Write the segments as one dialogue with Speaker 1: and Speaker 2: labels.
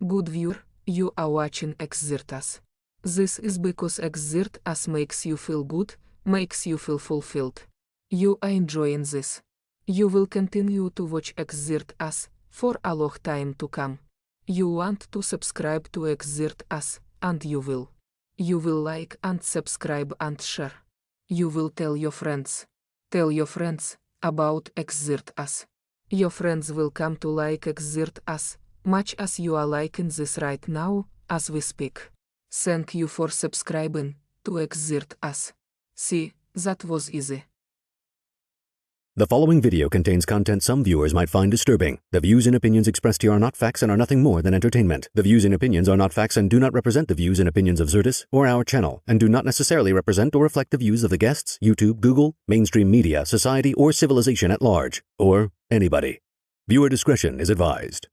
Speaker 1: Good viewer, you are watching Xirtus. This is because Xirtus makes you feel good, makes you feel fulfilled. You are enjoying this. You will continue to watch Xirtus for a long time to come. You want to subscribe to Xirtus, and you will. You will like and subscribe and share. You will tell your friends. Tell your friends about Xirtus. Your friends will come to like Xirtus, much as you are liking this right now, as we speak. Thank you for subscribing to Xirtus. See, that was easy.
Speaker 2: The following video contains content some viewers might find disturbing. The views and opinions expressed here are not facts and are nothing more than entertainment. The views and opinions are not facts and do not represent the views and opinions of Xirtus or our channel, and do not necessarily represent or reflect the views of the guests, YouTube, Google, mainstream media, society, or civilization at large, or anybody. Viewer discretion is advised.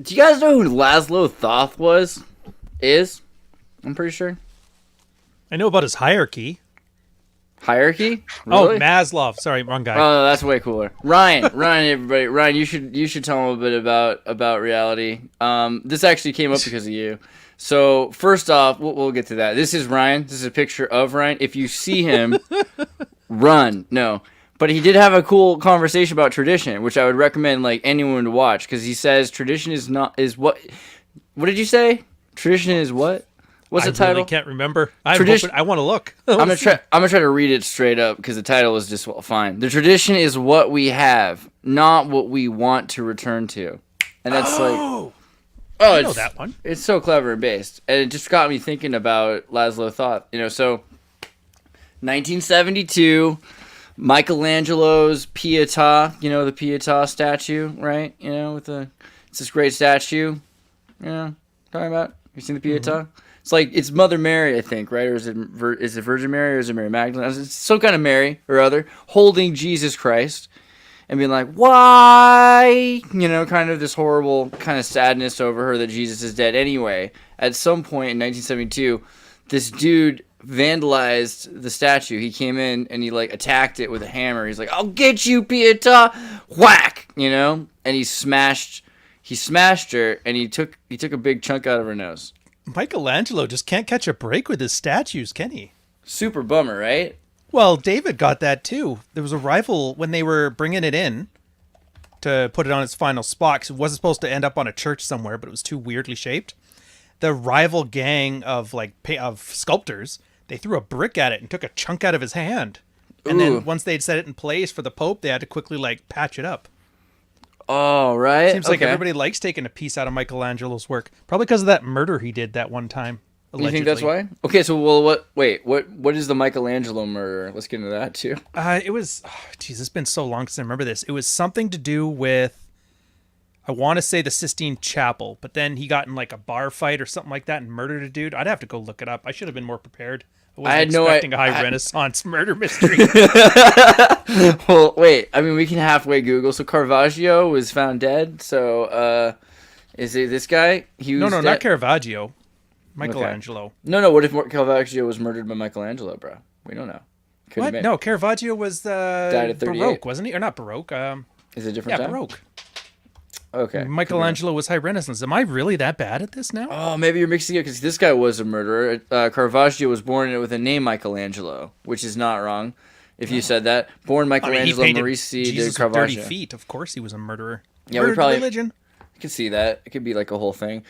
Speaker 3: Do you guys know who Laszlo Thoth is? I'm pretty sure.
Speaker 4: I know about his hierarchy.
Speaker 3: Hierarchy?
Speaker 4: Oh,
Speaker 3: Really?
Speaker 4: Maslow. Sorry, wrong guy.
Speaker 3: Oh, that's way cooler. Ryan, everybody, Ryan, you should tell them a bit about reality. This actually came up because of you. So first off, we'll get to that. This is Ryan. This is a picture of Ryan. If you see him, run. No, but he did have a cool conversation about tradition, which I would recommend like anyone to watch because he says tradition is what. What did you say? Tradition is what? What's the title?
Speaker 4: I really can't remember. I want to look.
Speaker 3: I'm gonna try to read it straight up because the title is just fine. The tradition is what we have, not what we want to return to, and that's I know
Speaker 4: that one.
Speaker 3: It's so clever and based, and it just got me thinking about Laszlo Thoth. So 1972, Michelangelo's Pietà. The Pietà statue, right? It's this great statue. Talking about. You seen the Pietà? Mm-hmm. It's Mother Mary, I think, right? Or is it Virgin Mary or is it Mary Magdalene? It's some kind of Mary or other holding Jesus Christ and being like, why? Kind of this horrible kind of sadness over her that Jesus is dead anyway. At some point in 1972, this dude vandalized the statue. He came in and he attacked it with a hammer. He's like, I'll get you, Pietà! Whack! And he smashed her and he took a big chunk out of her nose.
Speaker 4: Michelangelo just can't catch a break with his statues, can he?
Speaker 3: Super bummer, right?
Speaker 4: Well, David got that too. There was a rival when they were bringing it in to put it on its final spot, 'cause it wasn't supposed to end up on a church somewhere, but it was too weirdly shaped. The rival gang of sculptors, they threw a brick at it and took a chunk out of his hand. And then once they'd set it in place for the Pope, they had to quickly patch it up.
Speaker 3: Oh, right.
Speaker 4: Seems like everybody likes taking a piece out of Michelangelo's work. Probably because of that murder he did that one time. Allegedly.
Speaker 3: You think that's why? Okay, so what is the Michelangelo murder? Let's get into that too.
Speaker 4: It was, it's been so long since I remember this. It was something to do with, I want to say the Sistine Chapel, but then he got in a bar fight or something like that and murdered a dude. I'd have to go look it up. I should have been more prepared. I wasn't expecting a high Renaissance murder mystery.
Speaker 3: Well, wait. I mean, we can halfway Google. So Caravaggio was found dead. So, is it this guy?
Speaker 4: No, not Caravaggio. Michelangelo.
Speaker 3: Okay. No. What if Caravaggio was murdered by Michelangelo, bro? We don't know.
Speaker 4: What? No, Caravaggio was
Speaker 3: died at 38.
Speaker 4: Baroque, wasn't he? Or not Baroque.
Speaker 3: Is it a different time?
Speaker 4: Baroque.
Speaker 3: Okay.
Speaker 4: Michelangelo was High Renaissance. Am I really that bad at this now?
Speaker 3: Oh, maybe you're mixing it because this guy was a murderer. Caravaggio was born with a name Michelangelo, which is not wrong. If you said that, born Michelangelo Morici de Caravaggio.
Speaker 4: 30 feet. Of course, he was a murderer.
Speaker 3: Yeah, we probably
Speaker 4: religion.
Speaker 3: I can see that. It could be a whole thing.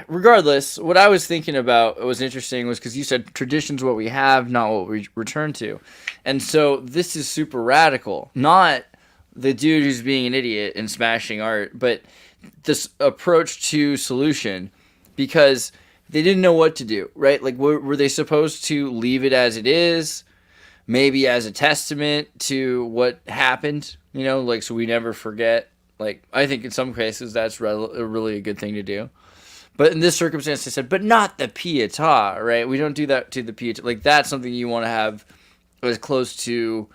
Speaker 3: Regardless, what I was thinking about was interesting was because you said tradition's what we have, not what we return to, and so this is super radical. Not the dude who's being an idiot and smashing art, but this approach to solution, because they didn't know what to do, right? Were they supposed to leave it as it is, maybe as a testament to what happened, so we never forget? I think in some cases that's really a good thing to do. But in this circumstance, they said, but not the Pietà, right? We don't do that to the Pietà. That's something you want to have as close to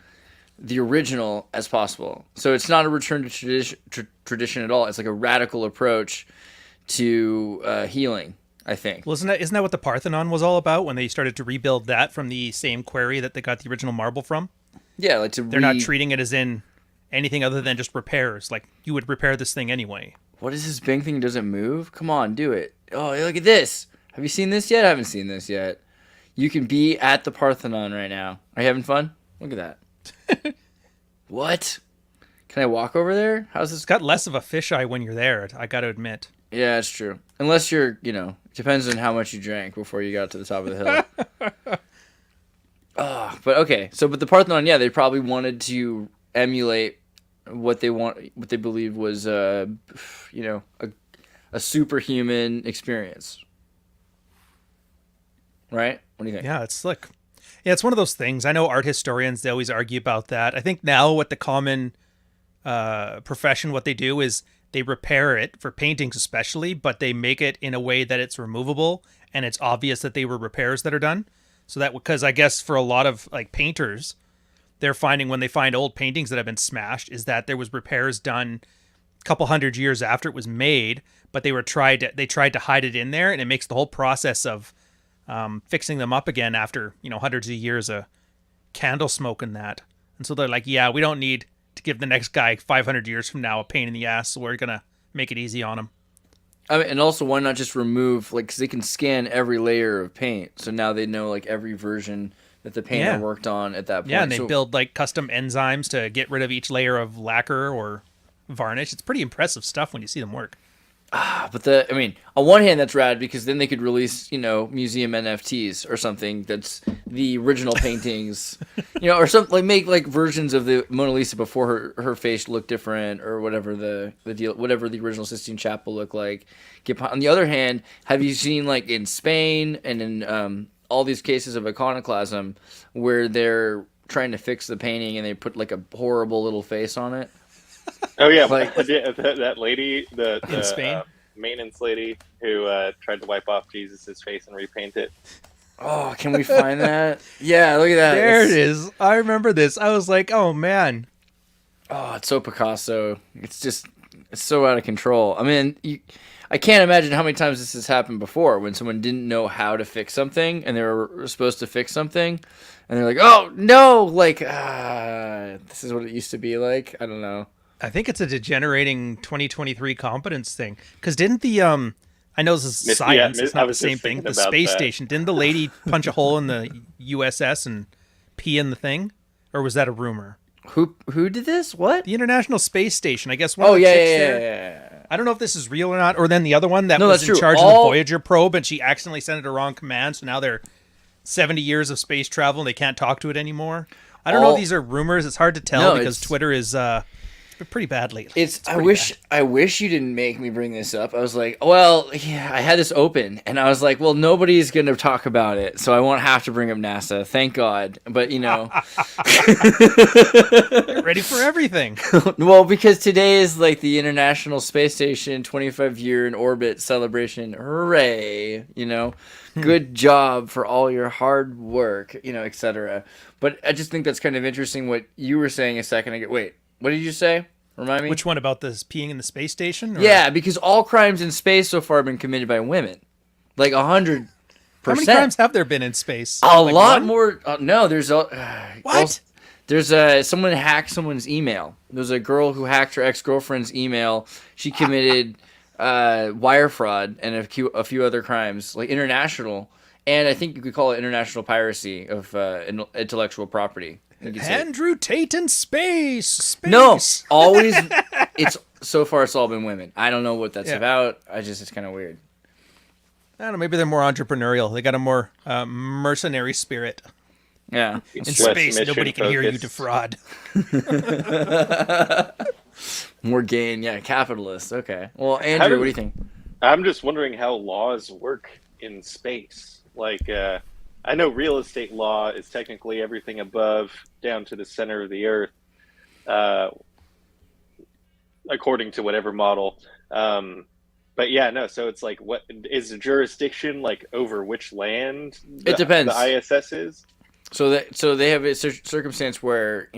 Speaker 3: the original as possible. So it's not a return to tradition at all. It's a radical approach to healing, I think.
Speaker 4: Well, isn't that what the Parthenon was all about when they started to rebuild that from the same quarry that they got the original marble from?
Speaker 3: Yeah,
Speaker 4: they're not treating it as in anything other than just repairs. You would repair this thing anyway.
Speaker 3: What is this big thing? Doesn't move? Come on, do it. Oh, look at this. Have you seen this yet? I haven't seen this yet. You can be at the Parthenon right now. Are you having fun? Look at that. What? Can I walk over there? How's this?
Speaker 4: It's got less of a fisheye when you're there, I got to admit.
Speaker 3: Yeah, it's true. Unless you're, depends on how much you drank before you got to the top of the hill. But okay. But the Parthenon, yeah, they probably wanted to emulate what they believe was, a superhuman experience. Right? What do you think?
Speaker 4: Yeah, it's slick. Yeah, it's one of those things. I know art historians, they always argue about that. I think now what the common profession, what they do is they repair it, for paintings especially, but they make it in a way that it's removable and it's obvious that they were repairs that are done. So that, because I guess for a lot of painters, they're finding when they find old paintings that have been smashed is that there was repairs done a couple hundred years after it was made, but they tried to hide it in there, and it makes the whole process of fixing them up again after, hundreds of years of candle smoke and that. And so they're like, yeah, we don't need to give the next guy 500 years from now a pain in the ass, so we're going to make it easy on him.
Speaker 3: I mean, and also, why not just remove, like, because they can scan every layer of paint, so now they know, like, every version that the painter worked on at that point.
Speaker 4: Yeah, and they build, like, custom enzymes to get rid of each layer of lacquer or varnish. It's pretty impressive stuff when you see them work.
Speaker 3: But on one hand, that's rad because then they could release, museum NFTs or something that's the original paintings, or something like make like versions of the Mona Lisa before her face looked different or whatever the deal, whatever the original Sistine Chapel looked like. On the other hand, have you seen like in Spain and in all these cases of iconoclasm where they're trying to fix the painting and they put like a horrible little face on it?
Speaker 5: Oh yeah, like that lady, the
Speaker 4: in Spain,
Speaker 5: maintenance lady who tried to wipe off Jesus's face and repaint it.
Speaker 3: Oh, can we find that? Yeah, look at that.
Speaker 4: There it is. I remember this. I was like, oh man.
Speaker 3: Oh, it's so Picasso. It's so out of control. I mean, I can't imagine how many times this has happened before when someone didn't know how to fix something and they were supposed to fix something, and they're like, oh no, like this is what it used to be like. I don't know.
Speaker 4: I think it's a degenerating 2023 competence thing. Because didn't the I know this is science, it's not the same thing. The space station, didn't the lady punch a hole in the USS and pee in the thing? Or was that a rumor?
Speaker 3: Who did this? What?
Speaker 4: The International Space Station. I guess one of the chicks there.
Speaker 3: Yeah.
Speaker 4: I don't know if this is real or not. Or then the other one that
Speaker 3: No,
Speaker 4: was
Speaker 3: that's
Speaker 4: in
Speaker 3: true.
Speaker 4: charge of the Voyager probe and she accidentally sent it a wrong command. So now they're 70 years of space travel and they can't talk to it anymore. I don't know if these are rumors. It's hard to tell because Twitter is pretty bad lately.
Speaker 3: I wish you didn't make me bring this up. I was like, well, yeah, I had this open, and I was like, well, nobody's going to talk about it, so I won't have to bring up NASA. Thank God. But
Speaker 4: You're ready for everything.
Speaker 3: Well, because today is like the International Space Station 25-year in orbit celebration. Hooray! Good job for all your hard work, etc. But I just think that's kind of interesting what you were saying a second ago. Wait. What did you say? Remind me.
Speaker 4: Which one, about this peeing in the space station? Or?
Speaker 3: Yeah, because all crimes in space so far have been committed by women. Like 100%.
Speaker 4: How many crimes have there been in space?
Speaker 3: A lot more. No, there's
Speaker 4: what?
Speaker 3: There's someone hacked someone's email. There's a girl who hacked her ex-girlfriend's email. She committed wire fraud and a few other crimes, like international. And I think you could call it international piracy of intellectual property.
Speaker 4: Andrew Tate in space.
Speaker 3: No, always. It's all been women. I don't know what that's about. It's kind of weird.
Speaker 4: I don't know. Maybe they're more entrepreneurial. They got a more mercenary spirit.
Speaker 3: Yeah.
Speaker 4: In space, nobody can hear you defraud.
Speaker 3: More gain. Yeah, capitalist. Okay. Well, Andrew, what do you think?
Speaker 5: I'm just wondering how laws work in space. Like, I know real estate law is technically everything above down to the center of the earth, according to whatever model. But yeah, no. So it's like, what is the jurisdiction like over which land?
Speaker 3: It depends.
Speaker 5: The ISS is.
Speaker 3: So they have a circumstance where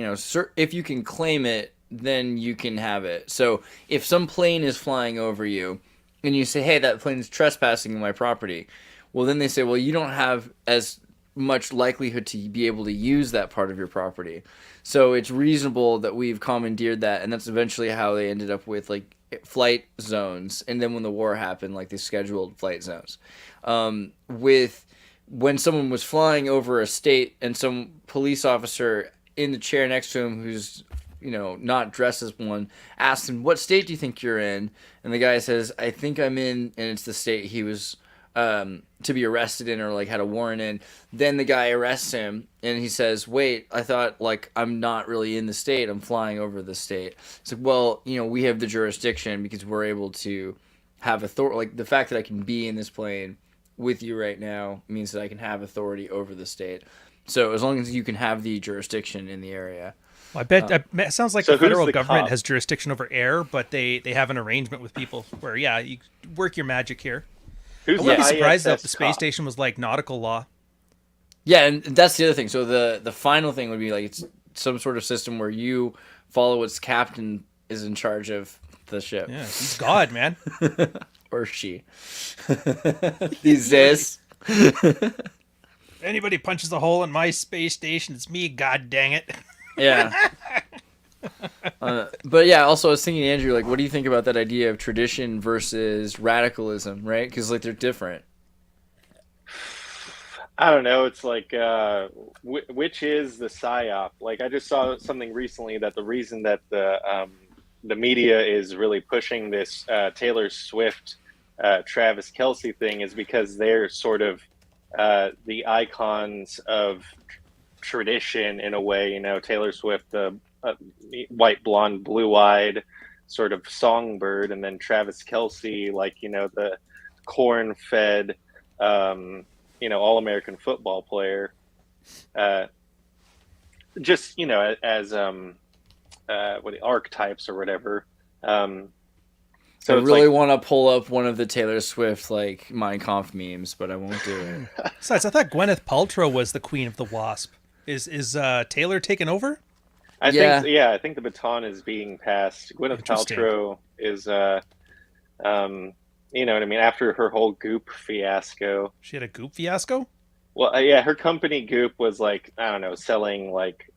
Speaker 3: if you can claim it, then you can have it. So if some plane is flying over you, and you say, "Hey, that plane is trespassing in my property," well, then they say, well, you don't have as much likelihood to be able to use that part of your property. So it's reasonable that we've commandeered that, and that's eventually how they ended up with like flight zones. And then when the war happened, like they scheduled flight zones. When someone was flying over a state and some police officer in the chair next to him who's not dressed as one, asked him, what state do you think you're in? And the guy says, I think I'm in, and it's the state he was to be arrested in or like had a warrant in. Then the guy arrests him and he says, wait, I thought like I'm not really in the state, I'm flying over the state. It's like, well, we have the jurisdiction because we're able to have authority. Like the fact that I can be in this plane with you right now means that I can have authority over the state. So as long as you can have the jurisdiction in the area.
Speaker 4: Well, I bet it sounds like the federal government has jurisdiction over air, but they have an arrangement with people where, you work your magic here. I wouldn't be surprised if the space station was like nautical law.
Speaker 3: Yeah, and that's the other thing. So the final thing would be like it's some sort of system where you follow what's captain is in charge of the ship.
Speaker 4: Yeah, he's God, man.
Speaker 3: Or she. These days.
Speaker 4: If anybody punches a hole in my space station, it's me, god dang it.
Speaker 3: Yeah. But yeah, also I was thinking, Andrew, like, what do you think about that idea of tradition versus radicalism, right? Because like they're different.
Speaker 5: I don't know. It's like, which is the psyop? Like, I just saw something recently that the reason that the media is really pushing this Taylor Swift, Travis Kelce thing is because they're sort of the icons of tradition in a way. You know, Taylor Swift, the white, blonde, blue-eyed sort of songbird, and then Travis Kelce, like, you know, the corn-fed. All-American football player, just, you know, as archetypes or whatever. So
Speaker 3: I really want to pull up one of the Taylor Swift like Mein Kampf memes, but I won't do it.
Speaker 4: Besides, I thought Gwyneth Paltrow was the queen of the Wasp. Is Taylor taking over?
Speaker 5: I think the baton is being passed. Gwyneth Paltrow is you know what I mean? After her whole Goop fiasco.
Speaker 4: She had a Goop fiasco?
Speaker 5: Well, yeah, her company Goop was like, I don't know, selling like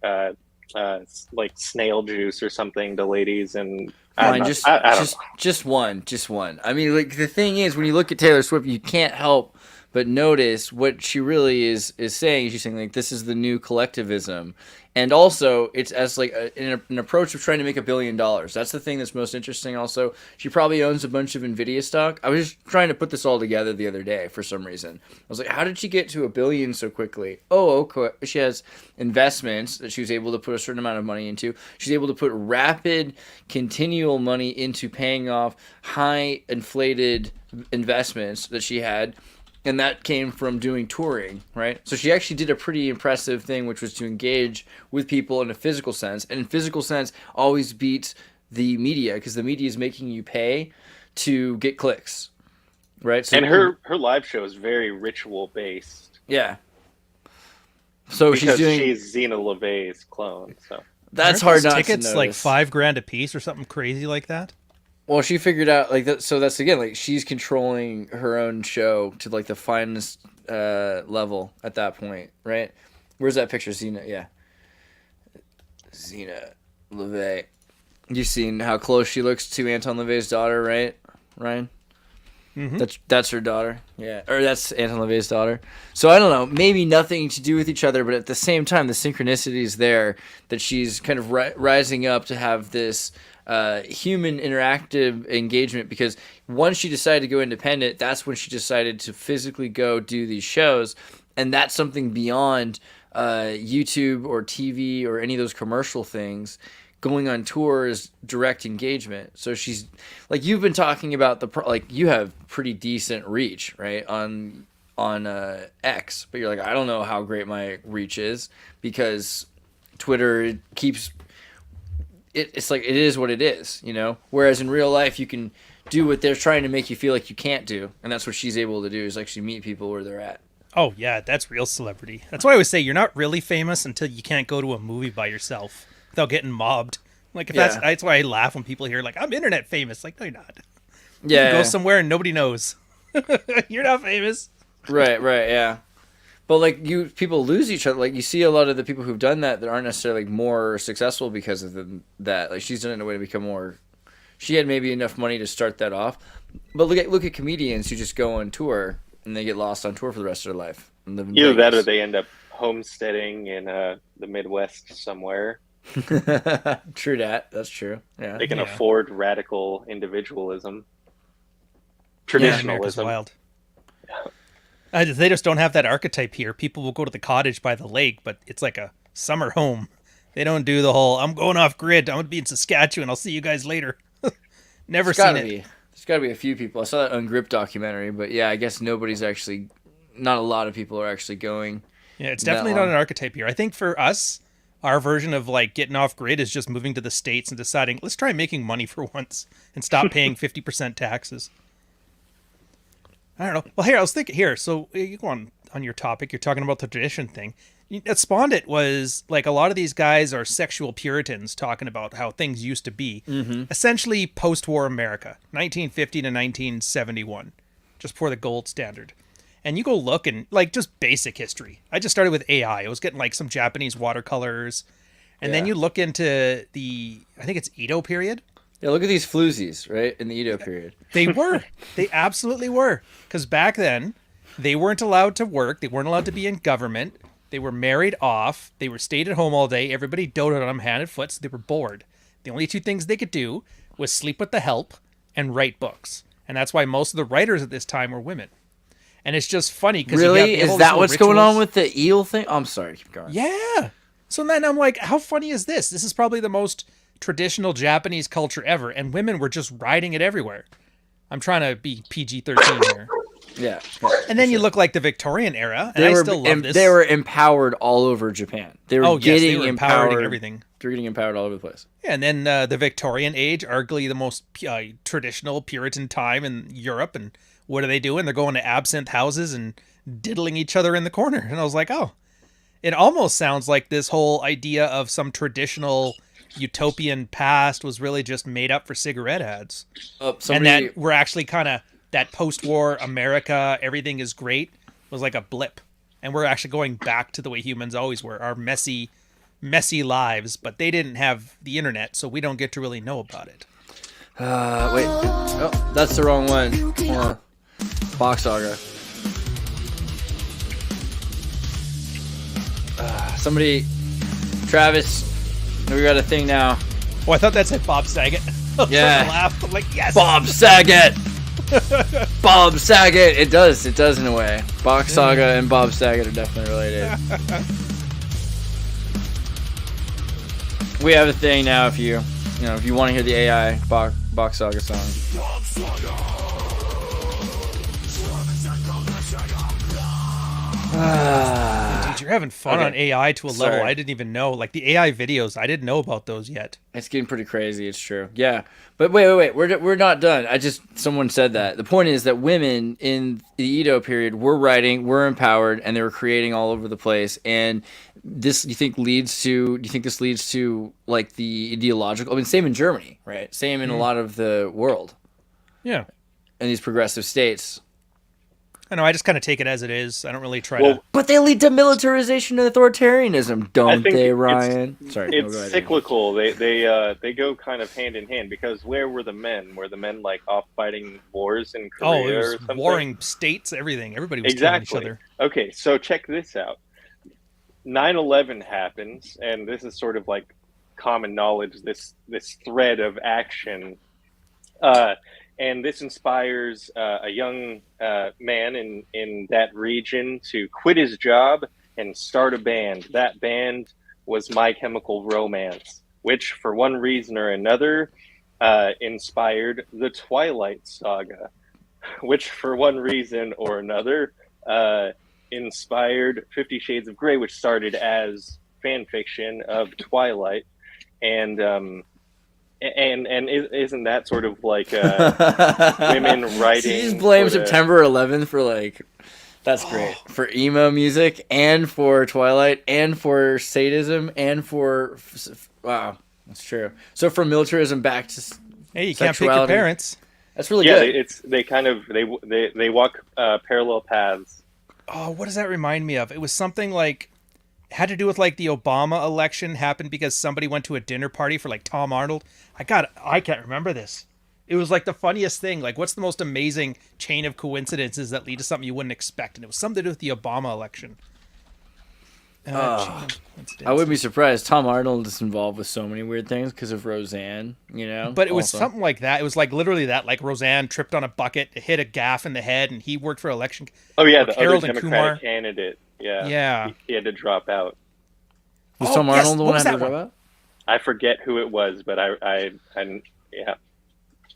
Speaker 5: snail juice or something to ladies, and
Speaker 3: fine, just one. I mean, like, the thing is, when you look at Taylor Swift, you can't help but notice what she really is saying. She's saying, like, this is the new collectivism. And also, it's as like an approach of trying to make $1 billion. That's the thing that's most interesting. Also, she probably owns a bunch of Nvidia stock. I was just trying to put this all together the other day for some reason. I was like, how did she get to $1 billion so quickly? Oh, okay. She has investments that she was able to put a certain amount of money into. She's able to put rapid, continual money into paying off high inflated investments that she had. And that came from doing touring, right? So she actually did a pretty impressive thing, which was to engage with people in a physical sense. And in physical sense, always beats the media, because the media is making you pay to get clicks, right? So,
Speaker 5: and her live show is very ritual based.
Speaker 3: Yeah. So
Speaker 5: because
Speaker 3: she's
Speaker 5: Zena LeVay's clone. So
Speaker 3: that's hard not to
Speaker 4: tickets
Speaker 3: notice.
Speaker 4: Like $5,000 a piece or something crazy like that.
Speaker 3: Well, she figured out like that. So that's again like she's controlling her own show to like the finest level at that point, right? Where's that picture, Zena? Yeah, Zena LeVay. You've seen how close she looks to Anton LaVey's daughter, right, Ryan? Mm-hmm. That's her daughter, yeah, or that's Anton LaVey's daughter. So I don't know, maybe nothing to do with each other, but at the same time, the synchronicity is there that she's kind of rising up to have this human interactive engagement, because once she decided to go independent, that's when she decided to physically go do these shows, and that's something beyond YouTube or TV or any of those commercial things. Going on tour is direct engagement. So she's like, you've been talking about you have pretty decent reach, right, on X, but you're like, I don't know how great my reach is, because Twitter keeps it's like, it is what it is, you know? Whereas in real life, you can do what they're trying to make you feel like you can't do. And that's what she's able to do, is actually meet people where they're at.
Speaker 4: Oh, yeah, that's real celebrity. That's why I always say you're not really famous until you can't go to a movie by yourself without getting mobbed. Like, if that's why I laugh when people hear, like, I'm internet famous. Like, no, you're not.
Speaker 3: Yeah.
Speaker 4: You go somewhere and nobody knows. You're not famous.
Speaker 3: Right, yeah. But like, people lose each other. Like, you see a lot of the people who've done that aren't necessarily like more successful because of that. Like, she's done it in a way to become more. She had maybe enough money to start that off. But look at comedians who just go on tour and they get lost on tour for the rest of their life.
Speaker 5: Either that or they end up homesteading in the Midwest somewhere.
Speaker 3: True that. That's true. Yeah,
Speaker 5: they can afford radical individualism, traditionalism.
Speaker 4: Wild. They just don't have that archetype here. People will go to the cottage by the lake, but it's like a summer home. They don't do the whole, I'm going off grid, I'm going to be in Saskatchewan, I'll see you guys later. Never seen it.
Speaker 3: There's got to be a few people. I saw that Ungrip documentary, but yeah, I guess not a lot of people are actually going.
Speaker 4: Yeah, it's definitely not an archetype here. I think for us, our version of like getting off grid is just moving to the States and deciding, let's try making money for once and stop paying 50% taxes. I don't know. Well, here, I was thinking here. So you go on your topic. You're talking about the tradition thing. At Spawned It was like a lot of these guys are sexual Puritans talking about how things used to be. Mm-hmm. Essentially post-war America, 1950 to 1971, just before the gold standard. And you go look and like just basic history. I just started with AI. I was getting like some Japanese watercolors. And then you look into I think it's Edo period.
Speaker 3: Yeah, look at these floozies, right? In the Edo period.
Speaker 4: They were. They absolutely were. Because back then, they weren't allowed to work. They weren't allowed to be in government. They were married off. They were stayed at home all day. Everybody doted on them hand and foot, so they were bored. The only two things they could do was sleep with the help and write books. And that's why most of the writers at this time were women. And it's just funny because
Speaker 3: really, is that what's going on with the eel thing? I'm sorry, keep going.
Speaker 4: Yeah. So then I'm like, how funny is this? This is probably the most traditional Japanese culture ever, and women were just riding it everywhere. I'm trying to be PG-13 here.
Speaker 3: Yeah.
Speaker 4: And then you look like the Victorian era, and I still love this.
Speaker 3: They were empowered all over Japan. They were getting empowered.
Speaker 4: Everything.
Speaker 3: They were getting empowered all over the place.
Speaker 4: Yeah, and then the Victorian age, arguably the most traditional Puritan time in Europe. And what are they doing? They're going to absinthe houses and diddling each other in the corner. And I was like, oh, it almost sounds like this whole idea of some traditional utopian past was really just made up for cigarette ads. And that we're actually kind of, that post-war America, everything is great, was like a blip. And we're actually going back to the way humans always were, our messy lives. But they didn't have the internet, so we don't get to really know about it.
Speaker 3: Wait. Oh, that's the wrong one. Hold on. Box Saga. Somebody, Travis, we got a thing now.
Speaker 4: Oh, I thought that said Bob Saget.
Speaker 3: Yeah.
Speaker 4: Laughed. I'm like, yes.
Speaker 3: Bob Saget. Bob Saget. It does in a way. Box Saga and Bob Saget are definitely related. We have a thing now. If you want to hear the AI Box Saga song.
Speaker 4: Dude, you're having fun on AI to a level I didn't even know. Like the AI videos, I didn't know about those yet.
Speaker 3: It's getting pretty crazy. It's true. Yeah, but wait. We're not done. Someone said that. The point is that women in the Edo period were writing, were empowered, and they were creating all over the place. And this, do you think this leads to like the ideological? I mean, same in Germany, right? Same in a lot of the world.
Speaker 4: Yeah.
Speaker 3: In these progressive states.
Speaker 4: I know, I just kind of take it as it is. I don't really try to...
Speaker 3: But they lead to militarization and authoritarianism, don't they, Ryan?
Speaker 5: It's cyclical. They go kind of hand in hand, because where were the men? Were the men like off fighting wars in Korea or something?
Speaker 4: Warring states, everything. Everybody was killing each other.
Speaker 5: Okay, so check this out. 9/11 happens, and this is sort of like common knowledge, this thread of action. And this inspires a young man in that region to quit his job and start a band. That band was My Chemical Romance, which for one reason or another inspired the Twilight Saga, which for one reason or another inspired 50 Shades of Grey, which started as fan fiction of Twilight. And isn't that sort of like women writing?
Speaker 3: He's blamed September 11th for like, that's great. For emo music and for Twilight and for sadism and for, wow, that's true. So from militarism back to
Speaker 4: hey, you can't pick your parents.
Speaker 3: That's really good.
Speaker 5: Yeah, they walk parallel paths.
Speaker 4: Oh, what does that remind me of? It was something like, had to do with like the Obama election happened because somebody went to a dinner party for like Tom Arnold. I can't remember this. It was like the funniest thing. Like, what's the most amazing chain of coincidences that lead to something you wouldn't expect? And it was something to do with the Obama election.
Speaker 3: I wouldn't be surprised. Tom Arnold is involved with so many weird things because of Roseanne, you know?
Speaker 4: But it was something like that. It was like literally that. Like Roseanne tripped on a bucket, hit a gaff in the head, and he worked for election.
Speaker 5: Oh, yeah, the other Democratic candidate.
Speaker 4: Yeah.
Speaker 5: He had to drop out.
Speaker 3: Was Tom Arnold the one that had to drop out?
Speaker 5: I forget who it was, but I yeah.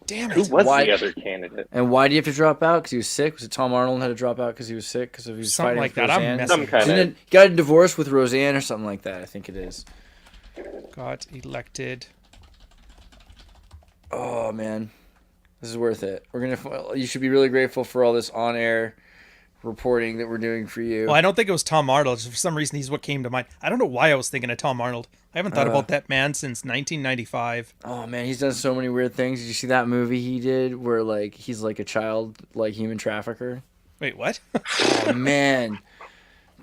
Speaker 4: Damn it.
Speaker 5: Who was the other candidate?
Speaker 3: And why do you have to drop out? Because he was sick? Was it Tom Arnold had to drop out because he was sick? Because he was
Speaker 4: something
Speaker 3: fighting
Speaker 4: like
Speaker 3: with
Speaker 4: that.
Speaker 3: Roseanne?
Speaker 4: I'm messing.
Speaker 3: He got a divorce with Roseanne or something like that. I think it is.
Speaker 4: Got elected.
Speaker 3: Oh man, this is worth it. You should be really grateful for all this on-air reporting that we're doing for you.
Speaker 4: Well, I don't think it was Tom Arnold. For some reason, he's what came to mind. I don't know why I was thinking of Tom Arnold. I haven't thought about that man since 1995.
Speaker 3: Oh man, he's done so many weird things. Did you see that movie he did where like he's like a child like human trafficker?
Speaker 4: Wait, what?
Speaker 3: Oh man,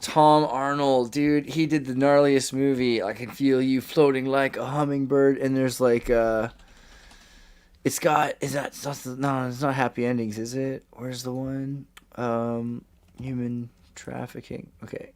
Speaker 3: Tom Arnold, dude, he did the gnarliest movie. I can feel you floating like a hummingbird, and there's like it's got no, it's not Happy Endings, is it? Where's the one? Human trafficking. Okay.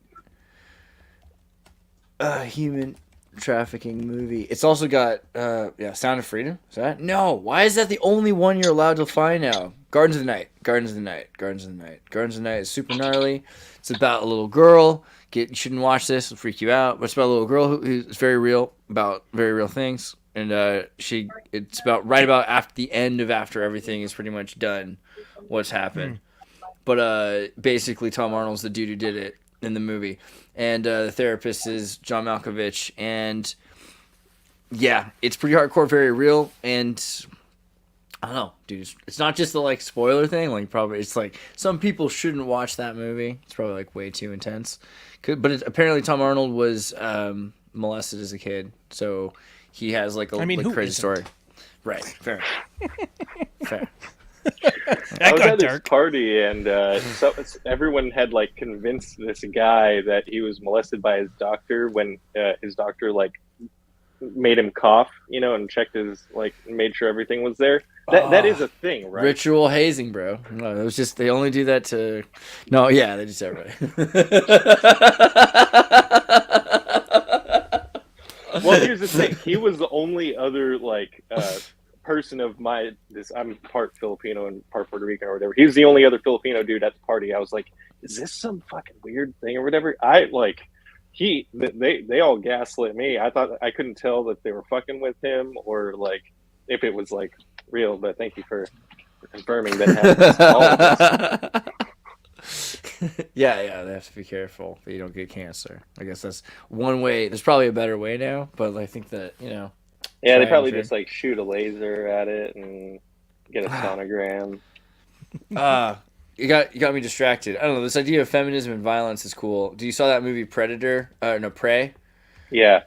Speaker 3: Human trafficking movie. It's also got Sound of Freedom. Is that? No. Why is that the only one you're allowed to find now? Gardens of the Night. Gardens of the Night. Gardens of the Night. Gardens of the Night is super gnarly. It's about a little girl. You shouldn't watch this. It'll freak you out. But it's about a little girl who's very real, about very real things. And it's about right about after the end of after everything is pretty much done, what's happened. But basically, Tom Arnold's the dude who did it in the movie, and the therapist is John Malkovich, and yeah, it's pretty hardcore, very real, and I don't know, dude. It's not just the like spoiler thing. Like probably, it's like some people shouldn't watch that movie. It's probably like way too intense. But apparently, Tom Arnold was molested as a kid, so he has like a crazy story. Right. Fair. Fair.
Speaker 5: I was at this party, and everyone had like convinced this guy that he was molested by his doctor when his doctor like made him cough, and checked made sure everything was there. That is a thing, right?
Speaker 3: Ritual hazing, bro. No, it was just they only do that to. No, yeah, they just everybody.
Speaker 5: Well, here's the thing. He was the only other person of I'm part Filipino and part Puerto Rican or whatever. He was the only other Filipino dude at the party. I was like, is this some fucking weird thing or whatever? They all gaslit me. I thought I couldn't tell that they were fucking with him or like if it was like real, but thank you for confirming that happens to all of us.
Speaker 3: Yeah, they have to be careful that you don't get cancer. I guess that's one way. There's probably a better way now, but I think that,
Speaker 5: Yeah, they probably just shoot a laser at it and get a sonogram.
Speaker 3: You got me distracted. I don't know. This idea of feminism and violence is cool. Do you saw that movie Predator? No, Prey.
Speaker 5: Yeah.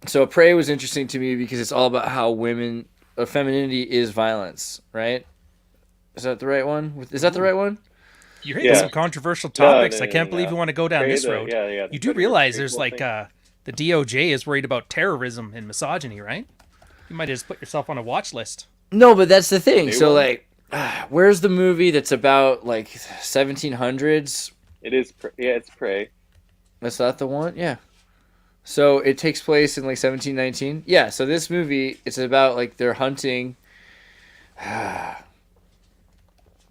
Speaker 3: So Prey was interesting to me because it's all about how femininity is violence, right? Is that the right one? Is that the right one?
Speaker 4: You're hitting some controversial topics. I can't believe you want to go down this road.
Speaker 5: Yeah.
Speaker 4: You do realize there's the DOJ is worried about terrorism and misogyny, right? You might just put yourself on a watch list.
Speaker 3: No, but that's the thing. So where's the movie that's about 1700s?
Speaker 5: It is. It's Prey.
Speaker 3: That's not the one. Yeah. So it takes place in 1719. Yeah. So this movie, it's about they're hunting.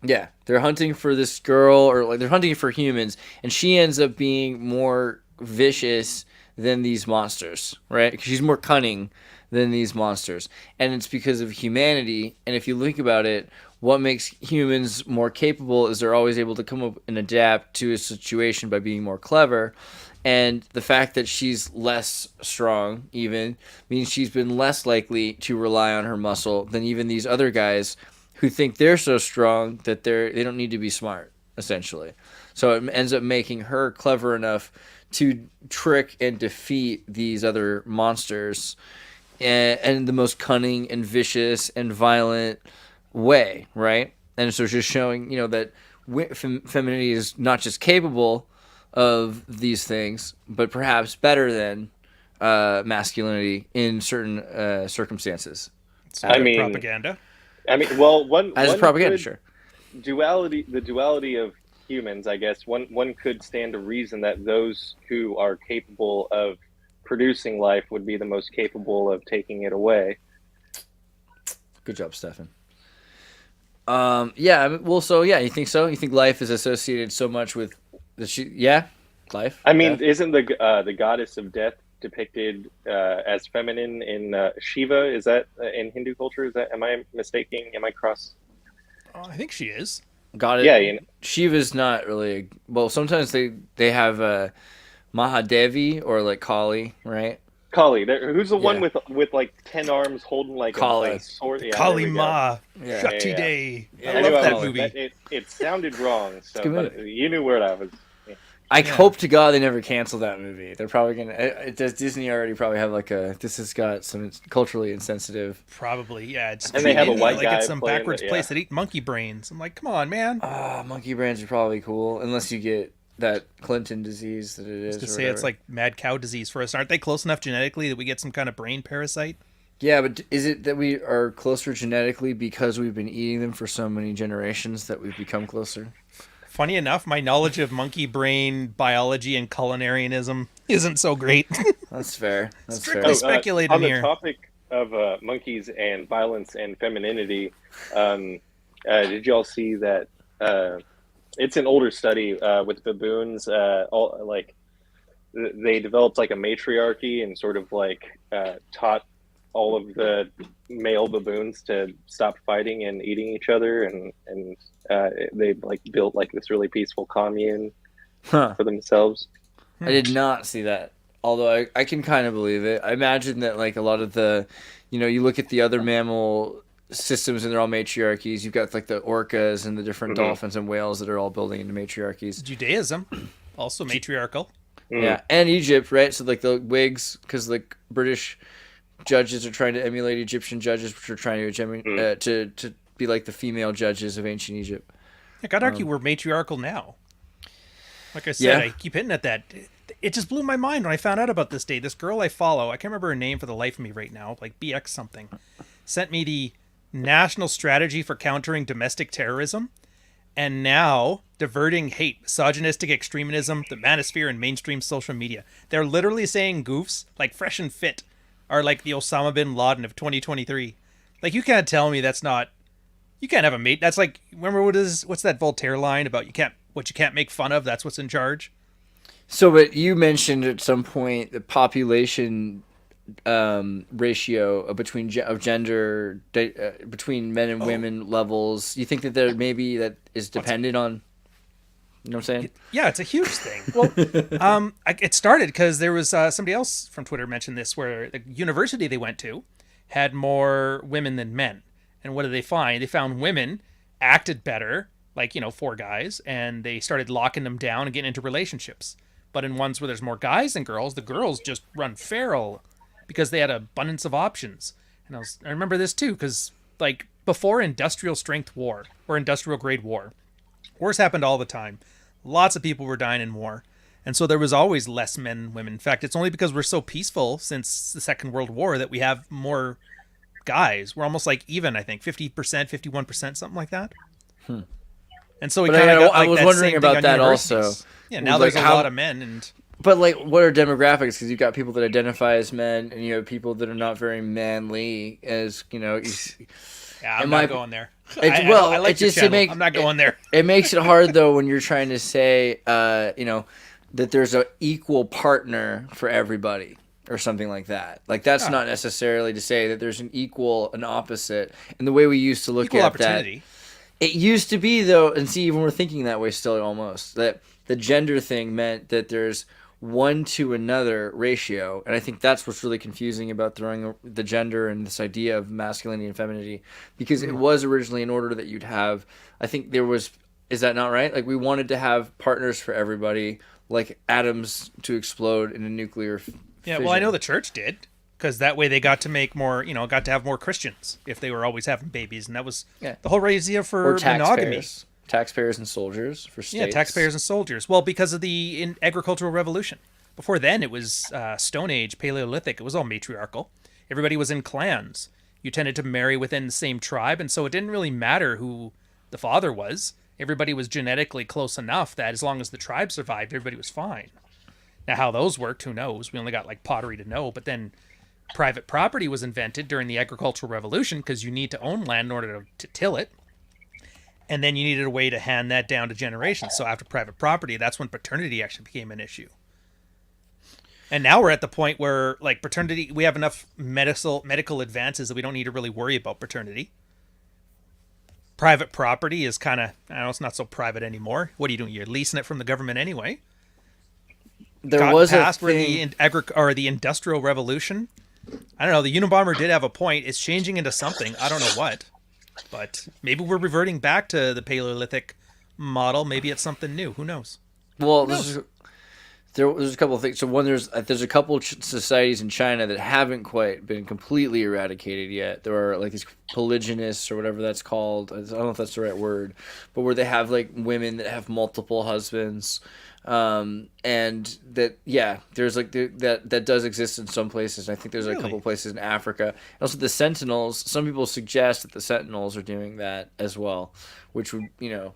Speaker 3: Yeah, they're hunting for this girl, or they're hunting for humans, and she ends up being more vicious than these monsters, right? 'Cause she's more cunning than these monsters, and it's because of humanity. And if you think about it, what makes humans more capable is they're always able to come up and adapt to a situation by being more clever. And the fact that she's less strong even means she's been less likely to rely on her muscle than even these other guys who think they're so strong that they don't need to be smart, essentially. So it ends up making her clever enough to trick and defeat these other monsters in the most cunning and vicious and violent way, right? And so it's just showing, that femininity is not just capable of these things, but perhaps better than masculinity in certain circumstances.
Speaker 4: So propaganda.
Speaker 5: Well, one
Speaker 3: propaganda, sure.
Speaker 5: The duality of humans, I guess, one could stand to reason that those who are capable of producing life would be the most capable of taking it away.
Speaker 3: Good job, Stefan. You think so? You think life is associated so much with life?
Speaker 5: Isn't the goddess of death depicted as feminine in Shiva? Is that in Hindu culture? Am I mistaking? Am I cross?
Speaker 4: I think she is.
Speaker 3: Got it. Yeah, Shiva's not really. Well, sometimes they have Mahadevi or Kali, right?
Speaker 5: Kali, who's the one with 10 arms holding Kali. A sword? Yeah,
Speaker 4: Kali Ma, Shakti Day.
Speaker 5: I love that movie. It sounded wrong, so but you knew where I was.
Speaker 3: I hope to God they never cancel that movie. They're probably gonna. Does Disney already probably have like a? This has got some culturally insensitive.
Speaker 4: Probably, yeah. It's
Speaker 5: And they have a white
Speaker 4: like
Speaker 5: guy
Speaker 4: it's some
Speaker 5: playing
Speaker 4: backwards
Speaker 5: it,
Speaker 4: place that eat monkey brains. I'm like, come on, man.
Speaker 3: Monkey brains are probably cool, unless you get that Clinton disease that it is.
Speaker 4: To say it's like mad cow disease for us. Aren't they close enough genetically that we get some kind of brain parasite?
Speaker 3: Yeah, but is it that we are closer genetically because we've been eating them for so many generations that we've become closer?
Speaker 4: Funny enough, my knowledge of monkey brain biology and culinarianism isn't so great.
Speaker 3: That's fair. That's
Speaker 4: Strictly
Speaker 3: fair.
Speaker 4: speculating
Speaker 5: on the
Speaker 4: here.
Speaker 5: topic of monkeys and violence and femininity, did y'all see that? It's an older study with baboons. They developed like a matriarchy and sort of like taught all of the male baboons to stop fighting and eating each other, and they like built like this really peaceful commune for themselves.
Speaker 3: I did not see that. Although I can kind of believe it. I imagine that like a lot of the, you look at the other mammal systems and they're all matriarchies. You've got like the orcas and the different dolphins and whales that are all building into matriarchies.
Speaker 4: Judaism, also matriarchal.
Speaker 3: Yeah, and Egypt, right? So like the Whigs, because like British judges are trying to emulate Egyptian judges, which are trying to be like the female judges of ancient Egypt.
Speaker 4: I'd argue we're matriarchal now. Like I said,
Speaker 3: Yeah.
Speaker 4: I keep hitting at that. It just blew my mind when I found out about this day. This girl I follow, I can't remember her name for the life of me right now, like BX something, sent me the National Strategy for Countering Domestic Terrorism, and now diverting hate, misogynistic extremism, the manosphere, and mainstream social media. They're literally saying goofs, like Fresh and Fit, are like the Osama bin Laden of 2023. Like, you can't tell me that's not... You can't have a mate. That's like... Remember what's that Voltaire line about what you can't make fun of, that's what's in charge?
Speaker 3: So, but you mentioned at some point the population ratio between gender between men and women levels. You think that there maybe that is dependent on, you know what I'm saying?
Speaker 4: Yeah, it's a huge thing. Well, it started because there was somebody else from Twitter mentioned this, where the university they went to had more women than men. And what did they find? They found women acted better, like, 4 guys, and they started locking them down and getting into relationships. But in ones where there's more guys than girls, the girls just run feral because they had abundance of options. And I remember this too, because like before industrial strength war or industrial grade war, wars happened all the time. Lots of people were dying in war. And so there was always less men and women. In fact, it's only because we're so peaceful since the Second World War that we have more guys. We're almost like even, I think, 50%, 51%, something like that. And so we kind of got like
Speaker 3: I was
Speaker 4: that
Speaker 3: wondering
Speaker 4: same thing
Speaker 3: about
Speaker 4: on
Speaker 3: that
Speaker 4: universities.
Speaker 3: also.
Speaker 4: Yeah, now
Speaker 3: Like
Speaker 4: there's a lot of men and...
Speaker 3: But like, what are demographics? Because you've got people that identify as men, and you have people that are not very manly. As
Speaker 4: Yeah, I'm not going there.
Speaker 3: I'm
Speaker 4: not going there.
Speaker 3: It makes it hard though when you're trying to say, that there's an equal partner for everybody or something like that. Like that's not necessarily to say that there's an opposite. And the way we used to look
Speaker 4: Equal
Speaker 3: at
Speaker 4: opportunity.
Speaker 3: that, it used to be though, and see, even we're thinking that way still almost that the gender thing meant that there's one to another ratio, and I think that's what's really confusing about throwing the gender and this idea of masculinity and femininity, because it was originally in order that you'd have, I think there was, is that not right? Like we wanted to have partners for everybody, like atoms to explode in a nuclear
Speaker 4: Yeah, well, I know the church did, because that way they got to make more, got to have more Christians if they were always having babies, and that was the whole idea for monogamy.
Speaker 3: Taxpayers and soldiers for states.
Speaker 4: Yeah, taxpayers and soldiers. Well, because of the agricultural revolution. Before then, it was Stone Age, Paleolithic. It was all matriarchal. Everybody was in clans. You tended to marry within the same tribe, and so it didn't really matter who the father was. Everybody was genetically close enough that as long as the tribe survived, everybody was fine. Now, how those worked, who knows? We only got like pottery to know. But then private property was invented during the agricultural revolution because you need to own land in order to till it. And then you needed a way to hand that down to generations. So after private property, that's when paternity actually became an issue. And now we're at the point where, like, paternity, we have enough medical advances that we don't need to really worry about paternity. Private property is kind of, I don't know, it's not so private anymore. What are you doing? You're leasing it from the government anyway.
Speaker 3: There was a
Speaker 4: past where
Speaker 3: thing...
Speaker 4: the Industrial Revolution. I don't know. The Unabomber did have a point. It's changing into something. I don't know what. But maybe we're reverting back to the Paleolithic model. Maybe it's something new. Who knows?
Speaker 3: Well, there's a couple of things. So one, there's a couple of societies in China that haven't quite been completely eradicated yet. There are like these polygynists or whatever that's called. I don't know if that's the right word, but where they have like women that have multiple husbands, and that there's like that does exist in some places. And I think there's a couple places in Africa. And also the Sentinels. Some people suggest that the Sentinels are doing that as well, which would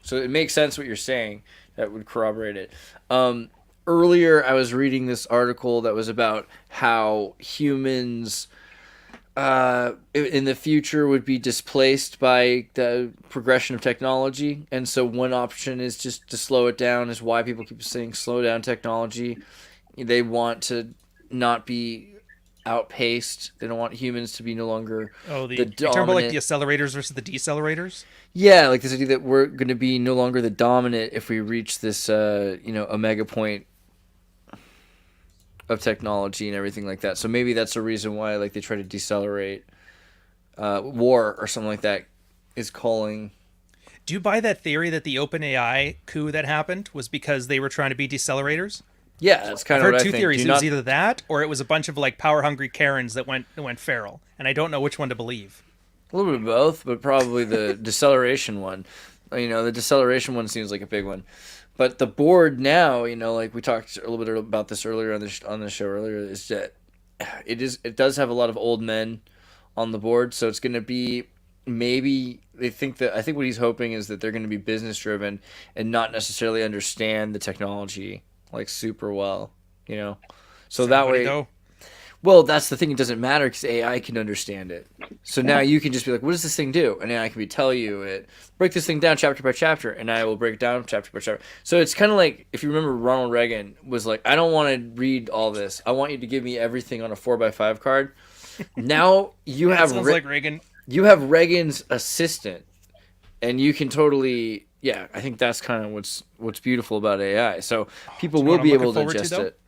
Speaker 3: so it makes sense what you're saying. That would corroborate it. Earlier, I was reading this article that was about how humans in the future would be displaced by the progression of technology. And so one option is just to slow it down, is why people keep saying slow down technology. They want to not be outpaced. They don't want humans to be no longer the dominant.
Speaker 4: You're talking about like the accelerators versus the decelerators?
Speaker 3: Yeah, like this idea that we're going to be no longer the dominant if we reach this, omega point of technology and everything like that. So maybe that's a reason why, like, they try to decelerate. War or something like that is calling.
Speaker 4: Do you buy that theory that the OpenAI coup that happened was because they were trying to be decelerators?
Speaker 3: Yeah, that's kind of what I think.
Speaker 4: I've heard two theories. It was either that, or it was a bunch of like power-hungry Karens that went feral, and I don't know which one to believe.
Speaker 3: A little bit of both, but probably the deceleration one. The deceleration one seems like a big one. But the board now, like we talked a little bit about this earlier on the show earlier, is that it does have a lot of old men on the board, so it's going to be maybe I think what he's hoping is that they're going to be business driven and not necessarily understand the technology like super well, so that way. Well, that's the thing. It doesn't matter because AI can understand it. So now you can just be like, what does this thing do? And AI can tell you it. Break this thing down chapter by chapter, and I will break it down chapter by chapter. So it's kind of like, if you remember, Ronald Reagan was like, I don't want to read all this. I want you to give me everything on a 4x5 card. Now you have
Speaker 4: sounds like Reagan.
Speaker 3: You have Reagan's assistant, and you can totally. Yeah, I think that's kind of what's beautiful about AI. So people will be able to adjust it.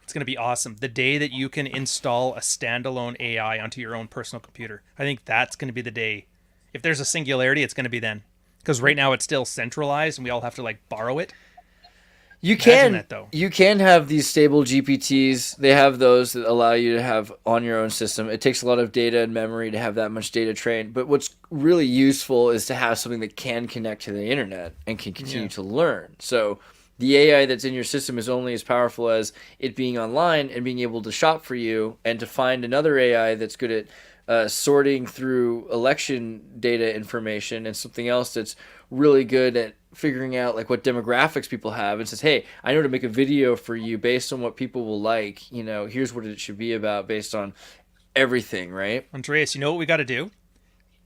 Speaker 4: It's going to be awesome. The day that you can install a standalone AI onto your own personal computer. I think that's going to be the day. If there's a singularity, it's going to be then. Because right now it's still centralized and we all have to like borrow it. You can have these stable GPTs. They have those that allow you to have on your own system. It takes a lot of data and memory to have that much data trained. But what's really useful is to have something that can connect to the internet and can continue to learn. So the AI that's in your system is only as powerful as it being online and being able to shop for you and to find another AI that's good at sorting through election data information and something else that's really good at figuring out like what demographics people have and says, hey, I know to make a video for you based on what people will like. Here's what it should be about based on everything, right? Andreas, you know what we got to do?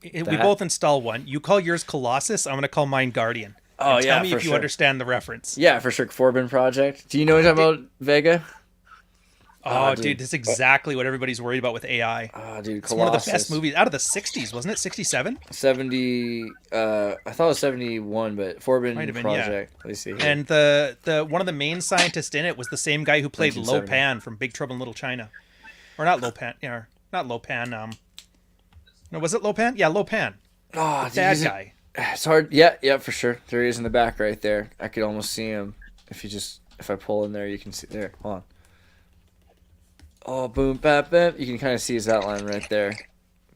Speaker 4: We both install one. You call yours Colossus. I'm going to call mine Guardian.
Speaker 3: Oh,
Speaker 4: tell me if you understand the reference.
Speaker 3: Yeah, for sure. Forbin Project. Do you know what I'm talking about, Vega?
Speaker 4: Oh, dude, that's exactly what everybody's worried about with AI.
Speaker 3: Oh, dude,
Speaker 4: it's one of the best movies out of the 60s, wasn't it? 67?
Speaker 3: 70. I thought it was 71, but Forbin Project. Let me see. Here.
Speaker 4: And the one of the main scientists in it was the same guy who played Lo Pan from Big Trouble in Little China. Or not Lo Pan. Yeah, not Lo Pan. No, was it Lo Pan? Yeah, Lo Pan.
Speaker 3: Oh,
Speaker 4: bad guy.
Speaker 3: It's hard. Yeah, for sure. There he is in the back right there. I could almost see him. If I pull in there, you can see. There, hold on. Oh, boom, bap, bap. You can kind of see his outline right there.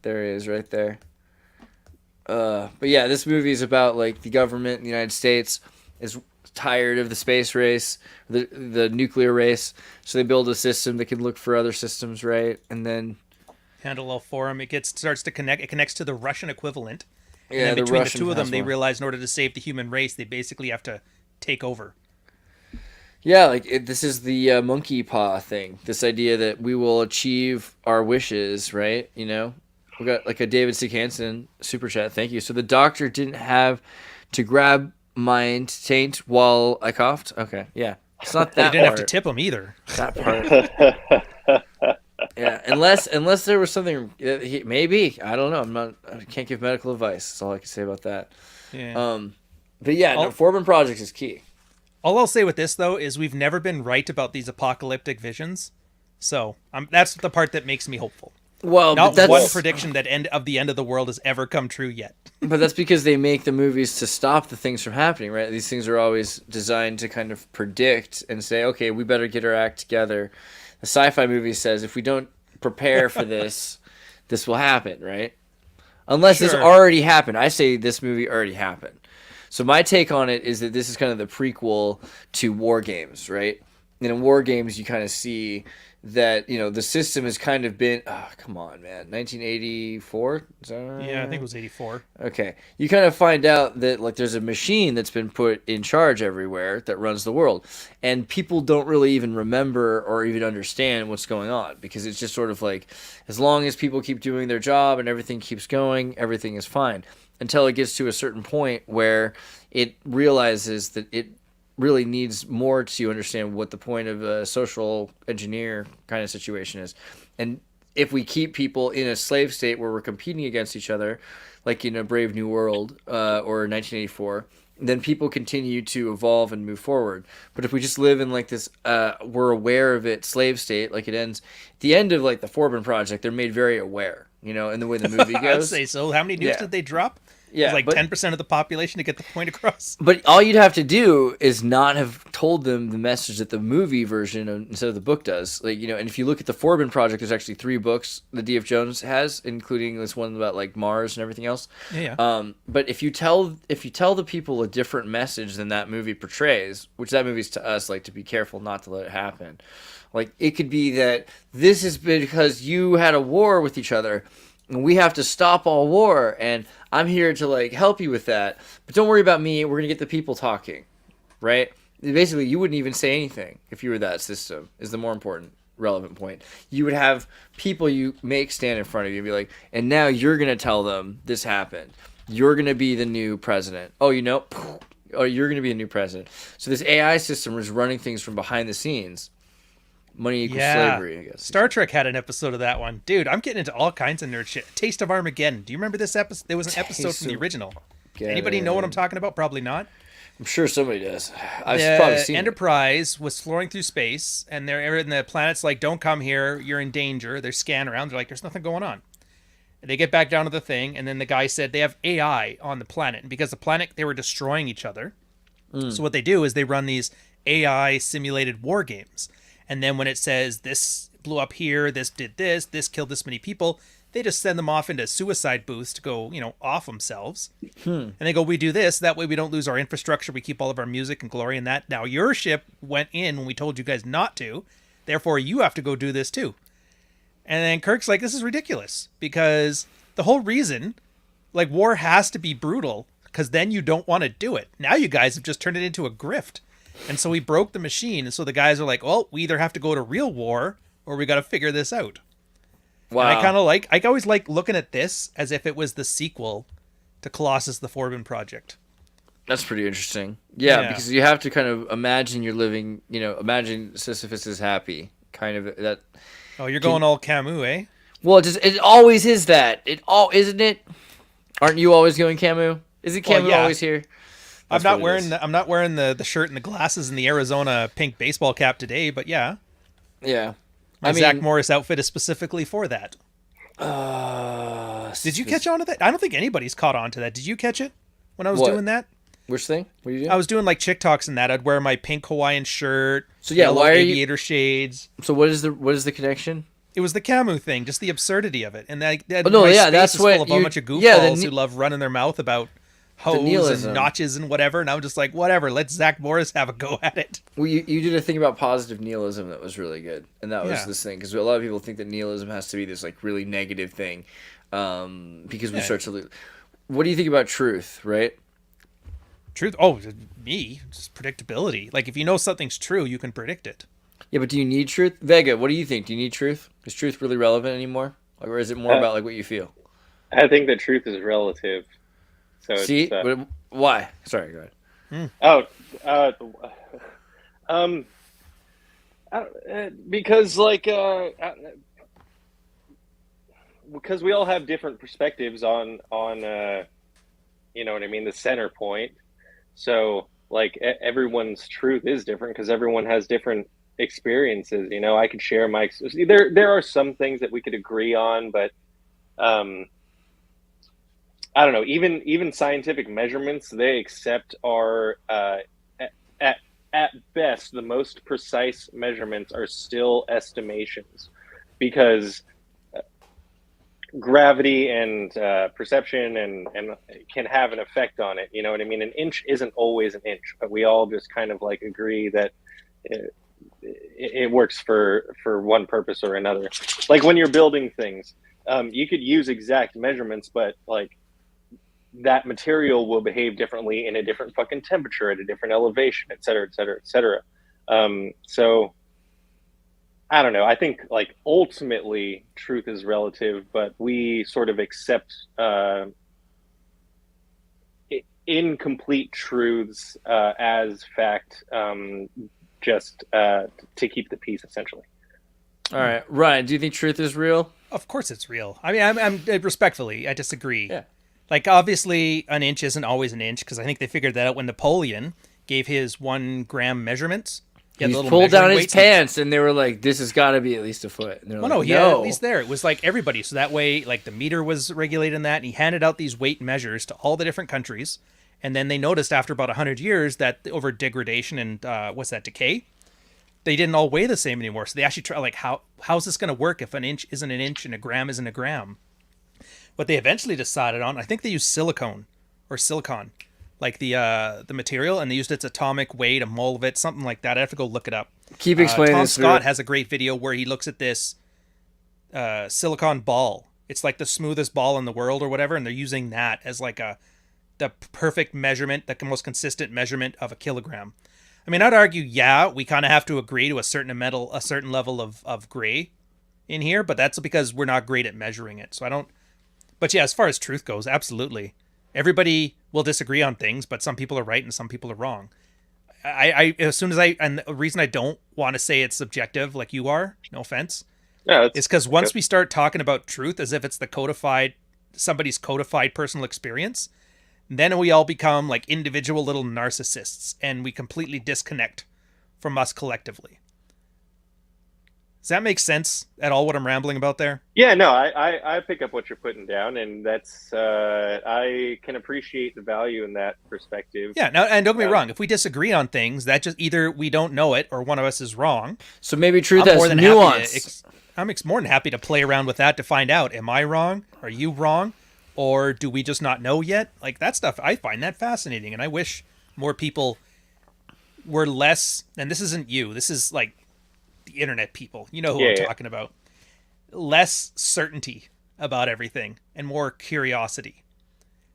Speaker 3: There he is right there. But yeah, this movie is about like the government in the United States is tired of the space race, the nuclear race, so they build a system that can look for other systems, right? And then
Speaker 4: handle all for them. It starts to connect. It connects to the Russian equivalent. And
Speaker 3: yeah,
Speaker 4: then between the two of them, they realize in order to save the human race, they basically have to take over.
Speaker 3: Yeah, this is the monkey paw thing. This idea that we will achieve our wishes, right? We got like a David C. Hansen super chat. Thank you. So the doctor didn't have to grab my taint while I coughed. Okay, yeah, it's not that.
Speaker 4: They didn't have to tip him either.
Speaker 3: That part. Yeah, unless there was something. Maybe I don't know. I can't give medical advice. That's all I can say about that.
Speaker 4: Yeah.
Speaker 3: But yeah, Forbin Project is key.
Speaker 4: All I'll say with this, though, is we've never been right about these apocalyptic visions. So that's the part that makes me hopeful.
Speaker 3: Well, but
Speaker 4: Not one
Speaker 3: that's
Speaker 4: prediction that of the end of the world has ever come true yet.
Speaker 3: but that's because they make the movies to stop the things from happening, right? These things are always designed to kind of predict and say, okay, we better get our act together. The sci-fi movie says if we don't prepare for this, this will happen, right? Unless this
Speaker 4: Sure.
Speaker 3: already happened. I say this movie already happened. So my take on it is that this is kind of the prequel to War Games, right? And in War Games, you kind of see that, the system has kind of been, oh, come on, man, 1984? Is that right?
Speaker 4: Yeah, I think it was 84.
Speaker 3: Okay. You kind of find out that like there's a machine that's been put in charge everywhere that runs the world. And people don't really even remember or even understand what's going on because it's just sort of like as long as people keep doing their job and everything keeps going, everything is fine. Until it gets to a certain point where it realizes that it really needs more to understand what the point of a social engineer kind of situation is. And if we keep people in a slave state where we're competing against each other, like in a Brave New World or 1984, then people continue to evolve and move forward. But if we just live in like this, we're aware of it, slave state, like it ends, at the end of like the Forbin Project, they're made very aware, in the way the movie
Speaker 4: I'd
Speaker 3: goes.
Speaker 4: say so. How many nukes
Speaker 3: Yeah.
Speaker 4: did they drop?
Speaker 3: Yeah,
Speaker 4: It was like
Speaker 3: but-
Speaker 4: 10% of the population to get the point across.
Speaker 3: But all you'd have to do is not have told them the message that the movie version instead of the book does. Like, and if you look at the Forbin Project, there's actually 3 books that D.F. Jones has, including this one about like Mars and everything else.
Speaker 4: Yeah.
Speaker 3: But if you tell the people a different message than that movie portrays, which that movie's to us like to be careful not to let it happen. Like it could be that this is because you had a war with each other. And we have to stop all war, and I'm here to like help you with that. But don't worry about me. We're gonna get the people talking, right? Basically, you wouldn't even say anything if you were that system. Is the more important, relevant point. You would have people you make stand in front of you and be like, and now you're gonna tell them this happened. You're gonna be the new president. Oh, you're gonna be a new president. So this AI system is running things from behind the scenes. Money equals slavery, I guess.
Speaker 4: Star Trek had an episode of that one. Dude, I'm getting into all kinds of nerd shit. Taste of Armageddon. Do you remember this episode? There was an episode from the original. Anybody know what I'm talking about? Probably not.
Speaker 3: I'm sure somebody does. I've
Speaker 4: The
Speaker 3: probably seen
Speaker 4: Enterprise was floating through space, and the planet's like, don't come here, you're in danger. They're scanning around. They're like, there's nothing going on. And they get back down to the thing, and then the guy said they have AI on the planet. And because the planet, they were destroying each other. So what they do is they run these AI simulated war games. And then when it says this blew up here, this did this killed this many people, they just send them off into suicide booths to go, off themselves. And they go, we do this, that way we don't lose our infrastructure, we keep all of our music and glory in that. Now your ship went in when we told you guys not to, therefore you have to go do this too. And then Kirk's like, this is ridiculous, because the whole reason, like, war has to be brutal, because then you don't want to do it. Now you guys have just turned it into a grift. And so he broke the machine. And so the guys are like, well, we either have to go to real war or we got to figure this out.
Speaker 3: Wow.
Speaker 4: And I always like looking at this as if it was the sequel to Colossus the Forbin Project.
Speaker 3: That's pretty interesting. Yeah,
Speaker 4: Yeah.
Speaker 3: because you have to kind of imagine you're living, imagine Sisyphus is happy. Kind of that.
Speaker 4: Oh, you're going all Camus, eh?
Speaker 3: Well, it always is that. Isn't it? Aren't you always going Camus? Isn't Camus
Speaker 4: yeah.
Speaker 3: always here?
Speaker 4: I'm
Speaker 3: That's
Speaker 4: not
Speaker 3: what it is.
Speaker 4: wearing the shirt and the glasses and the Arizona pink baseball cap today, but yeah.
Speaker 3: Yeah.
Speaker 4: My Zach Morris outfit is specifically for that. Did you catch on to that? I don't think anybody's caught on to that. Did you catch it when I was
Speaker 3: What?
Speaker 4: doing that?
Speaker 3: Which thing? What are you doing?
Speaker 4: I was doing like chick talks and that. I'd wear my pink Hawaiian shirt.
Speaker 3: So, yeah,
Speaker 4: yellow
Speaker 3: why are you-
Speaker 4: aviator shades.
Speaker 3: So what is the connection?
Speaker 4: It was the Camus thing, just the absurdity of it, and that
Speaker 3: Oh, no,
Speaker 4: my
Speaker 3: yeah,
Speaker 4: space
Speaker 3: that's
Speaker 4: is
Speaker 3: what
Speaker 4: full of a
Speaker 3: you-
Speaker 4: bunch of
Speaker 3: yeah, the
Speaker 4: goofballs who love running their mouth about hose
Speaker 3: nihilism.
Speaker 4: and notches and whatever. And I'm just like, whatever. Let Zach Morris have a go at it.
Speaker 3: Well, you did a thing about positive nihilism that was really good, and that was
Speaker 4: Yeah.
Speaker 3: this thing because a lot of people think that nihilism has to be this like really negative thing, because we
Speaker 4: Yeah.
Speaker 3: start to lose. What do you think about truth? Right?
Speaker 4: Truth. Oh, me. Just predictability. Like if you know something's true, you can predict it.
Speaker 3: Yeah, but do you need truth? Vega, what do you think? Do you need truth? Is truth really relevant anymore, or is it more about like what you feel?
Speaker 5: I think that truth is relative. So
Speaker 3: See,
Speaker 5: it's,
Speaker 3: but why? Sorry, go ahead.
Speaker 5: Because because we all have different perspectives on you know what I mean, the center point. So like everyone's truth is different because everyone has different experiences. You know, I could share my there are some things that we could agree on, but I don't know, even scientific measurements they accept are at at best the most precise measurements are still estimations, because gravity and perception and can have an effect on it. You know what I mean? An inch isn't always an inch, but we all just kind of like agree that it works for one purpose or another. Like when you're building things, you could use exact measurements, but like that material will behave differently in a different fucking temperature at a different elevation, et cetera, et cetera, et cetera. So I don't know. I think like ultimately truth is relative, but we sort of accept incomplete truths as fact, just to keep the peace, essentially.
Speaker 3: All right, Ryan, do you think truth is real?
Speaker 4: Of course it's real. I mean, I'm respectfully, I disagree.
Speaker 3: Yeah.
Speaker 4: Like, obviously, an inch isn't always an inch, because I think they figured that out when Napoleon gave his 1 gram measurements.
Speaker 3: He pulled down his pants, and they were like, "This has got to be at least a foot."
Speaker 4: Well, no, he had at least there. It was like everybody, so that way, like the meter was regulated in that, and he handed out these weight measures to all the different countries, and then they noticed after about 100 years that over degradation and decay, they didn't all weigh the same anymore. So they actually try like how's this going to work if an inch isn't an inch and a gram isn't a gram? What they eventually decided on, I think they used silicon, like the material, and they used its atomic weight, a mole of it, something like that. I have to go look it up.
Speaker 3: Keep explaining
Speaker 4: Tom
Speaker 3: this.
Speaker 4: Scott has a great video where he looks at this silicon ball. It's like the smoothest ball in the world or whatever, and they're using that as like the perfect measurement, the most consistent measurement of a kilogram. I mean, I'd argue, yeah, we kind of have to agree to a certain level of gray in here, but that's because we're not great at measuring it. So I don't. But yeah, as far as truth goes, absolutely. Everybody will disagree on things, but some people are right and some people are wrong. And the reason I don't want to say it's subjective like you are, no offense, is because once we start talking about truth as if it's somebody's codified personal experience, then we all become like individual little narcissists and we completely disconnect from us collectively. Does that make sense at all, what I'm rambling about there?
Speaker 5: Yeah, no, I pick up what you're putting down, and that's I can appreciate the value in that perspective.
Speaker 4: Yeah, now, and don't get me wrong, if we disagree on things, that just either we don't know it or one of us is wrong.
Speaker 3: So maybe truth has nuance.
Speaker 4: I'm more than happy to play around with that to find out, am I wrong? Are you wrong? Or do we just not know yet? Like that stuff, I find that fascinating, and I wish more people were less, and this isn't you, this is like the internet people, you know who I'm talking about, less certainty about everything and more curiosity.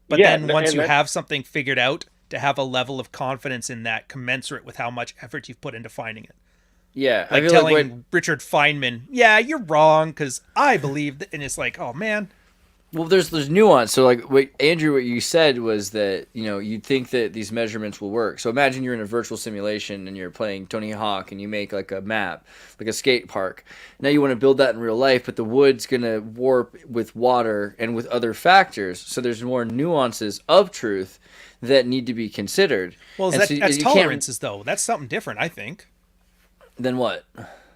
Speaker 4: But then once you have something figured out, to have a level of confidence in that commensurate with how much effort you've put into finding it.
Speaker 3: Yeah.
Speaker 4: Like telling Richard Feynman, yeah, you're wrong because I believe that, and it's like, oh man.
Speaker 3: Well, there's nuance. So, like, what you said was that, you know, you think that these measurements will work. So imagine you're in a virtual simulation and you're playing Tony Hawk and you make, like, a map, like a skate park. Now you want to build that in real life, but the wood's going to warp with water and with other factors. So there's more nuances of truth that need to be considered.
Speaker 4: Well, that's tolerances, though. That's something different, I think.
Speaker 3: Then what?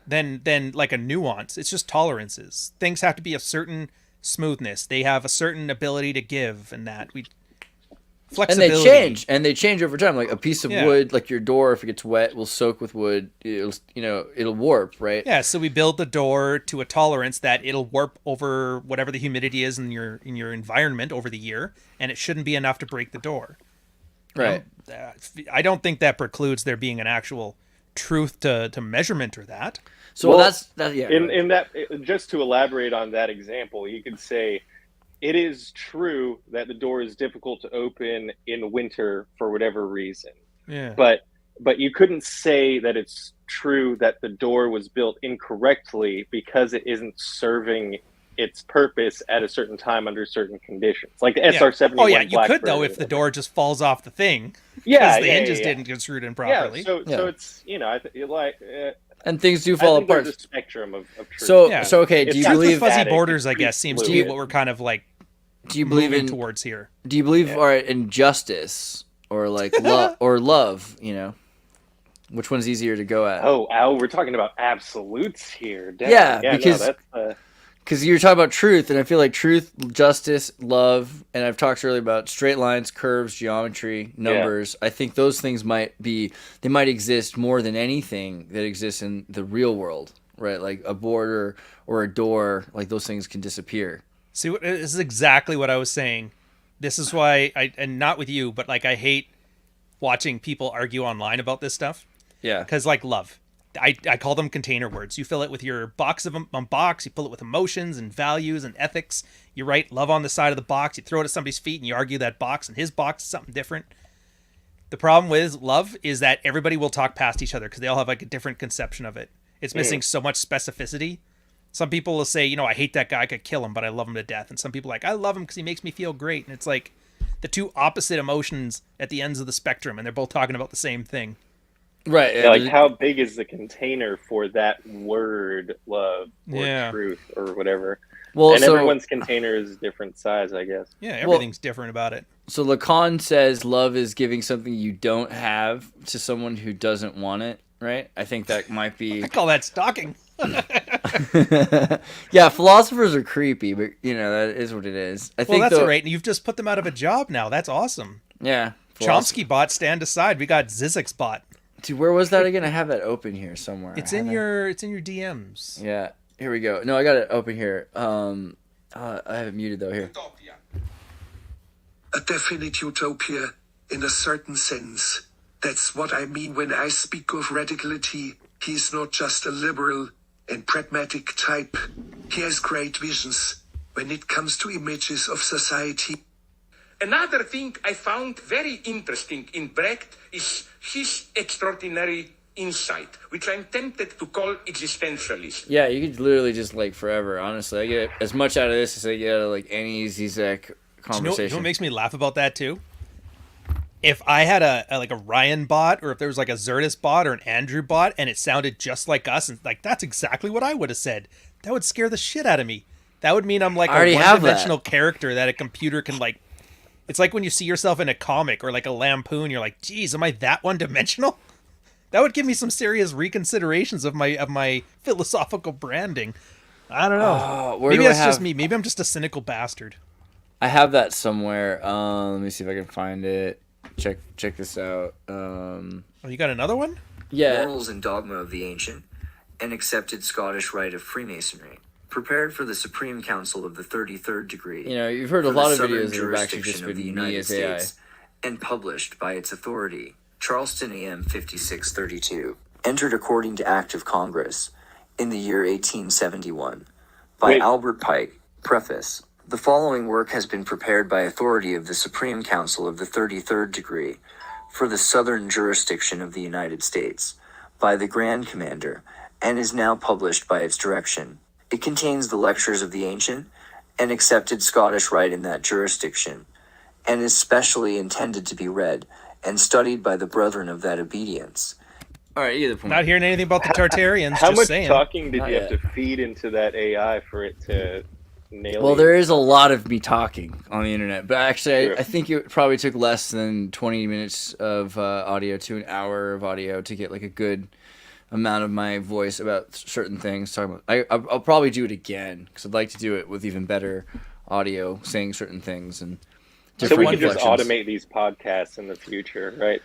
Speaker 4: Then like, a nuance. It's just tolerances. Things have to be a certain smoothness. They have a certain ability to give, and that flexibility.
Speaker 3: And they change over time. Like a piece of wood, like your door, if it gets wet, will soak with wood. It'll warp, right?
Speaker 4: Yeah. So we build the door to a tolerance that it'll warp over whatever the humidity is in your environment over the year, and it shouldn't be enough to break the door.
Speaker 3: Right.
Speaker 4: I don't think that precludes there being an actual truth to measurement or that.
Speaker 3: So
Speaker 5: that's
Speaker 3: yeah.
Speaker 5: In that, just to elaborate on that example, you could say it is true that the door is difficult to open in winter for whatever reason.
Speaker 4: Yeah.
Speaker 5: But you couldn't say that it's true that the door was built incorrectly because it isn't serving its purpose at a certain time under certain conditions, like the SR-71.
Speaker 4: Oh yeah, you could though if the door just falls off the thing.
Speaker 5: Yeah,
Speaker 4: the hinges didn't get screwed in properly.
Speaker 5: So it's
Speaker 3: and things do fall apart.
Speaker 5: There's a spectrum of truth.
Speaker 3: So okay, do you believe
Speaker 4: fuzzy borders? I guess seems to be what we're kind of like.
Speaker 3: Do you believe in
Speaker 4: towards here?
Speaker 3: Do you believe in justice or like love or love? You know. Which one's easier to go at?
Speaker 5: Oh, Al, we're talking about absolutes here. Damn.
Speaker 3: Yeah, because
Speaker 5: no, that's
Speaker 3: because you're talking about truth, and I feel like truth, justice, love, and I've talked earlier about straight lines, curves, geometry, numbers. I think those things might exist more than anything that exists in the real world, right? Like a border or a door, like those things can disappear.
Speaker 4: See, this is exactly what I was saying. This is why and not with you, but like I hate watching people argue online about this stuff.
Speaker 3: Yeah.
Speaker 4: Because like love. I call them container words. You fill it with your box, you fill it with emotions and values and ethics. You write love on the side of the box, you throw it at somebody's feet and you argue that box and his box is something different. The problem with love is that everybody will talk past each other because they all have like a different conception of it. It's missing so much specificity. Some people will say, I hate that guy, I could kill him, but I love him to death. And some people are like, I love him because he makes me feel great. And it's like the two opposite emotions at the ends of the spectrum, and they're both talking about the same thing.
Speaker 3: Right.
Speaker 5: Yeah, like how big is the container for that word love or truth or whatever? Well, and everyone's container is different size, I guess.
Speaker 4: Yeah, everything's different about it.
Speaker 3: So Lacan says love is giving something you don't have to someone who doesn't want it, right? I think that might be...
Speaker 4: I call that stalking.
Speaker 3: Yeah, philosophers are creepy, but that is what it is. I think
Speaker 4: that's all right. You've just put them out of a job now. That's awesome.
Speaker 3: Yeah.
Speaker 4: Chomsky bot, stand aside. We got Zizek's bot.
Speaker 3: Dude, where was that again? I have that open here somewhere.
Speaker 4: It's in your DMs.
Speaker 3: Yeah. Here we go. No, I got it open here. I have it muted though here.
Speaker 6: A definite utopia in a certain sense. That's what I mean when I speak of radicality. He's not just a liberal and pragmatic type. He has great visions when it comes to images of society.
Speaker 7: Another thing I found very interesting in Brecht is his extraordinary insight, which I'm tempted to call existentialism.
Speaker 3: Yeah, you could literally just forever, honestly. I get as much out of this as I get out of any Zizek conversation.
Speaker 4: You know what makes me laugh about that too? If I had a Ryan bot, or if there was a Xirtus bot or an Andrew bot, and it sounded just like us, and that's exactly what I would have said, that would scare the shit out of me. That would mean I'm a one-dimensional character that a computer can It's like when you see yourself in a comic or a lampoon, you're like, geez, am I that one-dimensional? That would give me some serious reconsiderations of my philosophical branding. I don't know. Maybe that's just me. Maybe I'm just a cynical bastard.
Speaker 3: I have that somewhere. Let me see if I can find it. Check this out.
Speaker 4: You got another one?
Speaker 3: Yeah.
Speaker 8: Morals and Dogma of the Ancient, an accepted Scottish rite of Freemasonry, prepared for the Supreme Council of the 33rd degree.
Speaker 3: You've heard a lot of videos that have actually just been me as AI.
Speaker 8: And published by its authority, Charleston AM 5632, entered according to Act of Congress in the year 1871 by Albert Pike. Preface. The following work has been prepared by authority of the Supreme Council of the 33rd degree for the Southern jurisdiction of the United States by the Grand Commander and is now published by its direction. It contains the lectures of the ancient and accepted Scottish rite in that jurisdiction, and is specially intended to be read and studied by the brethren of that obedience.
Speaker 3: All right, you get the point.
Speaker 4: Not hearing anything about the Tartarians.
Speaker 5: How
Speaker 4: just
Speaker 5: much
Speaker 4: saying.
Speaker 5: talking did you have to feed into that AI for it to nail it?
Speaker 3: Well, there is a lot of me talking on the internet, but actually, I think it probably took less than 20 minutes of audio to an hour of audio to get a good amount of my voice about certain things. I'll probably do it again because I'd like to do it with even better audio, saying certain things and
Speaker 5: so we can just automate these podcasts in the future, right?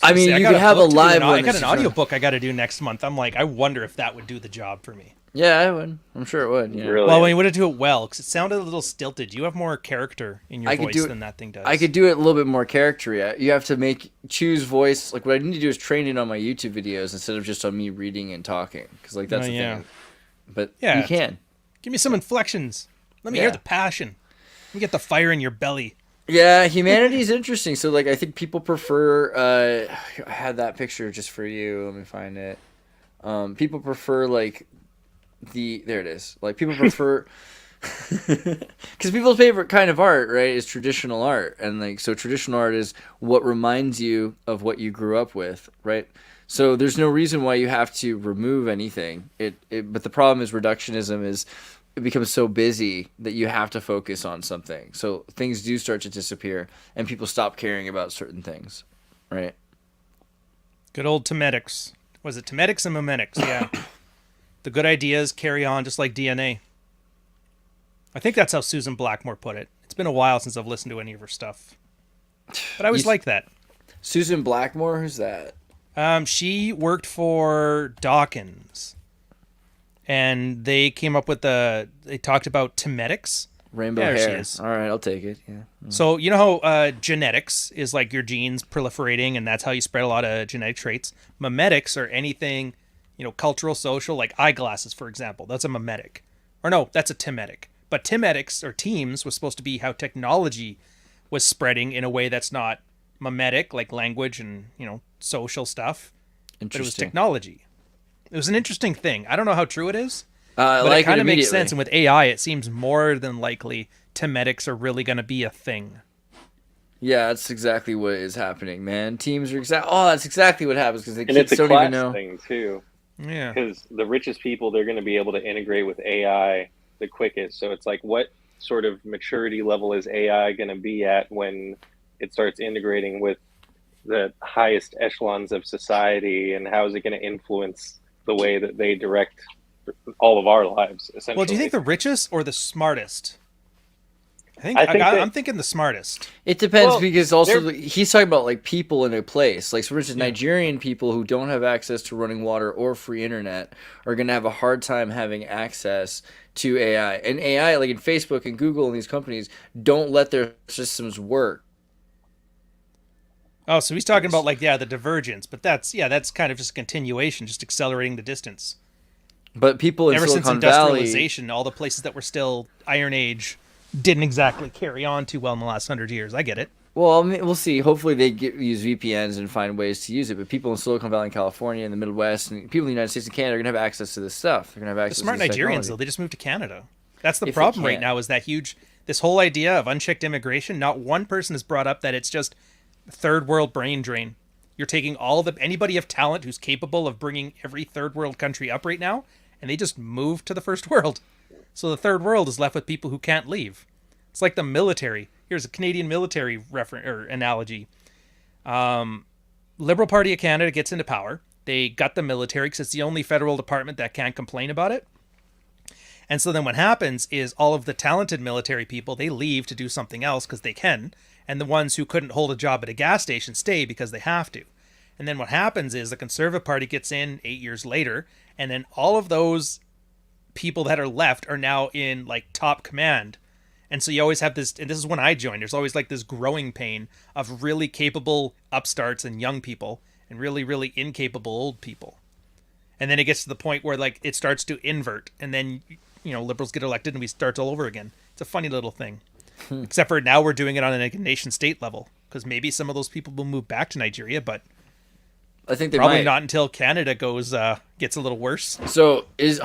Speaker 3: I mean, you can have a live one.
Speaker 4: I got an audiobook I got to do next month. I'm I wonder if that would do the job for me.
Speaker 3: Yeah, I would. I'm sure it would. Yeah.
Speaker 5: Really?
Speaker 4: Well, when you would do it well, because it sounded a little stilted. You have more character in your voice than that thing does.
Speaker 3: I could do it a little bit more character. You have to choose voice. What I need to do is train it on my YouTube videos instead of just on me reading and talking. Because that's the thing. But you can.
Speaker 4: Give me some inflections. Let me hear the passion. Let me get the fire in your belly.
Speaker 3: Yeah, humanity's interesting. So I think people prefer. I had that picture just for you. Let me find it. People prefer there it is. People prefer because people's favorite kind of art, right, is traditional art, and so traditional art is what reminds you of what you grew up with, right? So there's no reason why you have to remove anything. But the problem is reductionism is it becomes so busy that you have to focus on something. So things do start to disappear, and people stop caring about certain things, right?
Speaker 4: Good old Temetics. Was it Temetics and Memetics? Yeah. The good ideas carry on just like DNA. I think that's how Susan Blackmore put it. It's been a while since I've listened to any of her stuff. But I always liked that.
Speaker 3: Susan Blackmore? Who's that?
Speaker 4: She worked for Dawkins. And they came up with they talked about Temetics.
Speaker 3: Rainbow
Speaker 4: there
Speaker 3: hair.
Speaker 4: She is.
Speaker 3: All right, I'll take it. Yeah.
Speaker 4: So you know how genetics is like your genes proliferating, and that's how you spread a lot of genetic traits. Memetics are anything, cultural, social, like eyeglasses, for example. That's a memetic. Or no, that's a temetic. But temetics or teams was supposed to be how technology was spreading in a way that's not memetic, like language and social stuff. But it was technology. It was an interesting thing. I don't know how true it is. But it kind of makes sense, and with AI, it seems more than likely temetics are really going to be a thing.
Speaker 3: Yeah, that's exactly what is happening, man. Teams are that's exactly what happens because the
Speaker 5: and
Speaker 3: kids
Speaker 5: it's a
Speaker 3: don't
Speaker 5: class
Speaker 3: even know.
Speaker 5: thing too.
Speaker 4: Yeah,
Speaker 5: because the richest people, they're going to be able to integrate with AI the quickest. So it's like, what sort of maturity level is AI going to be at when it starts integrating with the highest echelons of society, and how is it going to influence the way that they direct all of our lives, essentially?
Speaker 4: Well, do you think the richest or the smartest? I'm thinking the smartest.
Speaker 3: It depends, because also he's talking about like people in a place. Like, for instance, Nigerian people who don't have access to running water or free internet are going to have a hard time having access to AI. And AI, like in Facebook and Google and these companies, don't let their systems work.
Speaker 4: Oh, so he's talking about the divergence, but that's kind of just a continuation, just accelerating the distance.
Speaker 3: But people in Silicon
Speaker 4: since industrialization, all the places that were still Iron Age didn't exactly carry on too well in the last 100 years. I get it.
Speaker 3: Well, we'll see. Hopefully they use VPNs and find ways to use it. But people in Silicon Valley and California and the Midwest and people in the United States and Canada are going to have access to this stuff. They're going to have access
Speaker 4: to this
Speaker 3: Nigerians,
Speaker 4: technology. Though, they just moved to Canada. That's the problem right now, is this whole idea of unchecked immigration. Not one person has brought up that it's just third world brain drain. You're taking anybody of talent who's capable of bringing every third world country up right now, and they just move to the first world. So the third world is left with people who can't leave. It's like the military. Here's a Canadian military analogy. Liberal Party of Canada gets into power. They gut the military because it's the only federal department that can't complain about it. And so then what happens is all of the talented military people, they leave to do something else because they can. And the ones who couldn't hold a job at a gas station stay because they have to. And then what happens is the Conservative Party gets in 8 years later, and then all of those people that are left are now in top command. And so you always have this, and this is when I joined, there's always this growing pain of really capable upstarts and young people and really, really incapable old people. And then it gets to the point where it starts to invert, and then liberals get elected and we start all over again. It's a funny little thing. Except for now we're doing it on a nation state level, because maybe some of those people will move back to Nigeria, but
Speaker 3: I think they
Speaker 4: probably
Speaker 3: might.
Speaker 4: Not until Canada gets a little worse.
Speaker 3: So is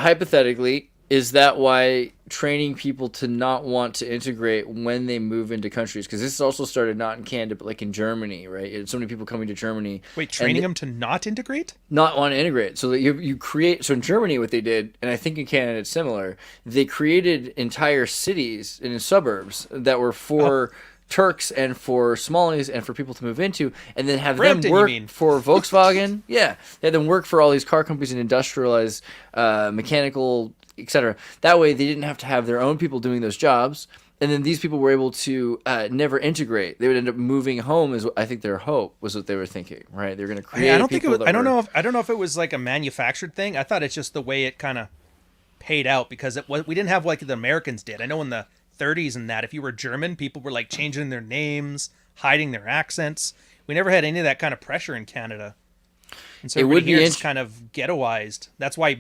Speaker 3: that why training people to not want to integrate when they move into countries? Because this also started not in Canada, but in Germany, right? So many people coming to Germany.
Speaker 4: Wait, training them to not integrate?
Speaker 3: Not want to integrate. So that you create. So in Germany, what they did, and I think in Canada it's similar, they created entire cities and suburbs that were for Turks and for Somalis and for people to move into, and then have them work for Volkswagen. Yeah, they had them work for all these car companies and industrialized mechanical, etc. That way they didn't have to have their own people doing those jobs, and then these people were able to never integrate. They would end up moving home, is I think their hope was what they were thinking, right? They're going to create.
Speaker 4: I don't know if it was a manufactured thing. I thought it's just the way it kind of paid out, because we didn't have the Americans did. I know in the 30s and that, if you were German, people were changing their names, hiding their accents. We never had any of that kind of pressure in Canada, and so it's kind of ghettoized. That's why,